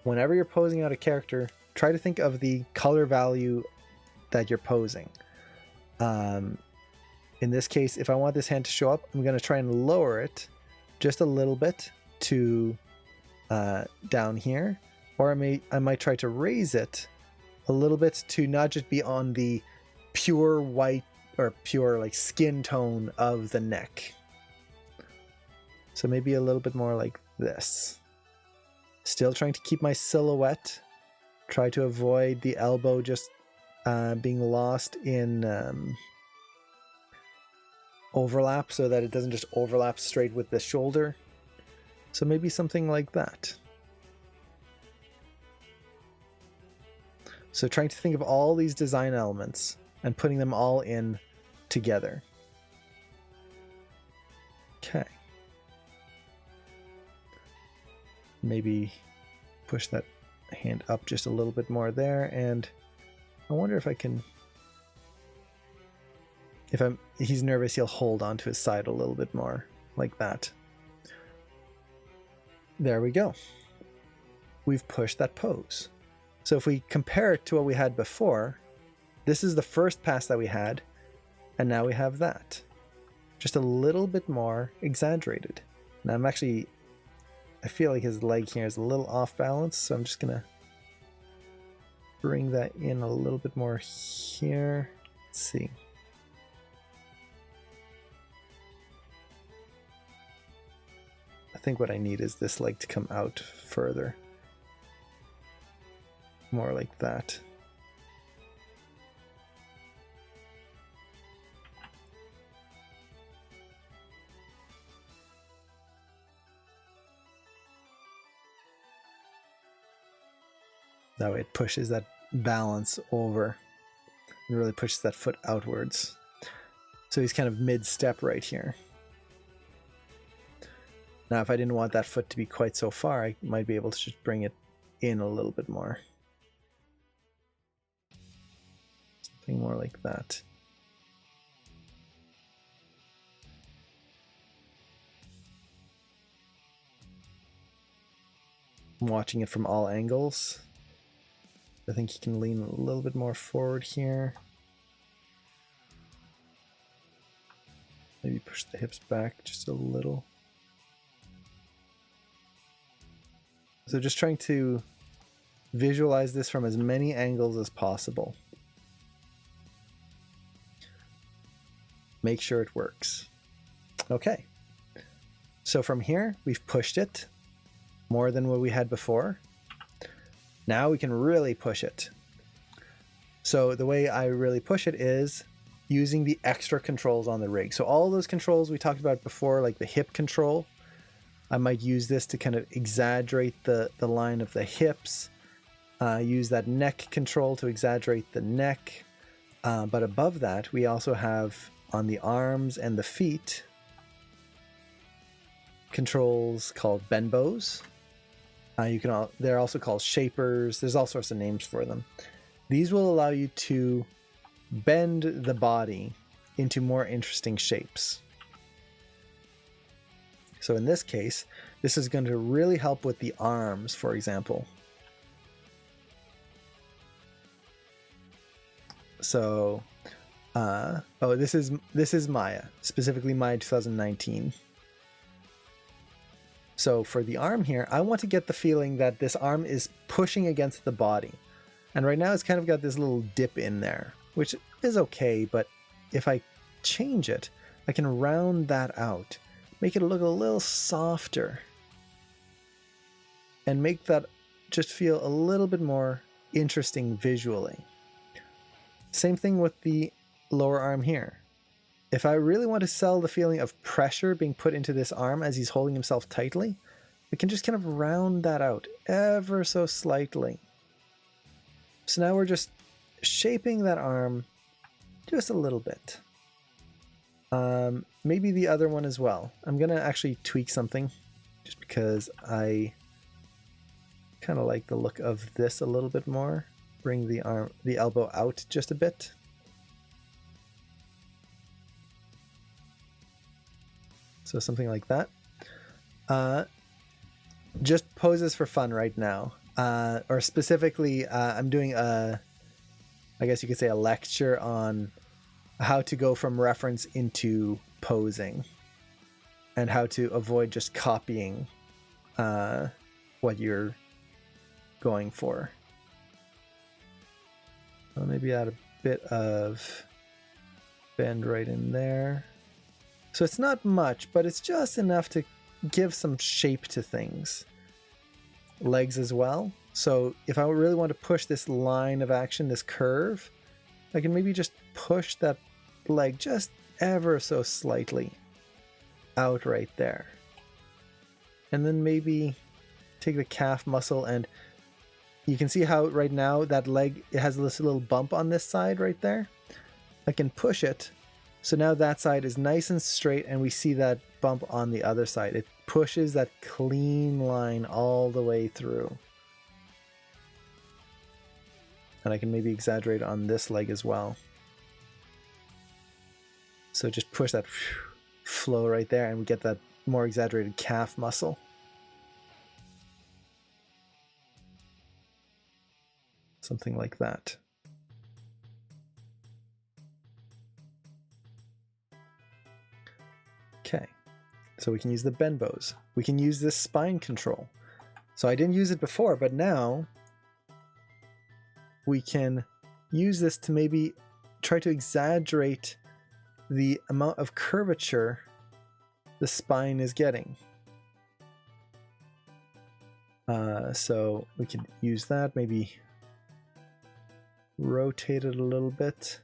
Speaker 1: Whenever you're posing out a character, try to think of the color value that you're posing. In this case, if I want this hand to show up, I'm going to try and lower it just a little bit to down here. Or I might try to raise it a little bit to not just be on the pure white or pure like skin tone of the neck. So maybe a little bit more like this. Still trying to keep my silhouette. Try to avoid the elbow just being lost in overlap, so that it doesn't just overlap straight with the shoulder. So maybe something like that. So trying to think of all these design elements and putting them all in together. Okay. Maybe push that hand up just a little bit more there, and I wonder if I can, he's nervous, he'll hold onto his side a little bit more, like that. There we go. We've pushed that pose. So if we compare it to what we had before, this is the first pass that we had, and now we have that. Just a little bit more exaggerated. Now I feel like his leg here is a little off balance, so I'm just gonna bring that in a little bit more here. Let's see. I think what I need is this leg to come out further. More like that. That way it pushes that balance over and really pushes that foot outwards. So he's kind of mid-step right here. Now if I didn't want that foot to be quite so far, I might be able to just bring it in a little bit more. Something more like that. I'm watching it from all angles. I think he can lean a little bit more forward here. Maybe push the hips back just a little. So just trying to visualize this from as many angles as possible. Make sure it works. Okay. So from here, we've pushed it more than what we had before. Now we can really push it. So the way I really push it is using the extra controls on the rig. So all those controls we talked about before, like the hip control, I might use this to kind of exaggerate the line of the hips. Use that neck control to exaggerate the neck. But above that, we also have on the arms and the feet controls called bend bows. They're also called shapers. There's all sorts of names for them. These will allow you to bend the body into more interesting shapes. So in this case, this is going to really help with the arms, for example. So, this is Maya, specifically Maya 2019. So for the arm here, I want to get the feeling that this arm is pushing against the body. And right now it's kind of got this little dip in there, which is okay, but if I change it, I can round that out, make it look a little softer, and make that just feel a little bit more interesting visually. Same thing with the lower arm here. If I really want to sell the feeling of pressure being put into this arm as he's holding himself tightly, I can just kind of round that out ever so slightly. So now we're just shaping that arm just a little bit. Maybe the other one as well. I'm going to actually tweak something just because I kind of like the look of this a little bit more. Bring the elbow out just a bit. So something like that. Just poses for fun right now. Or specifically, I'm doing I guess you could say a lecture on how to go from reference into posing and how to avoid just copying what you're going for. I'll maybe add a bit of bend right in there. So it's not much, but it's just enough to give some shape to things. Legs as well. So if I really want to push this line of action, this curve, I can maybe just push that leg just ever so slightly out right there. And then maybe take the calf muscle, and you can see how right now that leg, it has this little bump on this side right there. I can push it. So now that side is nice and straight, and we see that bump on the other side. It pushes that clean line all the way through. And I can maybe exaggerate on this leg as well. So just push that flow right there and we get that more exaggerated calf muscle. Something like that. Okay, so we can use the Benbows. We can use this spine control. So I didn't use it before, but now we can use this to maybe try to exaggerate the amount of curvature the spine is getting. So we can use that, maybe rotate it a little bit.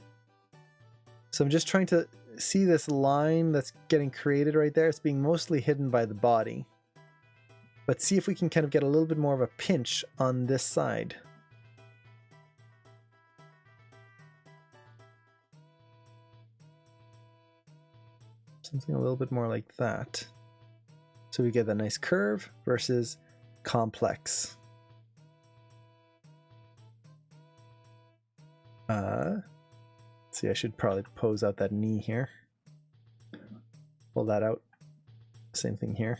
Speaker 1: So I'm just trying to see this line that's getting created right there. It's being mostly hidden by the body. But see if we can kind of get a little bit more of a pinch on this side. Something a little bit more like that. So we get that nice curve versus complex. See, I should probably pose out that knee here. Pull that out. Same thing here.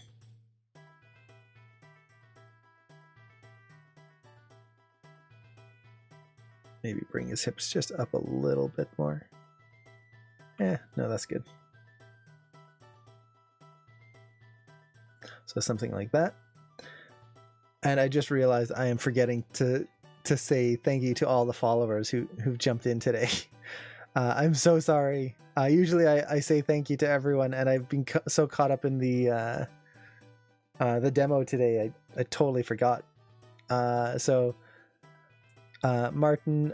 Speaker 1: Maybe bring his hips just up a little bit more. No, that's good. So something like that. And I just realized I am forgetting to say thank you to all the followers who've jumped in today. I'm so sorry. Usually I say thank you to everyone, and I've been so caught up in the demo today, I totally forgot. So Martin,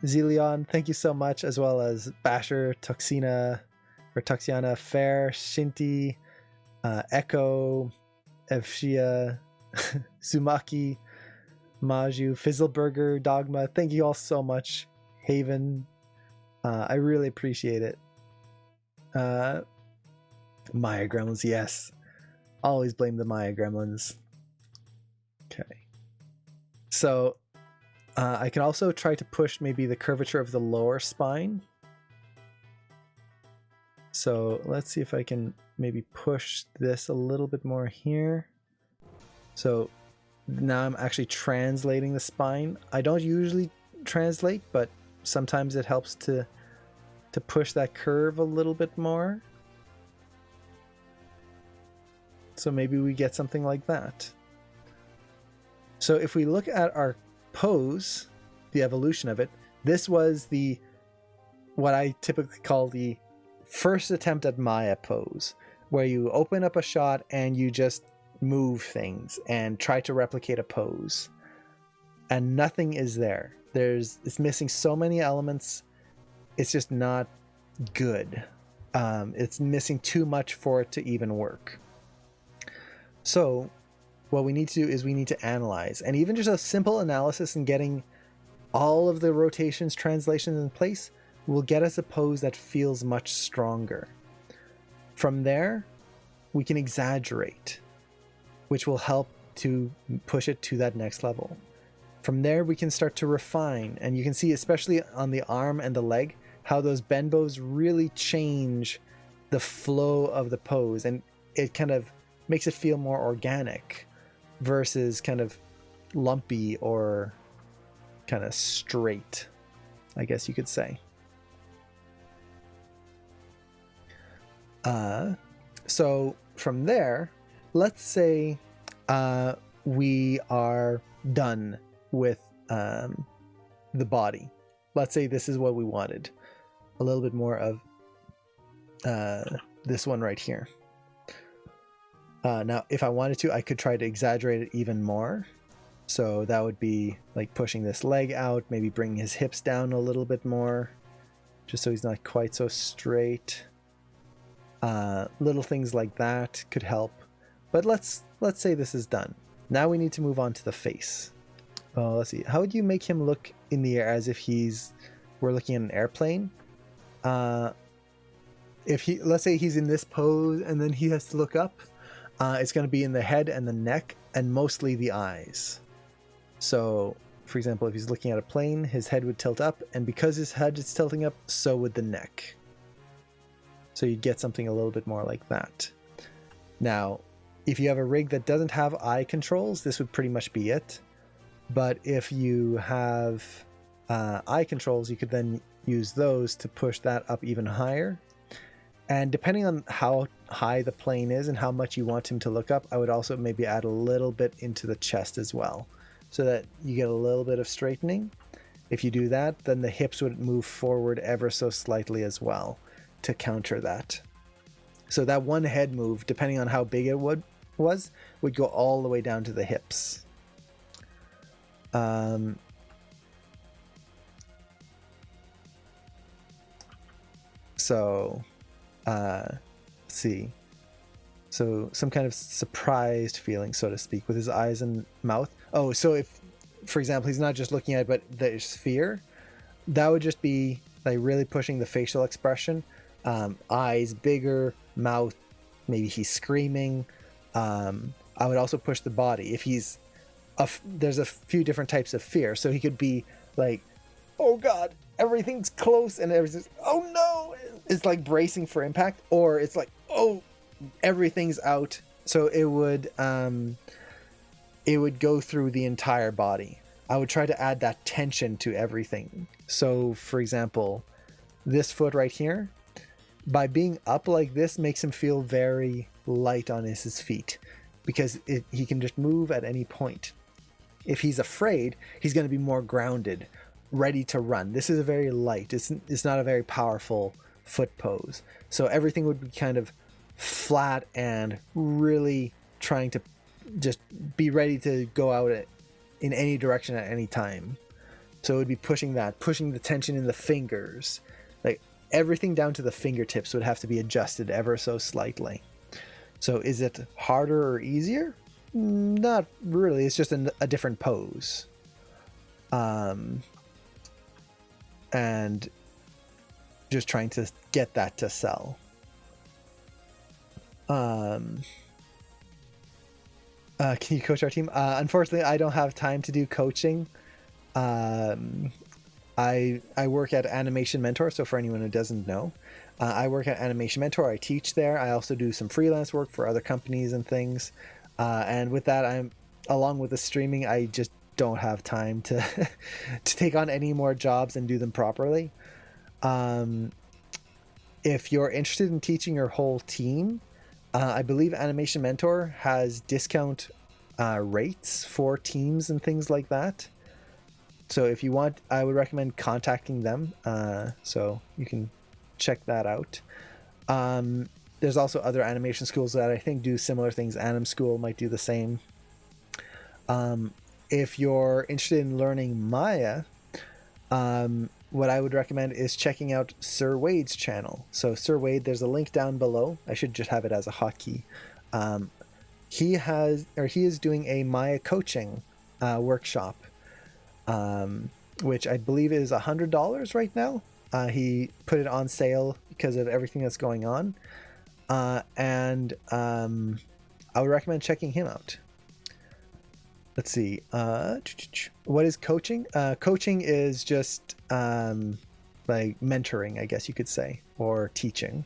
Speaker 1: Zelion, thank you so much, as well as Basher, Tuxiana, Fair, Shinty, Echo, Evshia, Zumaki, Maju, Fizzleburger, Dogma. Thank you all so much. Haven, I really appreciate it. Maya Gremlins, yes. Always blame the Maya Gremlins. Okay. So I can also try to push maybe the curvature of the lower spine. So let's see if I can maybe push this a little bit more here. So now I'm actually translating the spine. I don't usually translate, but sometimes it helps to push that curve a little bit more. So maybe we get something like that. So if we look at our pose, the evolution of it, this was what I typically call the first attempt at Maya pose, where you open up a shot and you just move things and try to replicate a pose, and nothing is there. It's missing so many elements. It's just not good. It's missing too much for it to even work. So what we need to do is we need to analyze, and even just a simple analysis and getting all of the rotations, translations in place will get us a pose that feels much stronger. From there, we can exaggerate, which will help to push it to that next level. From there, we can start to refine, and you can see, especially on the arm and the leg, how those Benbows really change the flow of the pose, and it kind of makes it feel more organic versus kind of lumpy or kind of straight, I guess you could say. So from there, let's say we are done with the body. Let's say this is what we wanted. A little bit more of this one right here. Now, if I wanted to, I could try to exaggerate it even more. So that would be like pushing this leg out, maybe bringing his hips down a little bit more, just so he's not quite so straight. Little things like that could help. But let's say this is done. Now we need to move on to the face. Let's see. How would you make him look in the air as if we're looking at an airplane? Let's say he's in this pose and then he has to look up. It's going to be in the head and the neck and mostly the eyes. So for example, if he's looking at a plane, his head would tilt up, and because his head is tilting up, so would the neck. So you'd get something a little bit more like that. Now, if you have a rig that doesn't have eye controls, this would pretty much be it. But if you have eye controls, you could then use those to push that up even higher. And depending on how high the plane is and how much you want him to look up, I would also maybe add a little bit into the chest as well, so that you get a little bit of straightening. If you do that, then the hips would move forward ever so slightly as well to counter that. So that one head move, depending on how big it would go all the way down to the hips. Let's see. So some kind of surprised feeling, so to speak, with his eyes and mouth. Oh, so if, for example, he's not just looking at it, but there's fear, that would just be like really pushing the facial expression. Eyes bigger, mouth, maybe he's screaming. I would also push the body. If he's, there's a few different types of fear. So he could be like, oh God, everything's close, and everything's, oh no, it's like bracing for impact, or it's like, oh, everything's out. So it would go through the entire body. I would try to add that tension to everything. So for example, this foot right here, by being up like this, makes him feel very light on his feet, because he can just move at any point. If he's afraid, he's going to be more grounded, ready to run. This is a very light, it's not a very powerful foot pose. So everything would be kind of flat and really trying to just be ready to go out in any direction at any time. So it would be pushing the tension in the fingers. Like everything down to the fingertips would have to be adjusted ever so slightly. So is it harder or easier? Not really. It's just a different pose. And just trying to get that to sell. Can you coach our team? Unfortunately, I don't have time to do coaching. I work at Animation Mentor, so for anyone who doesn't know, I work at Animation Mentor. I teach there. I also do some freelance work for other companies and things. And with that, along with the streaming, I just don't have time to to take on any more jobs and do them properly. If you're interested in teaching your whole team, I believe Animation Mentor has discount rates for teams and things like that. So if you want, I would recommend contacting them. So you can check that out. There's also other animation schools that I think do similar things. Anim School might do the same. If you're interested in learning Maya, what I would recommend is checking out Sir Wade's channel. So Sir Wade, there's a link down below. I should just have it as a hotkey. He is doing a Maya coaching workshop, which I believe is $100 right now. He put it on sale because of everything that's going on. And I would recommend checking him out. Let's see. What is coaching? Coaching is just like mentoring, I guess you could say, or teaching.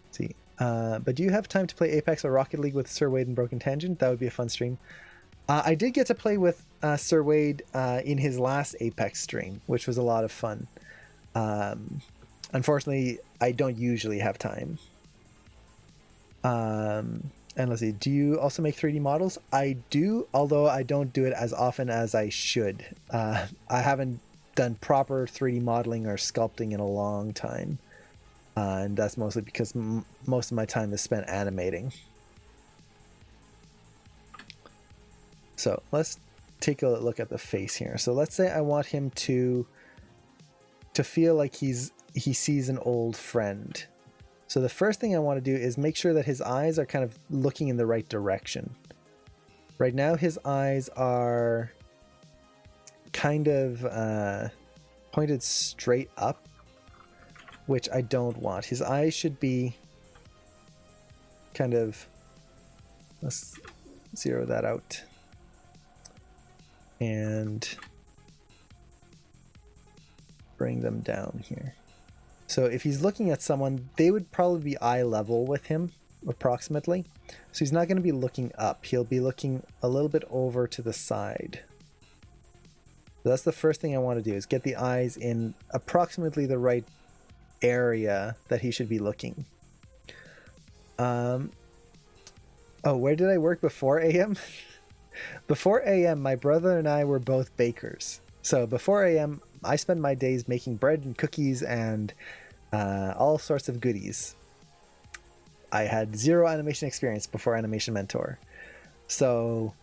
Speaker 1: Let's see. But do you have time to play Apex or Rocket League with Sir Wade and Broken Tangent? That would be a fun stream. I did get to play with Sir Wade in his last Apex stream, which was a lot of fun. Unfortunately, I don't usually have time. And let's see, do you also make 3D models? I do, although I don't do it as often as I should. I haven't done proper 3D modeling or sculpting in a long time. And that's mostly because most of my time is spent animating. So let's take a look at the face here. So let's say I want him to feel like he sees an old friend. So the first thing I want to do is make sure that his eyes are kind of looking in the right direction. Right now his eyes are kind of pointed straight up, which I don't want. His eyes should be kind of, let's zero that out. And bring them down here. So if he's looking at someone, they would probably be eye level with him, approximately. So he's not going to be looking up. He'll be looking a little bit over to the side. So that's the first thing I want to do, is get the eyes in approximately the right area that he should be looking. Oh, where did I work before AM? Before AM, my brother and I were both bakers. So before AM, I spent my days making bread and cookies and all sorts of goodies. I had zero animation experience before Animation Mentor. So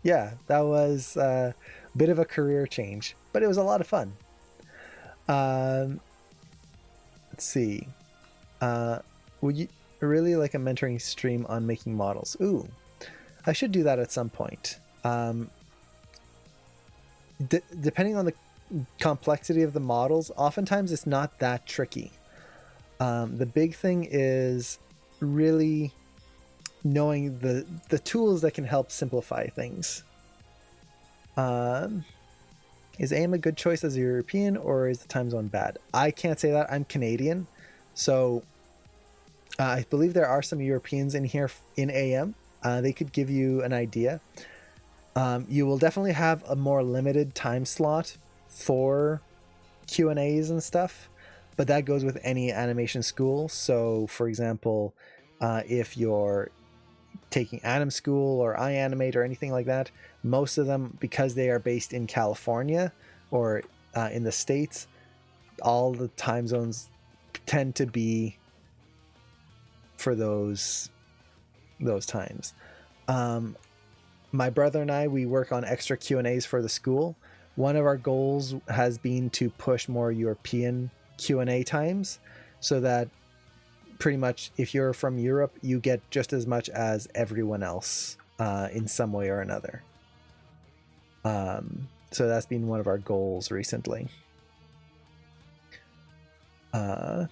Speaker 1: yeah, that was a bit of a career change, but it was a lot of fun. Let's see. Would you really like a mentoring stream on making models? Ooh, I should do that at some point. Depending on the complexity of the models, oftentimes it's not that tricky. The big thing is really knowing the tools that can help simplify things. Is AM a good choice as a European, or is the time zone bad? I can't say that. I'm Canadian, so I believe there are some Europeans in here in AM. They could give you an idea. You will definitely have a more limited time slot for Q&As and stuff, but that goes with any animation school. So for example, if you're taking Anim School or iAnimate or anything like that, most of them, because they are based in California or in the States, all the time zones tend to be for those times. My brother and I, we work on extra Q&As for the school. One of our goals has been to push more European Q&A times, so that pretty much if you're from Europe, you get just as much as everyone else in some way or another. So that's been one of our goals recently. Let's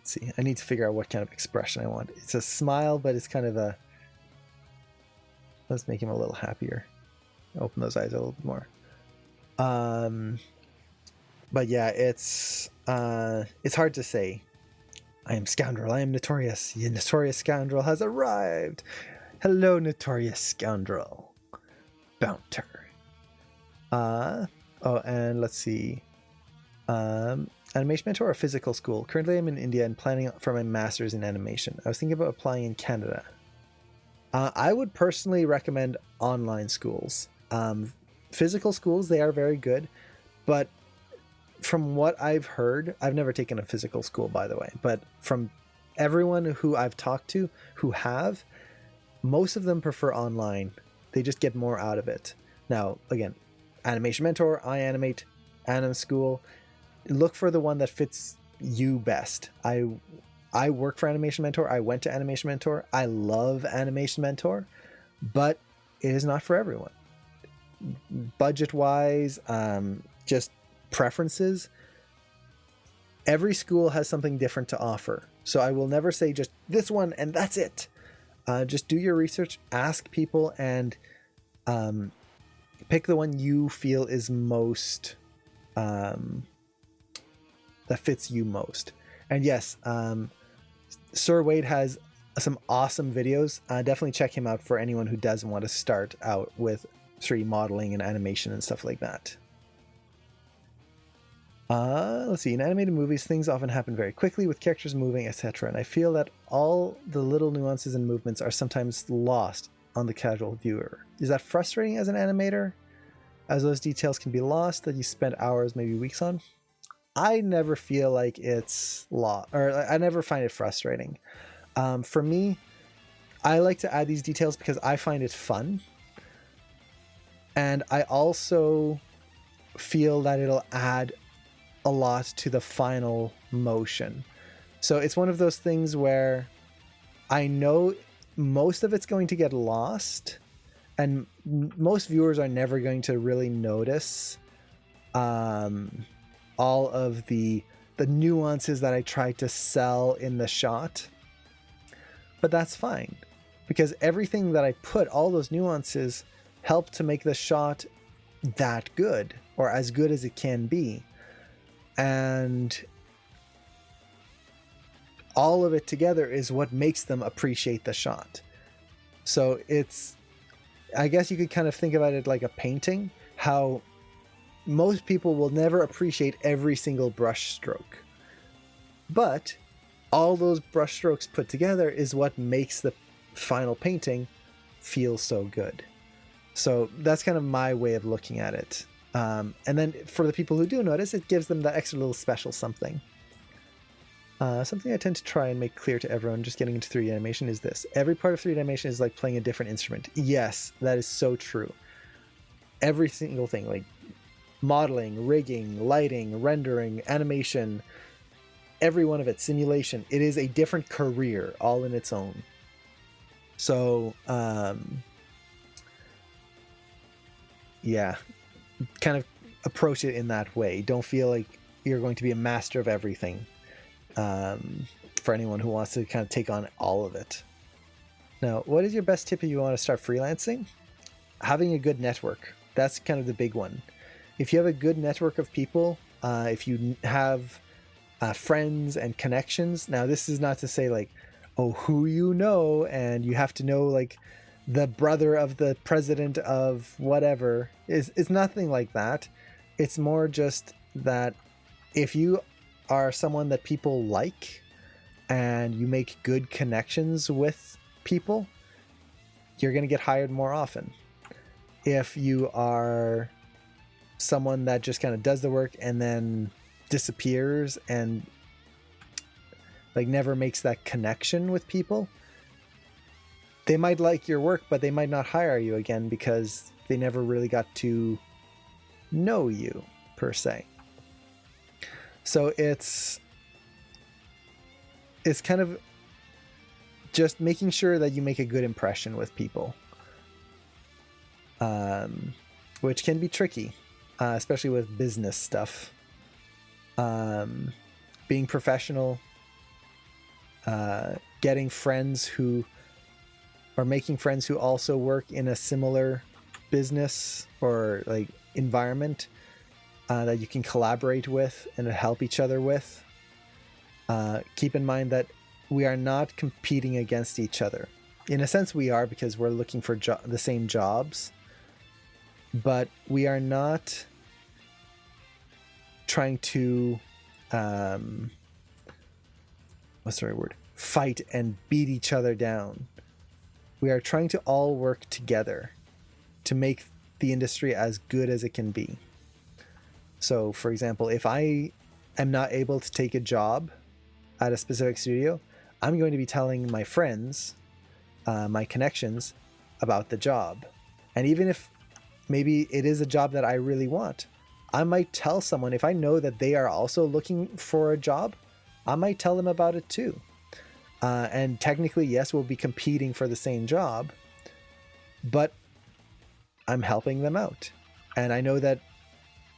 Speaker 1: see, I need to figure out what kind of expression I want. It's a smile, but it's kind of a... Let's make him a little happier. Open those eyes a little bit more. But yeah, it's hard to say. I am scoundrel. I am notorious. The notorious scoundrel has arrived. Hello, notorious scoundrel. Bounter. Oh, and let's see. Animation Mentor or physical school? Currently, I'm in India and planning for my master's in animation. I was thinking about applying in Canada. I would personally recommend online schools. Physical schools, they are very good, but from what I've heard, I've never taken a physical school, by the way, but from everyone who I've talked to who have, most of them prefer online. They just get more out of it. Now, again, Animation Mentor, iAnimate, Anim School, look for the one that fits you best. I work for Animation Mentor. I went to Animation Mentor. I love Animation Mentor, but it is not for everyone. Budget-wise, just preferences. Every school has something different to offer. So I will never say just this one and that's it. Just do your research, ask people, and pick the one you feel is most, that fits you most. And yes, Sir Wade has some awesome videos. Definitely check him out for anyone who does want to start out with 3D modeling and animation and stuff like that. Let's see. In animated movies, things often happen very quickly with characters moving, etc. And I feel that all the little nuances and movements are sometimes lost on the casual viewer. Is that frustrating as an animator, as those details can be lost that you spend hours, maybe weeks on? I never feel like it's lost, or I never find it frustrating. For me, I like to add these details because I find it fun. And I also feel that it'll add a lot to the final motion. So it's one of those things where I know most of it's going to get lost, and most viewers are never going to really notice all of the nuances that I try to sell in the shot. But that's fine, because everything that I put, all those nuances, help to make the shot that good or as good as it can be. And all of it together is what makes them appreciate the shot. So it's, I guess you could kind of think about it like a painting, how most people will never appreciate every single brush stroke. But all those brush strokes put together is what makes the final painting feel so good. So that's kind of my way of looking at it. And then for the people who do notice, it gives them that extra little special something. Something I tend to try and make clear to everyone just getting into 3D animation is this. Every part of 3D animation is like playing a different instrument. Yes, that is so true. Every single thing, like modeling, rigging, lighting, rendering, animation, every one of it, simulation, it is a different career all in its own. So, yeah, kind of approach it in that way. Don't feel like you're going to be a master of everything. For anyone who wants to kind of take on all of it. Now, what is your best tip if you want to start freelancing? Having a good network. That's kind of the big one. If you have a good network of people, if you have friends and connections. Now, this is not to say like, oh, who you know, and you have to know like the brother of the president of whatever. It's nothing like that. It's more just that if you are someone that people like and you make good connections with people, you're going to get hired more often. If you are someone that just kind of does the work and then disappears and like never makes that connection with people, they might like your work, but they might not hire you again because they never really got to know you per se. So it's kind of just making sure that you make a good impression with people, which can be tricky, especially with business stuff. Being professional, getting friends who are making friends who also work in a similar business or like environment that you can collaborate with and help each other with. Keep in mind that we are not competing against each other. In a sense, we are, because we're looking for the same jobs, but we are not trying to what's the right word? Fight and beat each other down. We are trying to all work together to make the industry as good as it can be. So, for example, if I am not able to take a job at a specific studio, I'm going to be telling my friends, my connections, about the job. And even if maybe it is a job that I really want, I might tell someone, if I know that they are also looking for a job, I might tell them about it too. And technically, yes, we'll be competing for the same job, but I'm helping them out. And I know that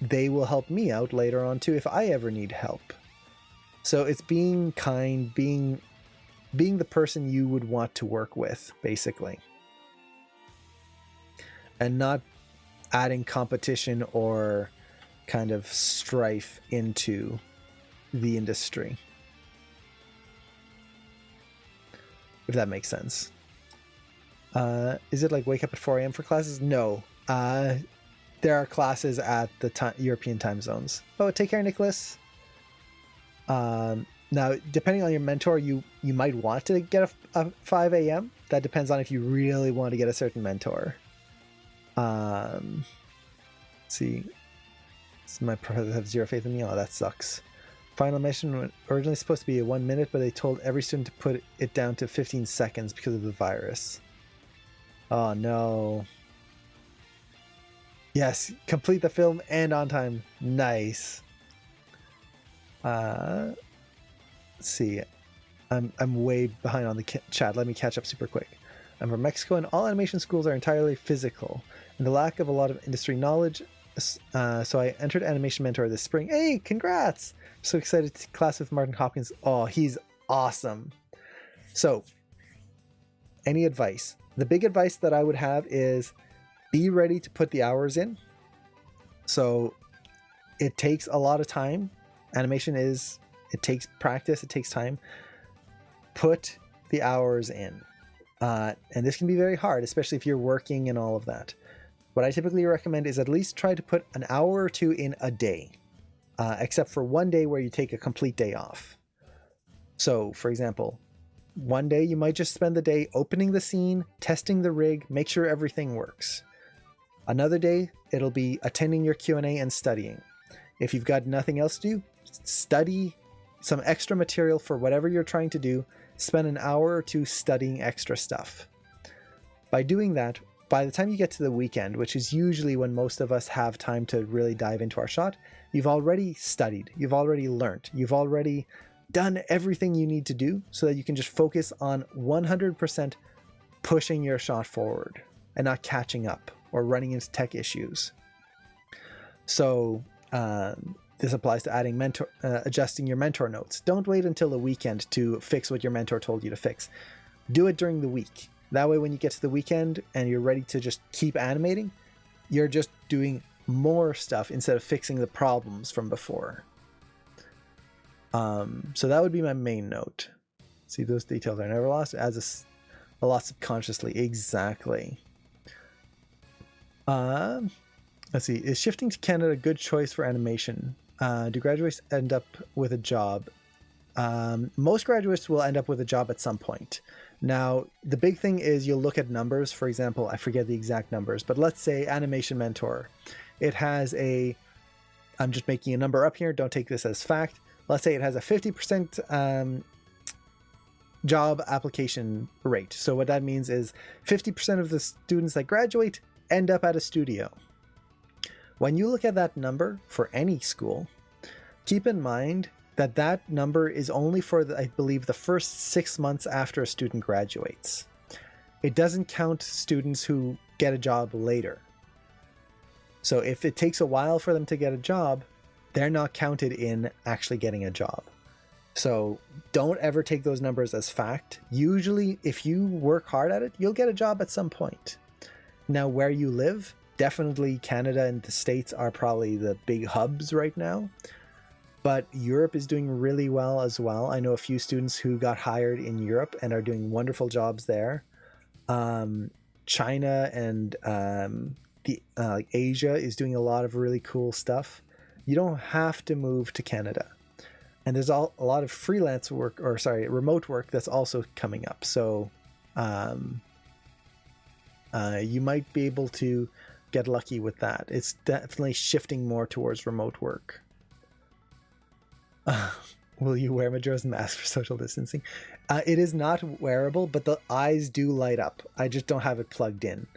Speaker 1: they will help me out later on too if I ever need help. So it's being kind, being the person you would want to work with, basically. And not adding competition or kind of strife into the industry. If that makes sense. Is it like wake up at 4 a.m. for classes? No. There are classes at the European time zones. Oh, take care, Nicholas. Now, depending on your mentor, you might want to get a 5 a.m. That depends on if you really want to get a certain mentor. Let's see. My professors have zero faith in me. Oh, that sucks. Final mission was originally supposed to be a 1 minute, but they told every student to put it down to 15 seconds because of the virus. Oh, no. Yes, complete the film and on time. Nice. Let's see. I'm way behind on the chat. Let me catch up super quick. I'm from Mexico, and all animation schools are entirely physical, and the lack of a lot of industry knowledge. So I entered Animation Mentor this spring. Hey, congrats! So excited to class with Martin Hopkins. Oh, he's awesome. So, any advice? The big advice that I would have is be ready to put the hours in. So it takes a lot of time. Animation it takes practice, it takes time. Put the hours in. And this can be very hard, especially if you're working and all of that. What I typically recommend is at least try to put an hour or two in a day, except for one day where you take a complete day off. So, for example, one day you might just spend the day opening the scene, testing the rig, make sure everything works. Another day, it'll be attending your Q&A and studying. If you've got nothing else to do, study some extra material for whatever you're trying to do. Spend an hour or two studying extra stuff. By doing that, by the time you get to the weekend, which is usually when most of us have time to really dive into our shot, you've already studied, you've already learned, you've already done everything you need to do so that you can just focus on 100% pushing your shot forward and not catching up or running into tech issues. So this applies to adding adjusting your mentor notes. Don't wait until the weekend to fix what your mentor told you to fix. Do it during the week. That way, when you get to the weekend and you're ready to just keep animating, you're just doing more stuff instead of fixing the problems from before. So that would be my main note. See, those details are never lost. As a lot subconsciously. Exactly. Let's see. Is shifting to Canada a good choice for animation? Do graduates end up with a job? Most graduates will end up with a job at some point. Now, the big thing is you'll look at numbers. For example, I forget the exact numbers, but let's say Animation Mentor. It has I'm just making a number up here. Don't take this as fact. Let's say it has a 50% job application rate. So what that means is 50% of the students that graduate end up at a studio. When you look at that number for any school, keep in mind that that number is only for, I believe, the first 6 months after a student graduates. It doesn't count students who get a job later. So if it takes a while for them to get a job, they're not counted in actually getting a job. So don't ever take those numbers as fact. Usually, if you work hard at it, you'll get a job at some point. Now, where you live, definitely Canada and the States are probably the big hubs right now. But Europe is doing really well as well. I know a few students who got hired in Europe and are doing wonderful jobs there. China and Asia is doing a lot of really cool stuff. You don't have to move to Canada. And there's a lot of freelance work, remote work that's also coming up. So you might be able to get lucky with that. It's definitely shifting more towards remote work. Will you wear Majora's Mask for social distancing? It is not wearable, but the eyes do light up. I just don't have it plugged in.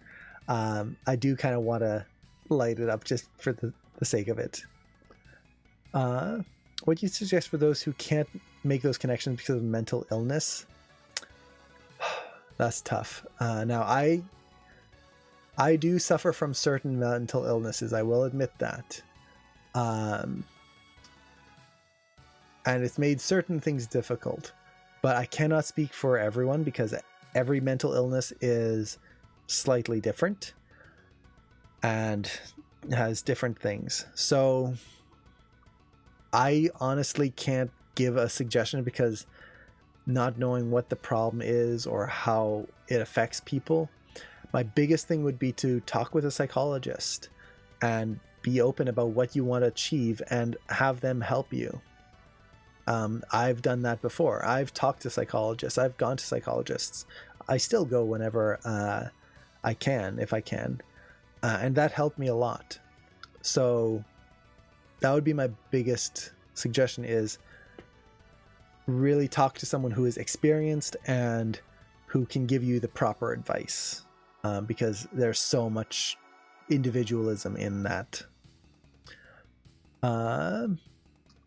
Speaker 1: I do kind of want to light it up just for the sake of it. What do you suggest for those who can't make those connections because of mental illness? That's tough. Now, I do suffer from certain mental illnesses. I will admit that. And it's made certain things difficult. But I cannot speak for everyone because every mental illness is slightly different and has different things. So I honestly can't give a suggestion because not knowing what the problem is or how it affects people. My biggest thing would be to talk with a psychologist and be open about what you want to achieve and have them help you. I've done that before. I've talked to psychologists. I've gone to psychologists. I still go whenever I can, if I can. And that helped me a lot. So that would be my biggest suggestion, is really talk to someone who is experienced and who can give you the proper advice, because there's so much individualism in that.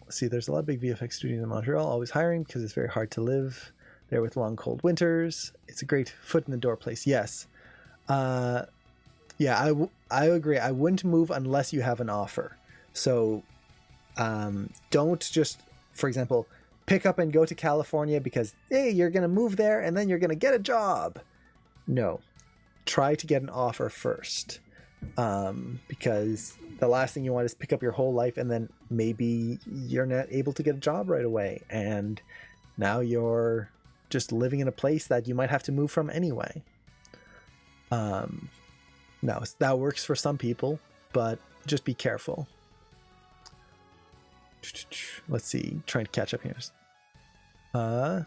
Speaker 1: Let's see, there's a lot of big VFX studios in Montreal, always hiring because it's very hard to live there with long, cold winters. It's a great foot in the door place. Yes. Yeah, I agree. I wouldn't move unless you have an offer. So don't just, for example, pick up and go to California because, hey, you're going to move there and then you're going to get a job. No. Try to get an offer first. because the last thing you want is pick up your whole life and then maybe you're not able to get a job right away, and now you're just living in a place that you might have to move from anyway. No, that works for some people, but just be careful. Let's see, trying to catch up here. I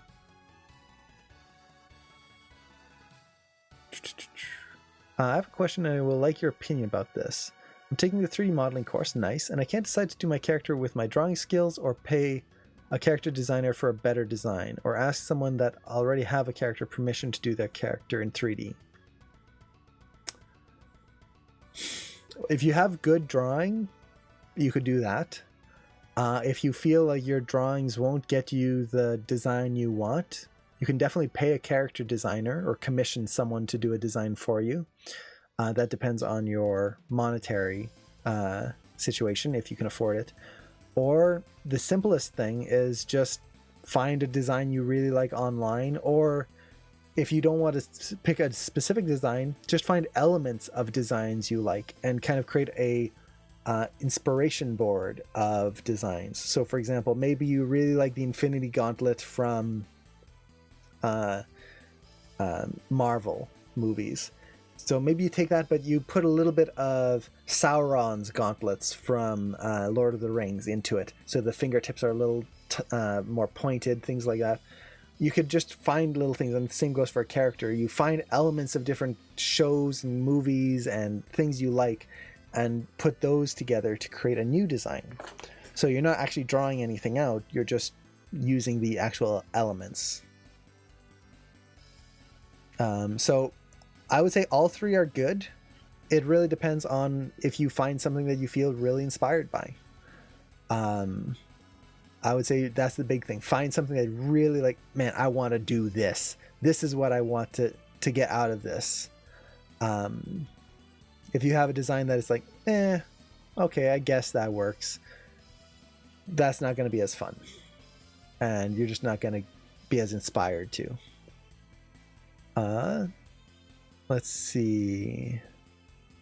Speaker 1: have a question and I will like your opinion about this. I'm taking the 3D modeling course, nice, and I can't decide to do my character with my drawing skills or pay a character designer for a better design, or ask someone that already have a character permission to do their character in 3D. If you have good drawing, you could do that. If you feel like your drawings won't get you the design you want, you can definitely pay a character designer or commission someone to do a design for you. That depends on your monetary situation, if you can afford it. Or the simplest thing is just find a design you really like online, or if you don't want to pick a specific design, just find elements of designs you like and kind of create a inspiration board of designs. So for example, maybe you really like the Infinity Gauntlet from Marvel movies. So maybe you take that, but you put a little bit of Sauron's gauntlets from Lord of the Rings into it. So the fingertips are a little more pointed, things like that. You could just find little things, and the same goes for a character. You find elements of different shows and movies and things you like, and put those together to create a new design. So you're not actually drawing anything out, you're just using the actual elements. So I would say all three are good. It really depends on if you find something that you feel really inspired by. I would say that's the big thing. Find something that really like, man, I want to do this. This is what I want to get out of this. If you have a design that is like, okay, I guess that works, that's not going to be as fun. And you're just not going to be as inspired to. Let's see.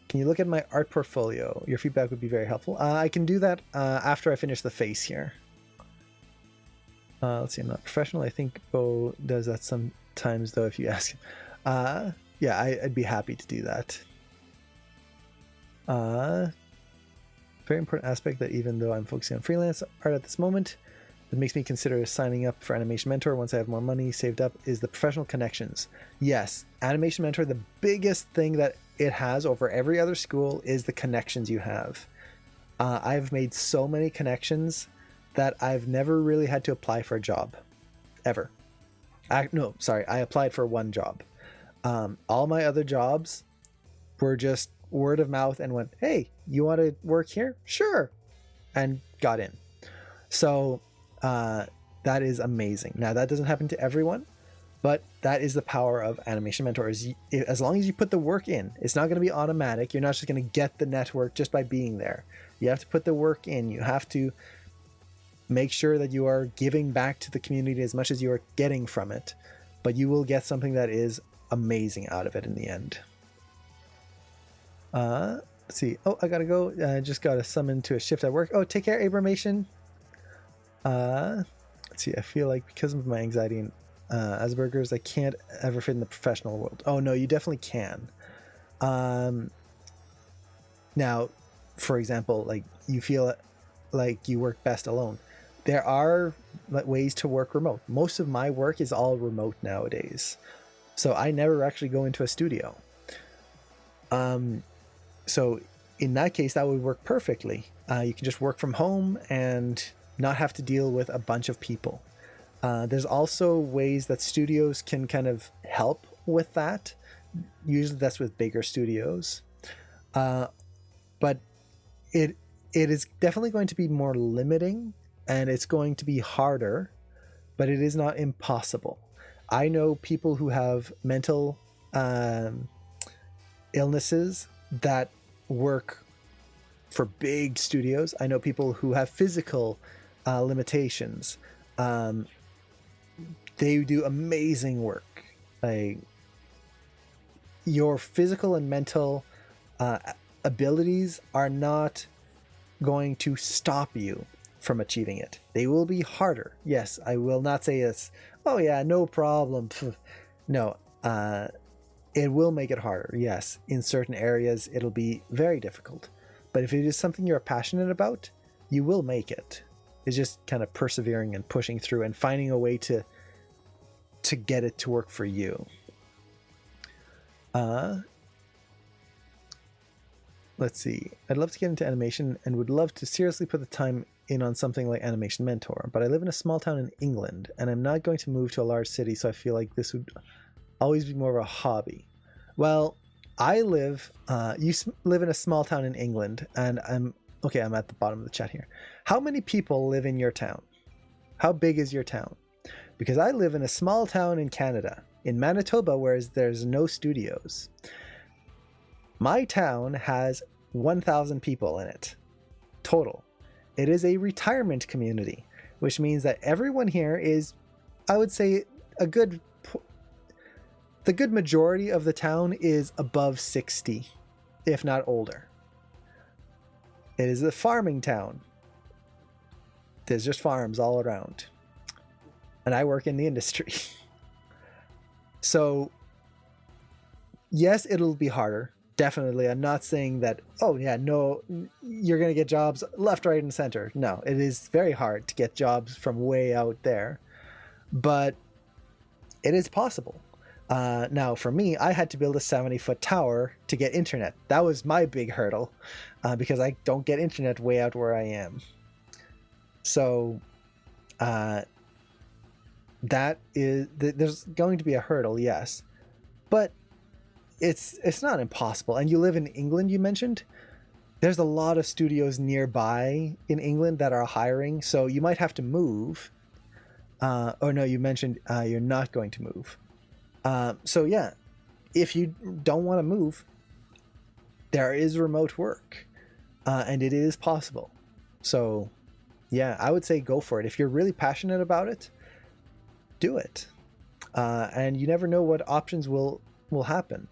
Speaker 1: Can you look at my art portfolio? Your feedback would be very helpful. I can do that after I finish the face here. Let's see, I'm not professional. I think Bo does that sometimes, though, if you ask him. Yeah, I'd be happy to do that. Very important aspect that even though I'm focusing on freelance art at this moment, that makes me consider signing up for Animation Mentor once I have more money saved up is the professional connections. Yes, Animation Mentor, the biggest thing that it has over every other school is the connections you have. I've made so many connections that I've never really had to apply for a job, ever. I applied for one job. All my other jobs were just word of mouth and went, hey, you want to work here? Sure. And got in. So that is amazing. Now, that doesn't happen to everyone, but that is the power of Animation Mentor. As long as you put the work in, it's not going to be automatic. You're not just going to get the network just by being there. You have to put the work in. You have to make sure that you are giving back to the community as much as you are getting from it, but you will get something that is amazing out of it in the end. Let's see. Oh, I gotta go. I just got to summon to a shift at work. Oh, take care, Abramation. Let's see. I feel like because of my anxiety and Asperger's, I can't ever fit in the professional world. Oh no, you definitely can. Now, for example, like you feel like you work best alone. There are ways to work remote. Most of my work is all remote nowadays, so I never actually go into a studio. So in that case, that would work perfectly. You can just work from home and not have to deal with a bunch of people. There's also ways that studios can kind of help with that. Usually that's with bigger studios. But it is definitely going to be more limiting, and it's going to be harder, but it is not impossible. I know people who have mental illnesses that work for big studios. I know people who have physical limitations. They do amazing work. Like your physical and mental abilities are not going to stop you from achieving it. They will be harder. Yes, I will not say it's, oh yeah, no problem. No, it will make it harder. Yes, in certain areas it'll be very difficult. But if it is something you're passionate about, you will make it. It's just kind of persevering and pushing through and finding a way to get it to work for you. Let's see. I'd love to get into animation and would love to seriously put the time in on something like Animation Mentor, but I live in a small town in England and I'm not going to move to a large city, so I feel like this would always be more of a hobby. Well, I live, you live in a small town in England, and I'm at the bottom of the chat here. How many people live in your town? How big is your town? Because I live in a small town in Canada, in Manitoba, where there's no studios. My town has 1,000 people in it, total. It is a retirement community, which means that everyone here is, I would say, the good majority of the town is above 60, if not older. It is a farming town. There's just farms all around. And I work in the industry. So, yes, it'll be harder. Definitely. I'm not saying that, oh yeah, no, you're going to get jobs left, right, and center. No, it is very hard to get jobs from way out there. But it is possible. Now, for me, I had to build a 70-foot tower to get internet. That was my big hurdle because I don't get internet way out where I am. So there's going to be a hurdle, yes. But it's not impossible. And you live in England, you mentioned. There's a lot of studios nearby in England that are hiring, so you might have to move. Or no, you mentioned you're not going to move. So yeah, if you don't want to move, there is remote work, and it is possible. So yeah, I would say go for it. If you're really passionate about it, do it. And you never know what options will happen.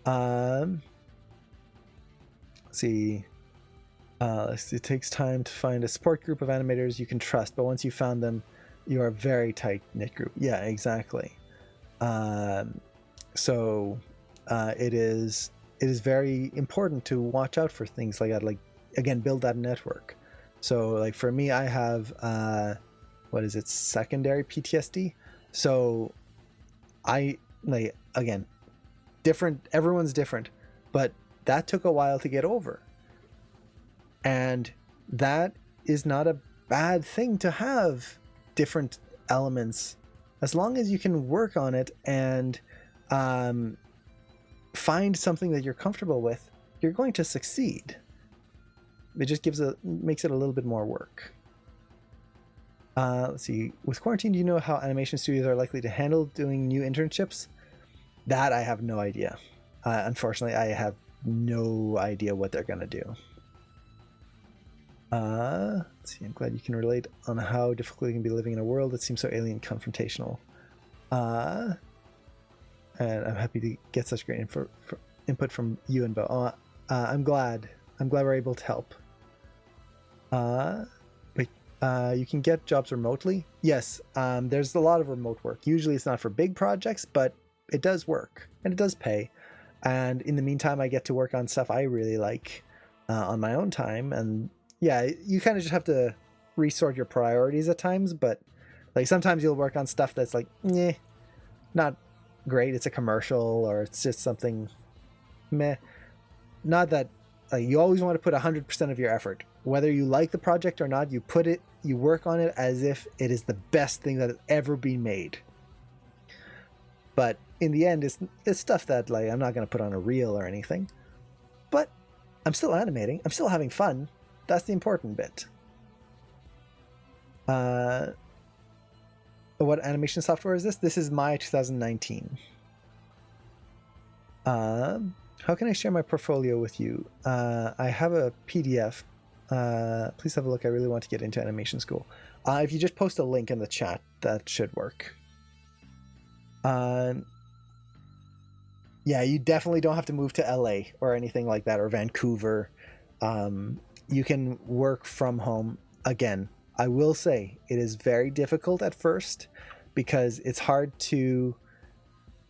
Speaker 1: Let's see. It takes time to find a support group of animators you can trust, but once you found them, you are a very tight-knit group. Yeah, exactly. So it is very important to watch out for things like that. Like, again, build that network. So like for me, I have secondary PTSD. So I like, again, everyone's different, but that took a while to get over. And that is not a bad thing to have different elements. As long as you can work on it and find something that you're comfortable with, you're going to succeed. It just makes it a little bit more work. Let's see. With quarantine, do you know how animation studios are likely to handle doing new internships? That I have no idea. Unfortunately, I have no idea what they're going to do. Let's see. I'm glad you can relate on how difficult it can be living in a world that seems so alien confrontational. And I'm happy to get such great input from you and Bo. I'm glad we're able to help. You can get jobs remotely. Yes, there's a lot of remote work. Usually it's not for big projects, but it does work and it does pay. And in the meantime, I get to work on stuff I really like on my own time. And yeah, you kind of just have to resort your priorities at times, but like sometimes you'll work on stuff that's like, not great. It's a commercial or it's just something meh. Not that you always want to put 100% of your effort. Whether you like the project or not, you work on it as if it is the best thing that has ever been made. But in the end, it's stuff that like I'm not going to put on a reel or anything. But I'm still animating. I'm still having fun. That's the important bit. What animation software is this? This is Maya 2019. How can I share my portfolio with you? I have a PDF. Please have a look. I really want to get into animation school. If you just post a link in the chat, that should work. Yeah, you definitely don't have to move to LA or anything like that, or Vancouver. You can work from home. Again, I will say it is very difficult at first because it's hard to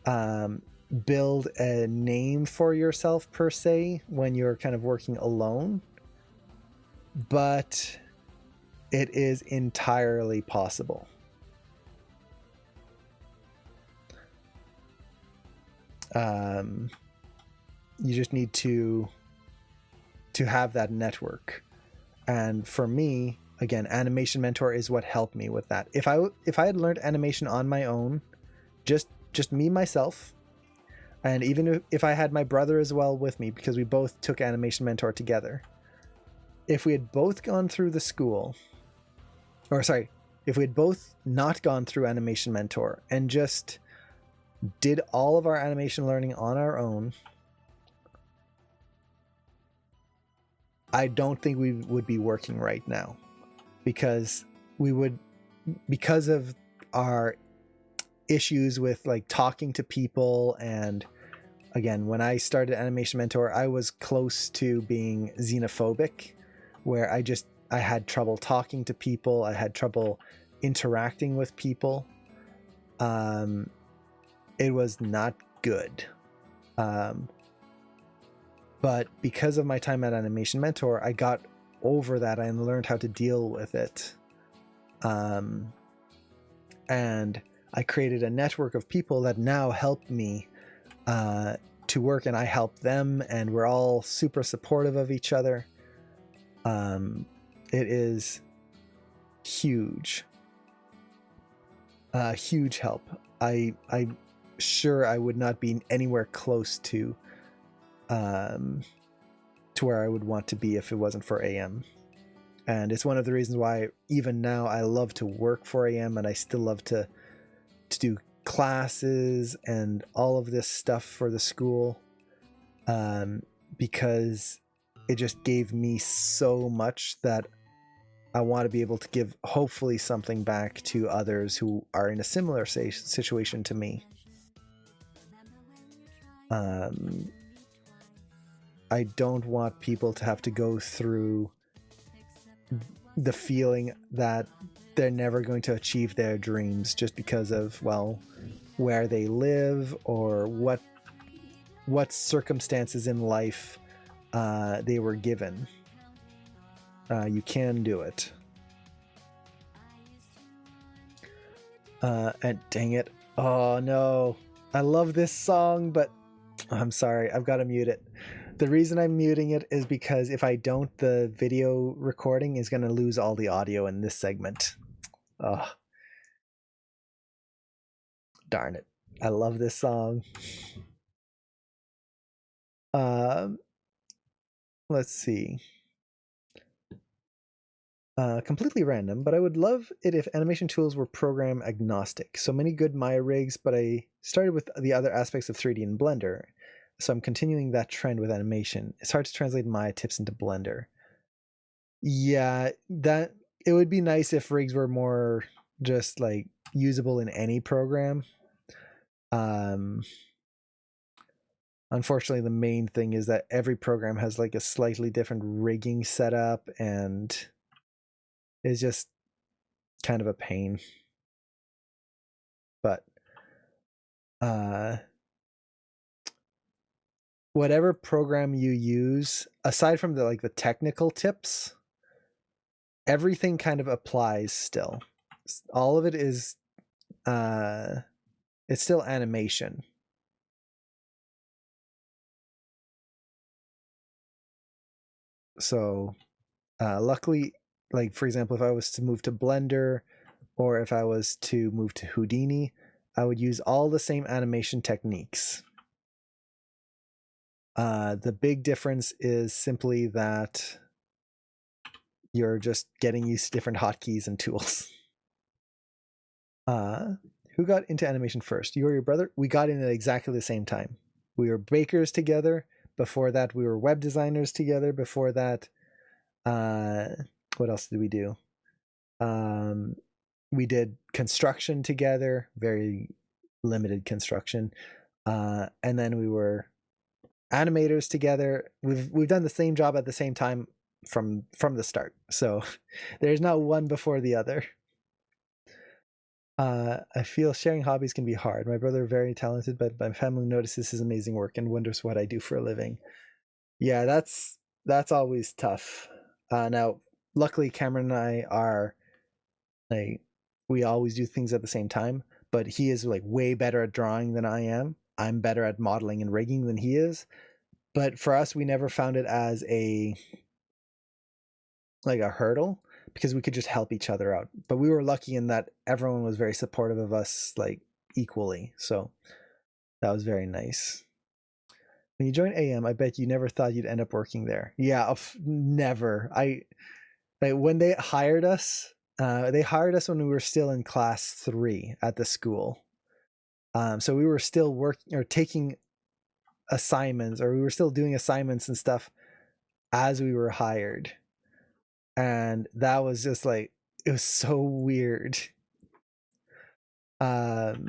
Speaker 1: um, build a name for yourself per se when you're kind of working alone, but it is entirely possible. Um, you just need to have that network. And for me, again, Animation Mentor is what helped me with that. If I had learned animation on my own, just me myself, and even if I had my brother as well with me because we both took Animation Mentor together, if we had both gone through the school, or sorry, if we had both not gone through Animation Mentor and just did all of our animation learning on our own, I don't think we would be working right now, because we would, because of our issues with like talking to people. And again, when I started Animation Mentor, I was close to being xenophobic, where I had trouble talking to people, I had trouble interacting with people. It was not good. But because of my time at Animation Mentor, I got over that and learned how to deal with it. And I created a network of people that now help me to work, and I help them, and we're all super supportive of each other. It is huge. Huge help. I'm sure I would not be anywhere close to where I would want to be if it wasn't for AM. And it's one of the reasons why even now I love to work for AM, and I still love to do classes and all of this stuff for the school, because it just gave me so much that I want to be able to give hopefully something back to others who are in a similar situation to me. I don't want people to have to go through the feeling that they're never going to achieve their dreams just because of, well, where they live or what circumstances in life they were given. You can do it. And dang it. Oh no. I love this song, but I'm sorry, I've got to mute it. The reason I'm muting it is because if I don't, the video recording is going to lose all the audio in this segment. Oh, darn it. I love this song. Let's see. Completely random, but I would love it if animation tools were program agnostic. So many good Maya rigs, but I started with the other aspects of 3D in Blender. So I'm continuing that trend with animation. It's hard to translate Maya tips into Blender. Yeah, that it would be nice if rigs were more just like usable in any program. Unfortunately, the main thing is that every program has like a slightly different rigging setup, and it's just kind of a pain. But whatever program you use, aside from the like the technical tips, everything kind of applies still. All of it is it's still animation. So luckily, like for example, if I was to move to Blender or if I was to move to Houdini, I would use all the same animation techniques. The big difference is simply that you're just getting used to different hotkeys and tools. Who got into animation first? You or your brother? We got in at exactly the same time. We were bakers together. Before that, we were web designers together. Before that, what else did we do? We did construction together, very limited construction. And then we were animators together. We've done the same job at the same time from the start. So there's not one before the other. I feel sharing hobbies can be hard. My brother very talented, but my family notices his amazing work and wonders what I do for a living. Yeah, that's always tough. Now, luckily, Cameron and I are like we always do things at the same time, but he is like way better at drawing than I am. I'm better at modeling and rigging than he is. But for us, we never found it as a hurdle because we could just help each other out. But we were lucky in that everyone was very supportive of us like equally. So that was very nice. When you joined AM, I bet you never thought you'd end up working there. Yeah, never. When they hired us when we were still in class 3 at the school. So we were still working or taking assignments, or we were still doing assignments and stuff as we were hired. And that was just like, it was so weird. But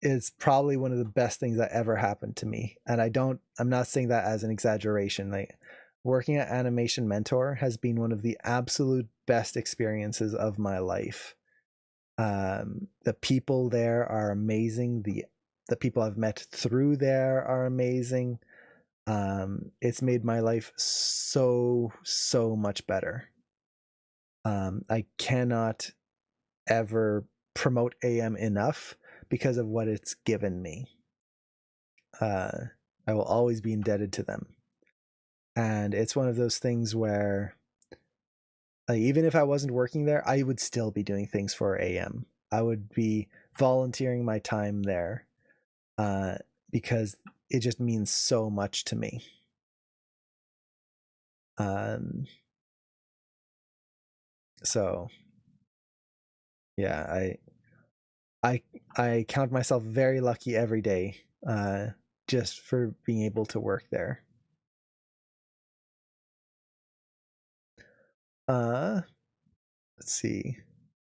Speaker 1: it's probably one of the best things that ever happened to me. And I'm not saying that as an exaggeration. Like, working at Animation Mentor has been one of the absolute best experiences of my life. The people there are amazing. The people I've met through there are amazing. It's made my life so much better. I cannot ever promote AM enough because of what it's given me. I will always be indebted to them. And it's one of those things where even if I wasn't working there, I would still be doing things for AM. I would be volunteering my time there because it just means so much to me. So yeah, I count myself very lucky every day just for being able to work there. Let's see.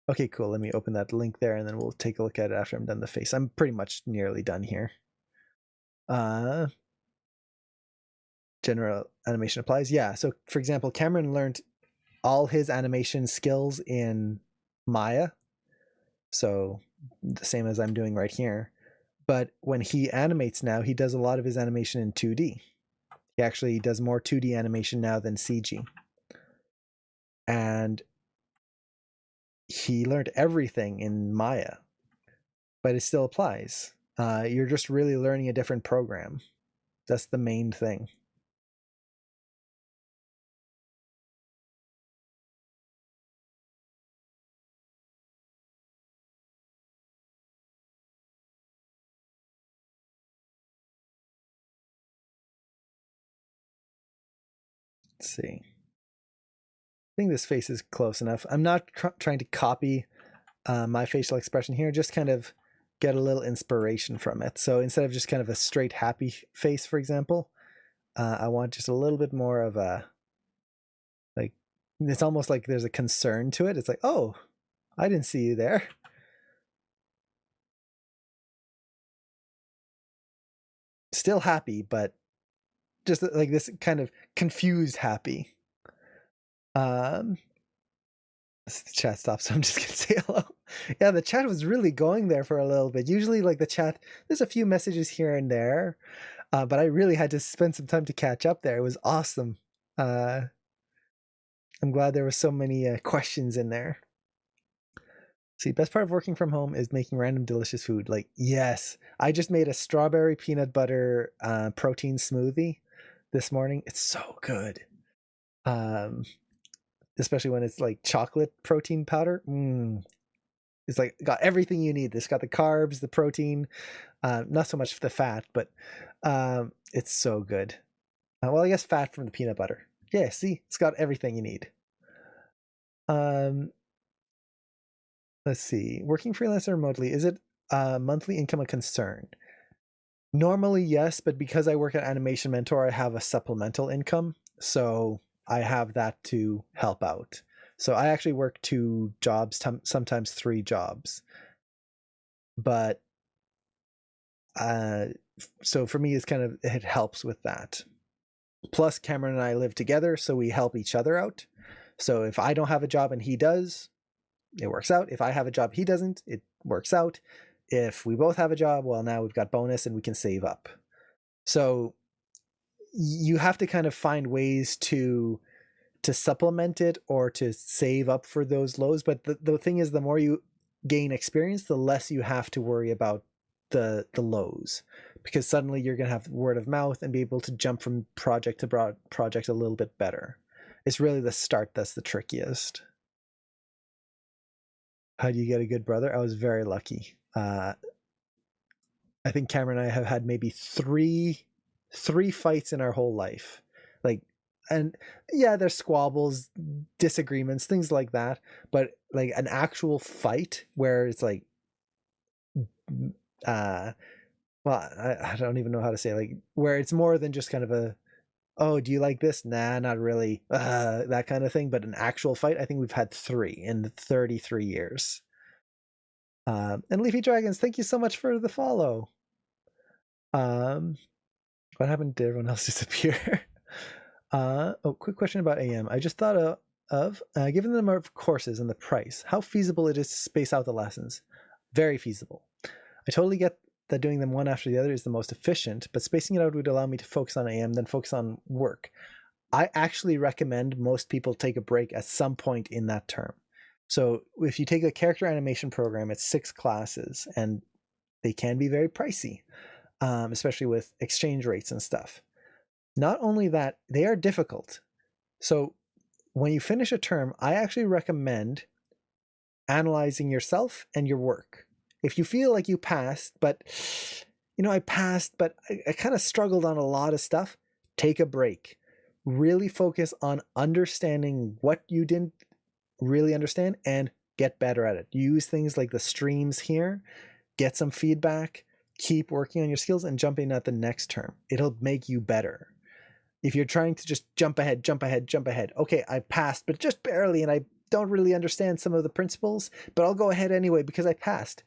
Speaker 1: Okay, cool. Let me open that link there and then we'll take a look at it after I'm done the face. I'm pretty much nearly done here. General animation applies. Yeah, so for example, Cameron learned all his animation skills in Maya. So the same as I'm doing right here. But when he animates now, he does a lot of his animation in 2D. He actually does more 2D animation now than CG. And he learned everything in Maya, but it still applies. You're just really learning a different program. That's the main thing. Let's see. I think this face is close enough. I'm not trying to copy my facial expression here, just kind of get a little inspiration from it. So instead of just kind of a straight happy face, for example, I want just a little bit more of a, like, it's almost like there's a concern to it. It's like, oh, I didn't see you there. Still happy, but just like this kind of confused happy. The chat stops, so I'm just gonna say hello. Yeah, the chat was really going there for a little bit. Usually, like the chat, there's a few messages here and there, but I really had to spend some time to catch up there. It was awesome. I'm glad there were so many questions in there. See, best part of working from home is making random delicious food. Like, yes, I just made a strawberry peanut butter protein smoothie this morning. It's so good. Especially when it's like chocolate protein powder. It's like got everything you need. It's got the carbs, the protein, not so much the fat, but it's so good. Well, I guess fat from the peanut butter. Yeah, see, it's got everything you need. Let's see. Working freelancer remotely, is it monthly income a concern? Normally, yes, but because I work at Animation Mentor, I have a supplemental income. So I have that to help out. So I actually work 2 jobs, sometimes 3 jobs. But So for me, it helps with that. Plus, Cameron and I live together, so we help each other out. So if I don't have a job and he does, it works out. If I have a job, he doesn't, it works out. If we both have a job, well, now we've got bonus and we can save up. So you have to kind of find ways to supplement it or to save up for those lows. But the thing is, the more you gain experience, the less you have to worry about the lows, because suddenly you're going to have word of mouth and be able to jump from project to project a little bit better. It's really the start that's the trickiest. How do you get a good brother? I was very lucky. I think Cameron and I have had maybe three fights in our whole life. Like, and yeah, there's squabbles, disagreements, things like that. But like an actual fight where it's like, well, I don't even know how to say it, like where it's more than just kind of a, oh, do you like this? Nah, not really. That kind of thing. But an actual fight, I think we've had 3 in 33 years. And Leafy Dragons, thank you so much for the follow. What happened? Did everyone else disappear? Quick question about AM. I just thought of given the number of courses and the price, how feasible it is to space out the lessons. Very feasible. I totally get that doing them one after the other is the most efficient, but spacing it out would allow me to focus on AM, then focus on work. I actually recommend most people take a break at some point in that term. So if you take a character animation program, it's 6 classes, and they can be very pricey, especially with exchange rates and stuff. Not only that, they are difficult. So when you finish a term, I actually recommend analyzing yourself and your work. If you feel like you passed, but I passed, but I kind of struggled on a lot of stuff, take a break. Really focus on understanding what you didn't really understand and get better at it. Use things like the streams here, get some feedback, keep working on your skills, and jump in at the next term. It'll make you better. If you're trying to just jump ahead, okay, I passed, but just barely, and I don't really understand some of the principles, but I'll go ahead anyway because I passed.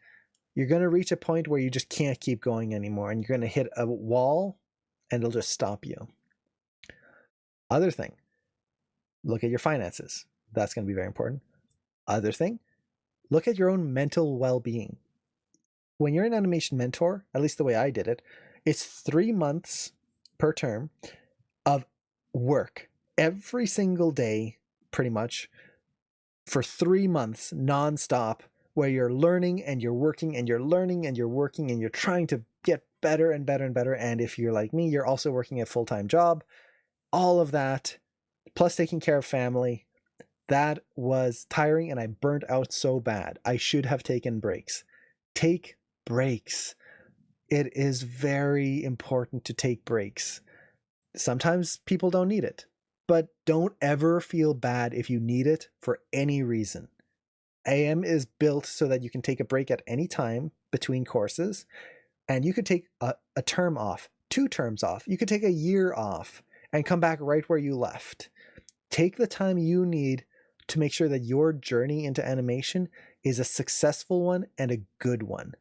Speaker 1: You're going to reach a point where you just can't keep going anymore, and you're going to hit a wall, and it'll just stop you. Other thing, look at your finances. That's going to be very important. Other thing, look at your own mental well-being. When you're an animation mentor, at least the way I did it, it's 3 months per term of work every single day, pretty much, for 3 months nonstop, where you're learning and you're working and you're learning and you're working and you're trying to get better and better and better. And if you're like me, you're also working a full-time job. All of that, plus taking care of family, that was tiring, and I burnt out so bad. I should have taken breaks. Take breaks. It is very important to take breaks. Sometimes people don't need it, but don't ever feel bad if you need it for any reason. AM is built so that you can take a break at any time between courses, and you could take a term off, 2 terms off. You could take a year off and come back right where you left. Take the time you need to make sure that your journey into animation is a successful one and a good one.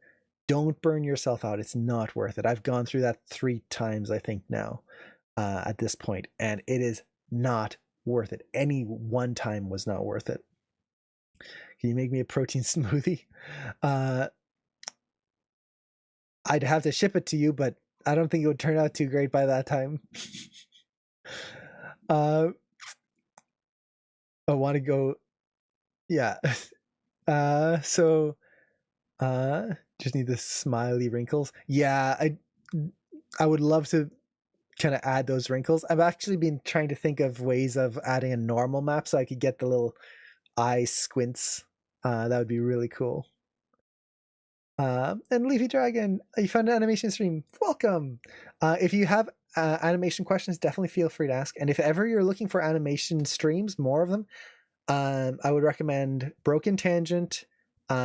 Speaker 1: Don't burn yourself out. It's not worth it. I've gone through that 3 times, I think, now at this point, and it is not worth it. Any one time was not worth it. Can you make me a protein smoothie? I'd have to ship it to you, but I don't think it would turn out too great by that time. I want to go. Yeah. Just need the smiley wrinkles. Yeah, I would love to kind of add those wrinkles. I've actually been trying to think of ways of adding a normal map so I could get the little eye squints. That would be really cool. And Leafy Dragon, you found an animation stream. Welcome. If you have animation questions, definitely feel free to ask. And if ever you're looking for animation streams, more of them, I would recommend Broken Tangent,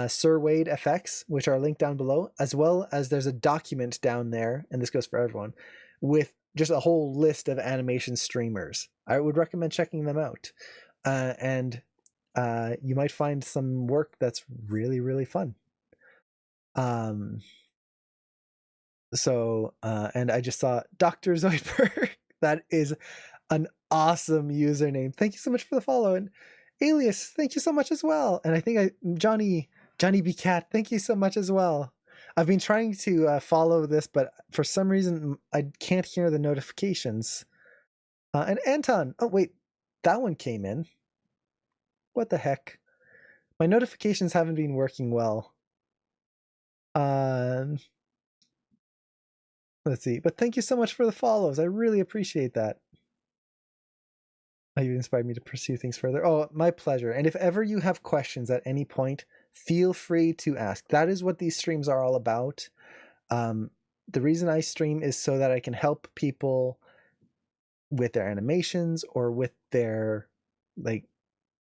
Speaker 1: Sir Wade FX, which are linked down below, as well as there's a document down there, and this goes for everyone, with just a whole list of animation streamers. I would recommend checking them out. And you might find some work that's really, really fun. So and I just saw Dr. Zoidberg. That is an awesome username. Thank you so much for the follow. And Alias, thank you so much as well. And I think Johnny B Cat, thank you so much as well. I've been trying to follow this, but for some reason I can't hear the notifications. And Anton, oh wait, that one came in. What the heck? My notifications haven't been working well. Let's see. But thank you so much for the follows. I really appreciate that. You inspired me to pursue things further. Oh, my pleasure. And if ever you have questions at any point, feel free to ask. That is what these streams are all about. The reason I stream is so that I can help people with their animations or with their, like,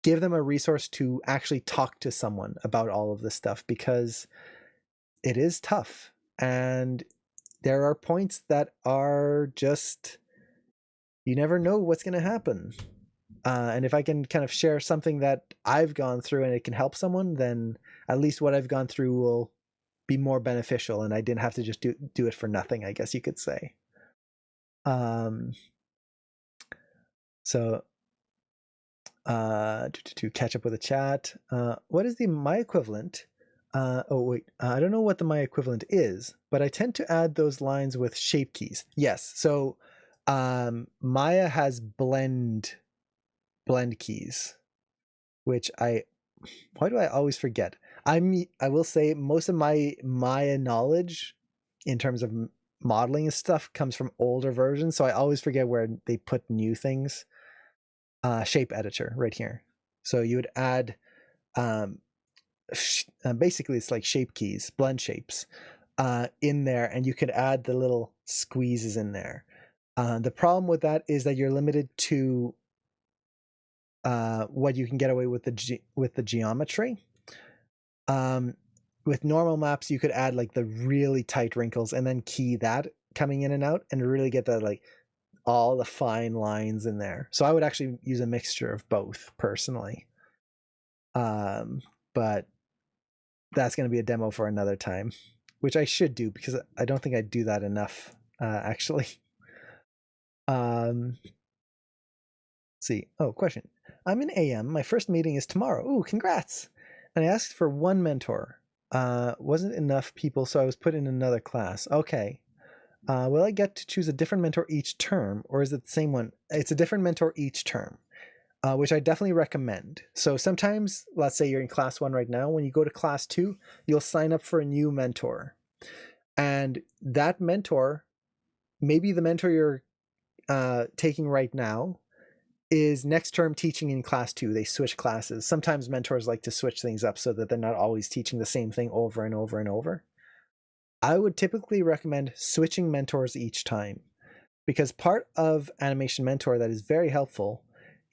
Speaker 1: give them a resource to actually talk to someone about all of this stuff, because it is tough. And there are points that are just, you never know what's going to happen. And if I can kind of share something that I've gone through and it can help someone, then at least what I've gone through will be more beneficial, and I didn't have to just do it for nothing, I guess you could say. So to catch up with the chat, what is the my equivalent? I don't know what the my equivalent is, but I tend to add those lines with shape keys. Yes, so Maya has blend keys, which why do I always forget? I will say most of my Maya knowledge in terms of modeling and stuff comes from older versions, so I always forget where they put new things. Shape editor right here. So you would add basically it's like shape keys, blend shapes in there, and you could add the little squeezes in there. The problem with that is that you're limited to what you can get away with the geometry. With normal maps, you could add like the really tight wrinkles and then key that coming in and out and really get the like all the fine lines in there. So I would actually use a mixture of both personally. But that's going to be a demo for another time, which I should do because I don't think I do that enough, actually. Let's see. Oh, question. I'm in AM. My first meeting is tomorrow. Ooh, congrats. And I asked for one mentor. Wasn't enough people, so I was put in another class. Okay. Will I get to choose a different mentor each term, or is it the same one? It's a different mentor each term, which I definitely recommend. So sometimes, let's say you're in class 1 right now, when you go to class 2, you'll sign up for a new mentor. And that mentor, maybe the mentor you're taking right now, is next term teaching in class 2. They switch classes. Sometimes mentors like to switch things up so that they're not always teaching the same thing over and over and over. I would typically recommend switching mentors each time, because part of Animation Mentor that is very helpful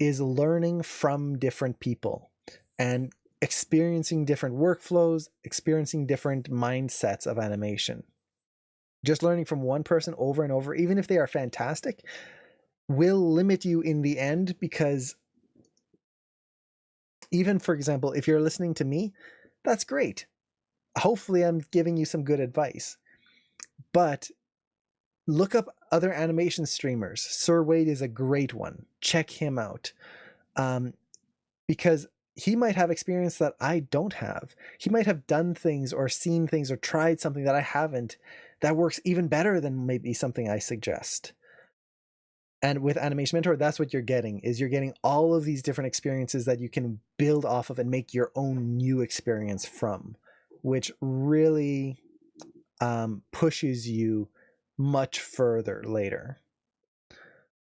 Speaker 1: is learning from different people and experiencing different workflows, experiencing different mindsets of animation. Just learning from one person over and over, even if they are fantastic, will limit you in the end, because even, for example, if you're listening to me, that's great. Hopefully I'm giving you some good advice. But look up other animation streamers. Sir Wade is a great one. Check him out. Because he might have experience that I don't have. He might have done things or seen things or tried something that I haven't that works even better than maybe something I suggest. And with Animation Mentor, that's what you're getting, is you're getting all of these different experiences that you can build off of and make your own new experience from, which really pushes you much further later.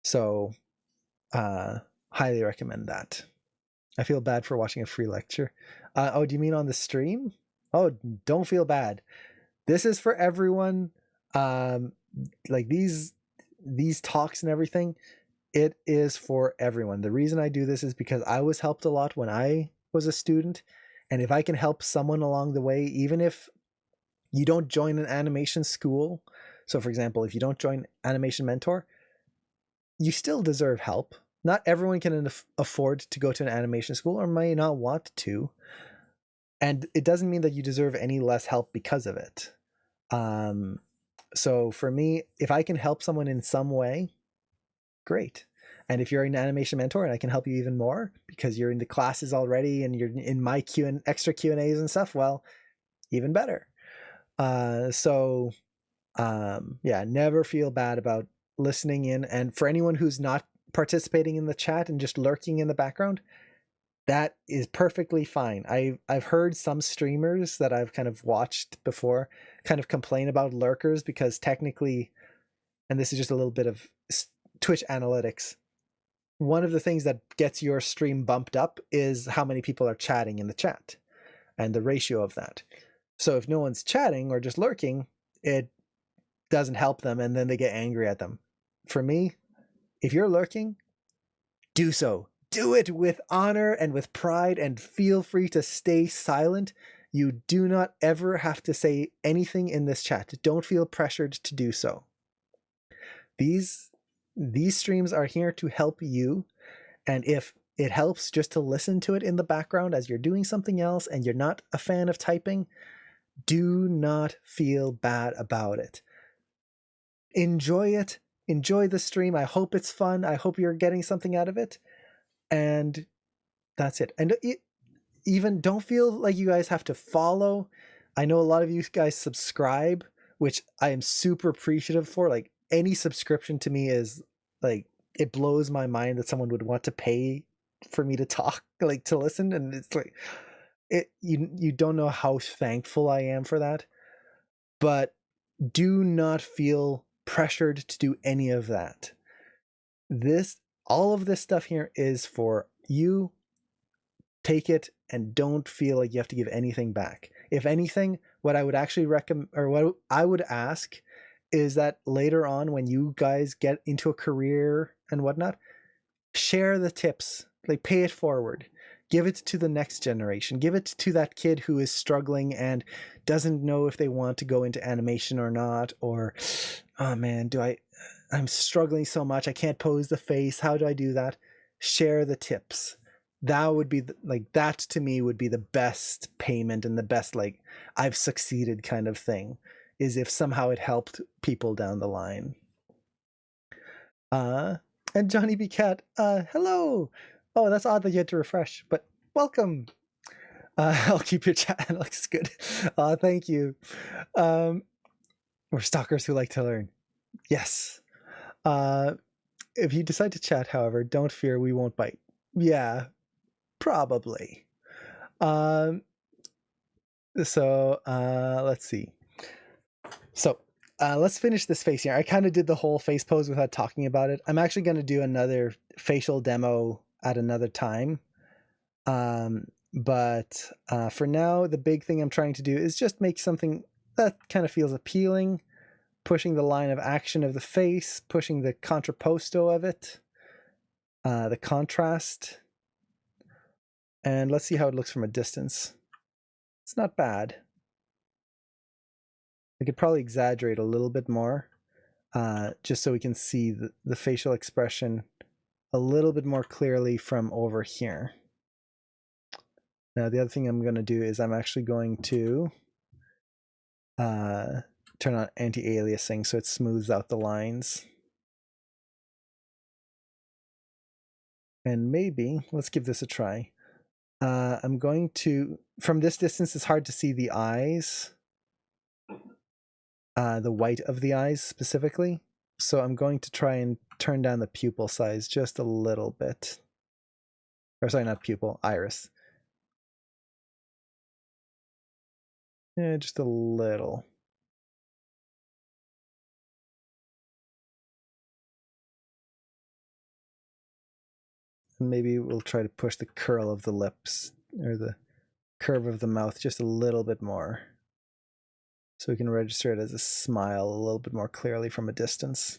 Speaker 1: So highly recommend that. I feel bad for watching a free lecture. Oh, do you mean on the stream? Oh, don't feel bad. This is for everyone. Like these talks and everything, it is for everyone. The reason I do this is because I was helped a lot when I was a student, and if I can help someone along the way, even if you don't join an animation school, so for example, if you don't join Animation Mentor, you still deserve help. Not everyone can afford to go to an animation school or may not want to, and it doesn't mean that you deserve any less help because of it. So for me, if I can help someone in some way, great. And if you're an animation mentor and I can help you even more because you're in the classes already and you're in my extra Q&As and stuff, well, even better. Yeah, never feel bad about listening in. And for anyone who's not participating in the chat and just lurking in the background, that is perfectly fine. I've heard some streamers that I've kind of watched before kind of complain about lurkers because technically, and this is just a little bit of Twitch analytics, one of the things that gets your stream bumped up is how many people are chatting in the chat and the ratio of that. So if no one's chatting or just lurking, it doesn't help them and then they get angry at them. For me, if you're lurking, do so. Do it with honor and with pride and feel free to stay silent. You do not ever have to say anything in this chat. Don't feel pressured to do so. These streams are here to help you, and if it helps just to listen to it in the background as you're doing something else and you're not a fan of typing, do not feel bad about it. Enjoy it. Enjoy the stream. I hope it's fun. I hope you're getting something out of it. And that's it. And even don't feel like you guys have to follow. I know a lot of you guys subscribe, which I am super appreciative for. Like, any subscription to me is like, it blows my mind that someone would want to pay for me to talk, like to listen. And it's like, you don't know how thankful I am for that. But do not feel pressured to do any of that. All of this stuff here is for you. Take it and don't feel like you have to give anything back. If anything, what I would actually recommend, or what I would ask, is that later on when you guys get into a career and whatnot, share the tips, like pay it forward. Give it to the next generation. Give it to that kid who is struggling and doesn't know if they want to go into animation or not, or, oh man, I'm struggling so much. I can't pose the face. How do I do that? Share the tips. That would be that to me would be the best payment and the best, like, I've succeeded kind of thing, is if somehow it helped people down the line. And Johnny B. Cat, hello. Oh, that's odd that you had to refresh, but welcome. I'll keep your chat. Looks good. Thank you. We're stalkers who like to learn. Yes. If you decide to chat, however, don't fear, we won't bite. Yeah, probably. So let's see. So let's finish this face here. I kind of did the whole face pose without talking about it. I'm actually going to do another facial demo at another time. But for now, the big thing I'm trying to do is just make something that kind of feels appealing, pushing the line of action of the face, pushing the contrapposto of it, the contrast. And let's see how it looks from a distance. It's not bad. I could probably exaggerate a little bit more, just so we can see the facial expression a little bit more clearly from over here. Now, the other thing I'm going to do is I'm actually going to turn on anti-aliasing so it smooths out the lines. And maybe, let's give this a try. I'm going to, from this distance, it's hard to see the eyes, the white of the eyes specifically. So I'm going to try and turn down the pupil size just a little bit. Or sorry, not pupil, iris. Yeah, just a little. And maybe we'll try to push the curl of the lips or the curve of the mouth just a little bit more, so we can register it as a smile a little bit more clearly from a distance.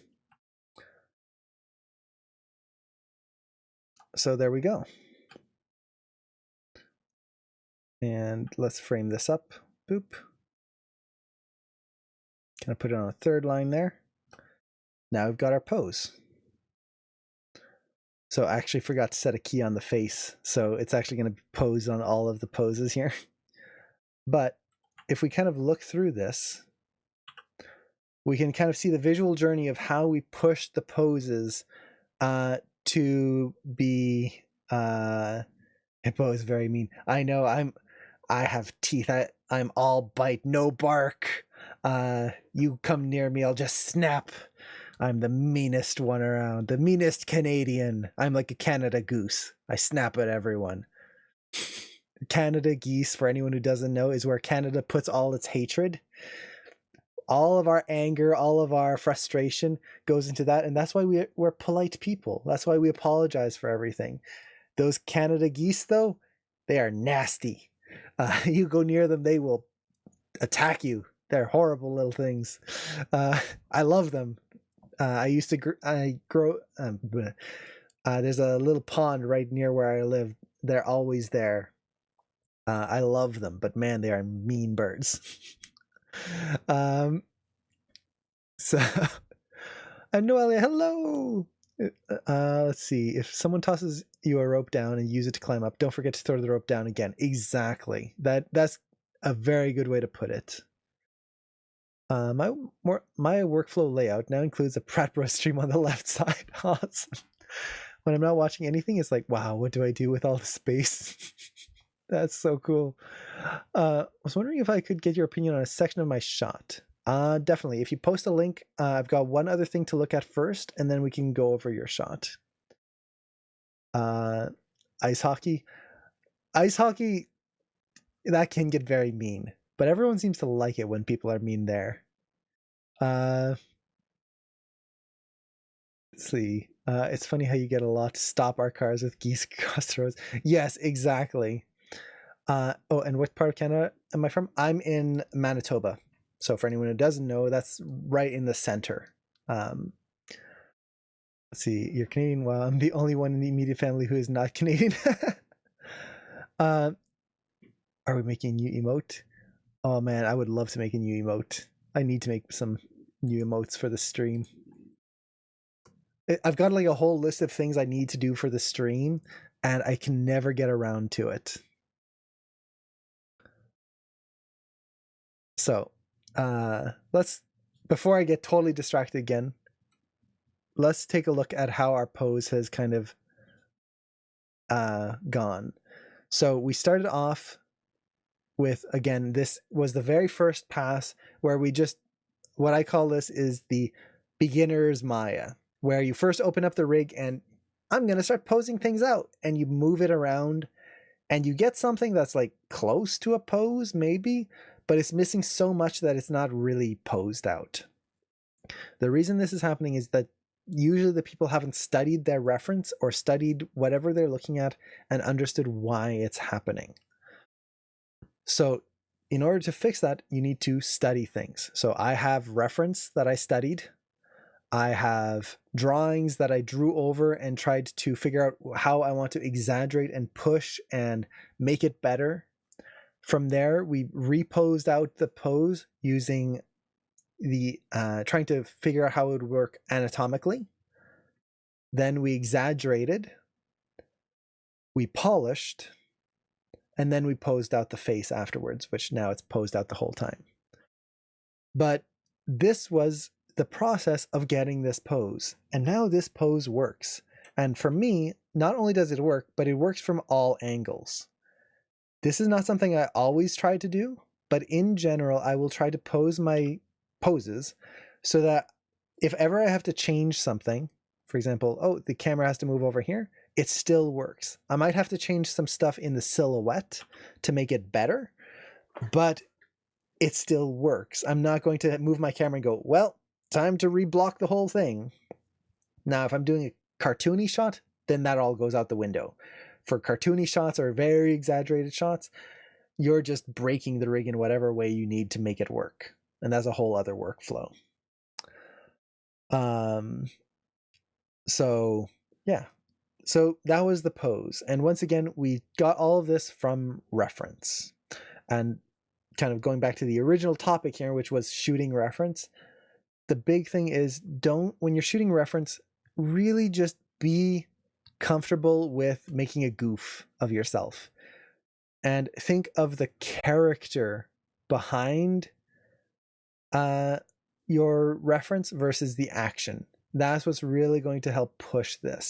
Speaker 1: So there we go. And let's frame this up. Boop. Kind of put it on a third line there. Now we've got our pose. So I actually forgot to set a key on the face, so it's actually going to pose on all of the poses here. But if we kind of look through this, we can kind of see the visual journey of how we push the poses to be Hippo is very mean. I know. I have teeth. I'm all bite, no bark. You come near me, I'll just snap. I'm the meanest one around, the meanest Canadian. I'm like a Canada goose. I snap at everyone. Canada geese, for anyone who doesn't know, is where Canada puts all its hatred. All of our anger, all of our frustration goes into that, and that's why we're polite people. That's why we apologize for everything. Those Canada geese, though, they are nasty. You go near them, they will attack you. They're horrible little things. I love them. I used to grow. There's a little pond right near where I live. They're always there. I love them, but man, they are mean birds. So, and Noelia, hello. Let's see. If someone tosses you a rope down and use it to climb up, don't forget to throw the rope down again. Exactly. That's a very good way to put it. My workflow layout now includes a Pratt Bros stream on the left side. Awesome. When I'm not watching anything, it's like, wow, what do I do with all the space? That's so cool. I was wondering if I could get your opinion on a section of my shot. Definitely. If you post a link, I've got one other thing to look at first, and then we can go over your shot. Ice hockey. Ice hockey, that can get very mean, but everyone seems to like it when people are mean there. Let's see. It's funny how you get a lot to stop our cars with geese across the roads. Yes, exactly. Oh, and what part of Canada am I from? I'm in Manitoba. So for anyone who doesn't know, that's right in the center. Let's see, you're Canadian. Well, I'm the only one in the immediate family who is not Canadian. Are we making a new emote? Oh man, I would love to make a new emote. I need to make some new emotes for the stream. I've got like a whole list of things I need to do for the stream, and I can never get around to it. So, before I get totally distracted again, let's take a look at how our pose has kind of gone. So we started off with, again, this was the very first pass where we just, what I call this is the beginner's Maya, where you first open up the rig and I'm going to start posing things out, and you move it around and you get something that's like close to a pose maybe, but it's missing so much that it's not really posed out. The reason this is happening is that usually the people haven't studied their reference or studied whatever they're looking at and understood why it's happening. So in order to fix that, you need to study things. So I have reference that I studied. I have drawings that I drew over and tried to figure out how I want to exaggerate and push and make it better. From there, we reposed out the pose using the trying to figure out how it would work anatomically. Then we exaggerated, we polished, and then we posed out the face afterwards, which now it's posed out the whole time. But this was the process of getting this pose, and now this pose works. And for me, not only does it work, but it works from all angles. This is not something I always try to do, but in general, I will try to pose my poses so that if ever I have to change something, for example, oh, the camera has to move over here, it still works. I might have to change some stuff in the silhouette to make it better, but it still works. I'm not going to move my camera and go, well, time to reblock the whole thing. Now, if I'm doing a cartoony shot, then that all goes out the window. For cartoony shots or very exaggerated shots, you're just breaking the rig in whatever way you need to make it work. And that's a whole other workflow. So yeah. So that was the pose. And once again, we got all of this from reference. And kind of going back to the original topic here, which was shooting reference, the big thing is when you're shooting reference, really just be comfortable with making a goof of yourself and think of the character behind your reference versus the action. That's what's really going to help push this.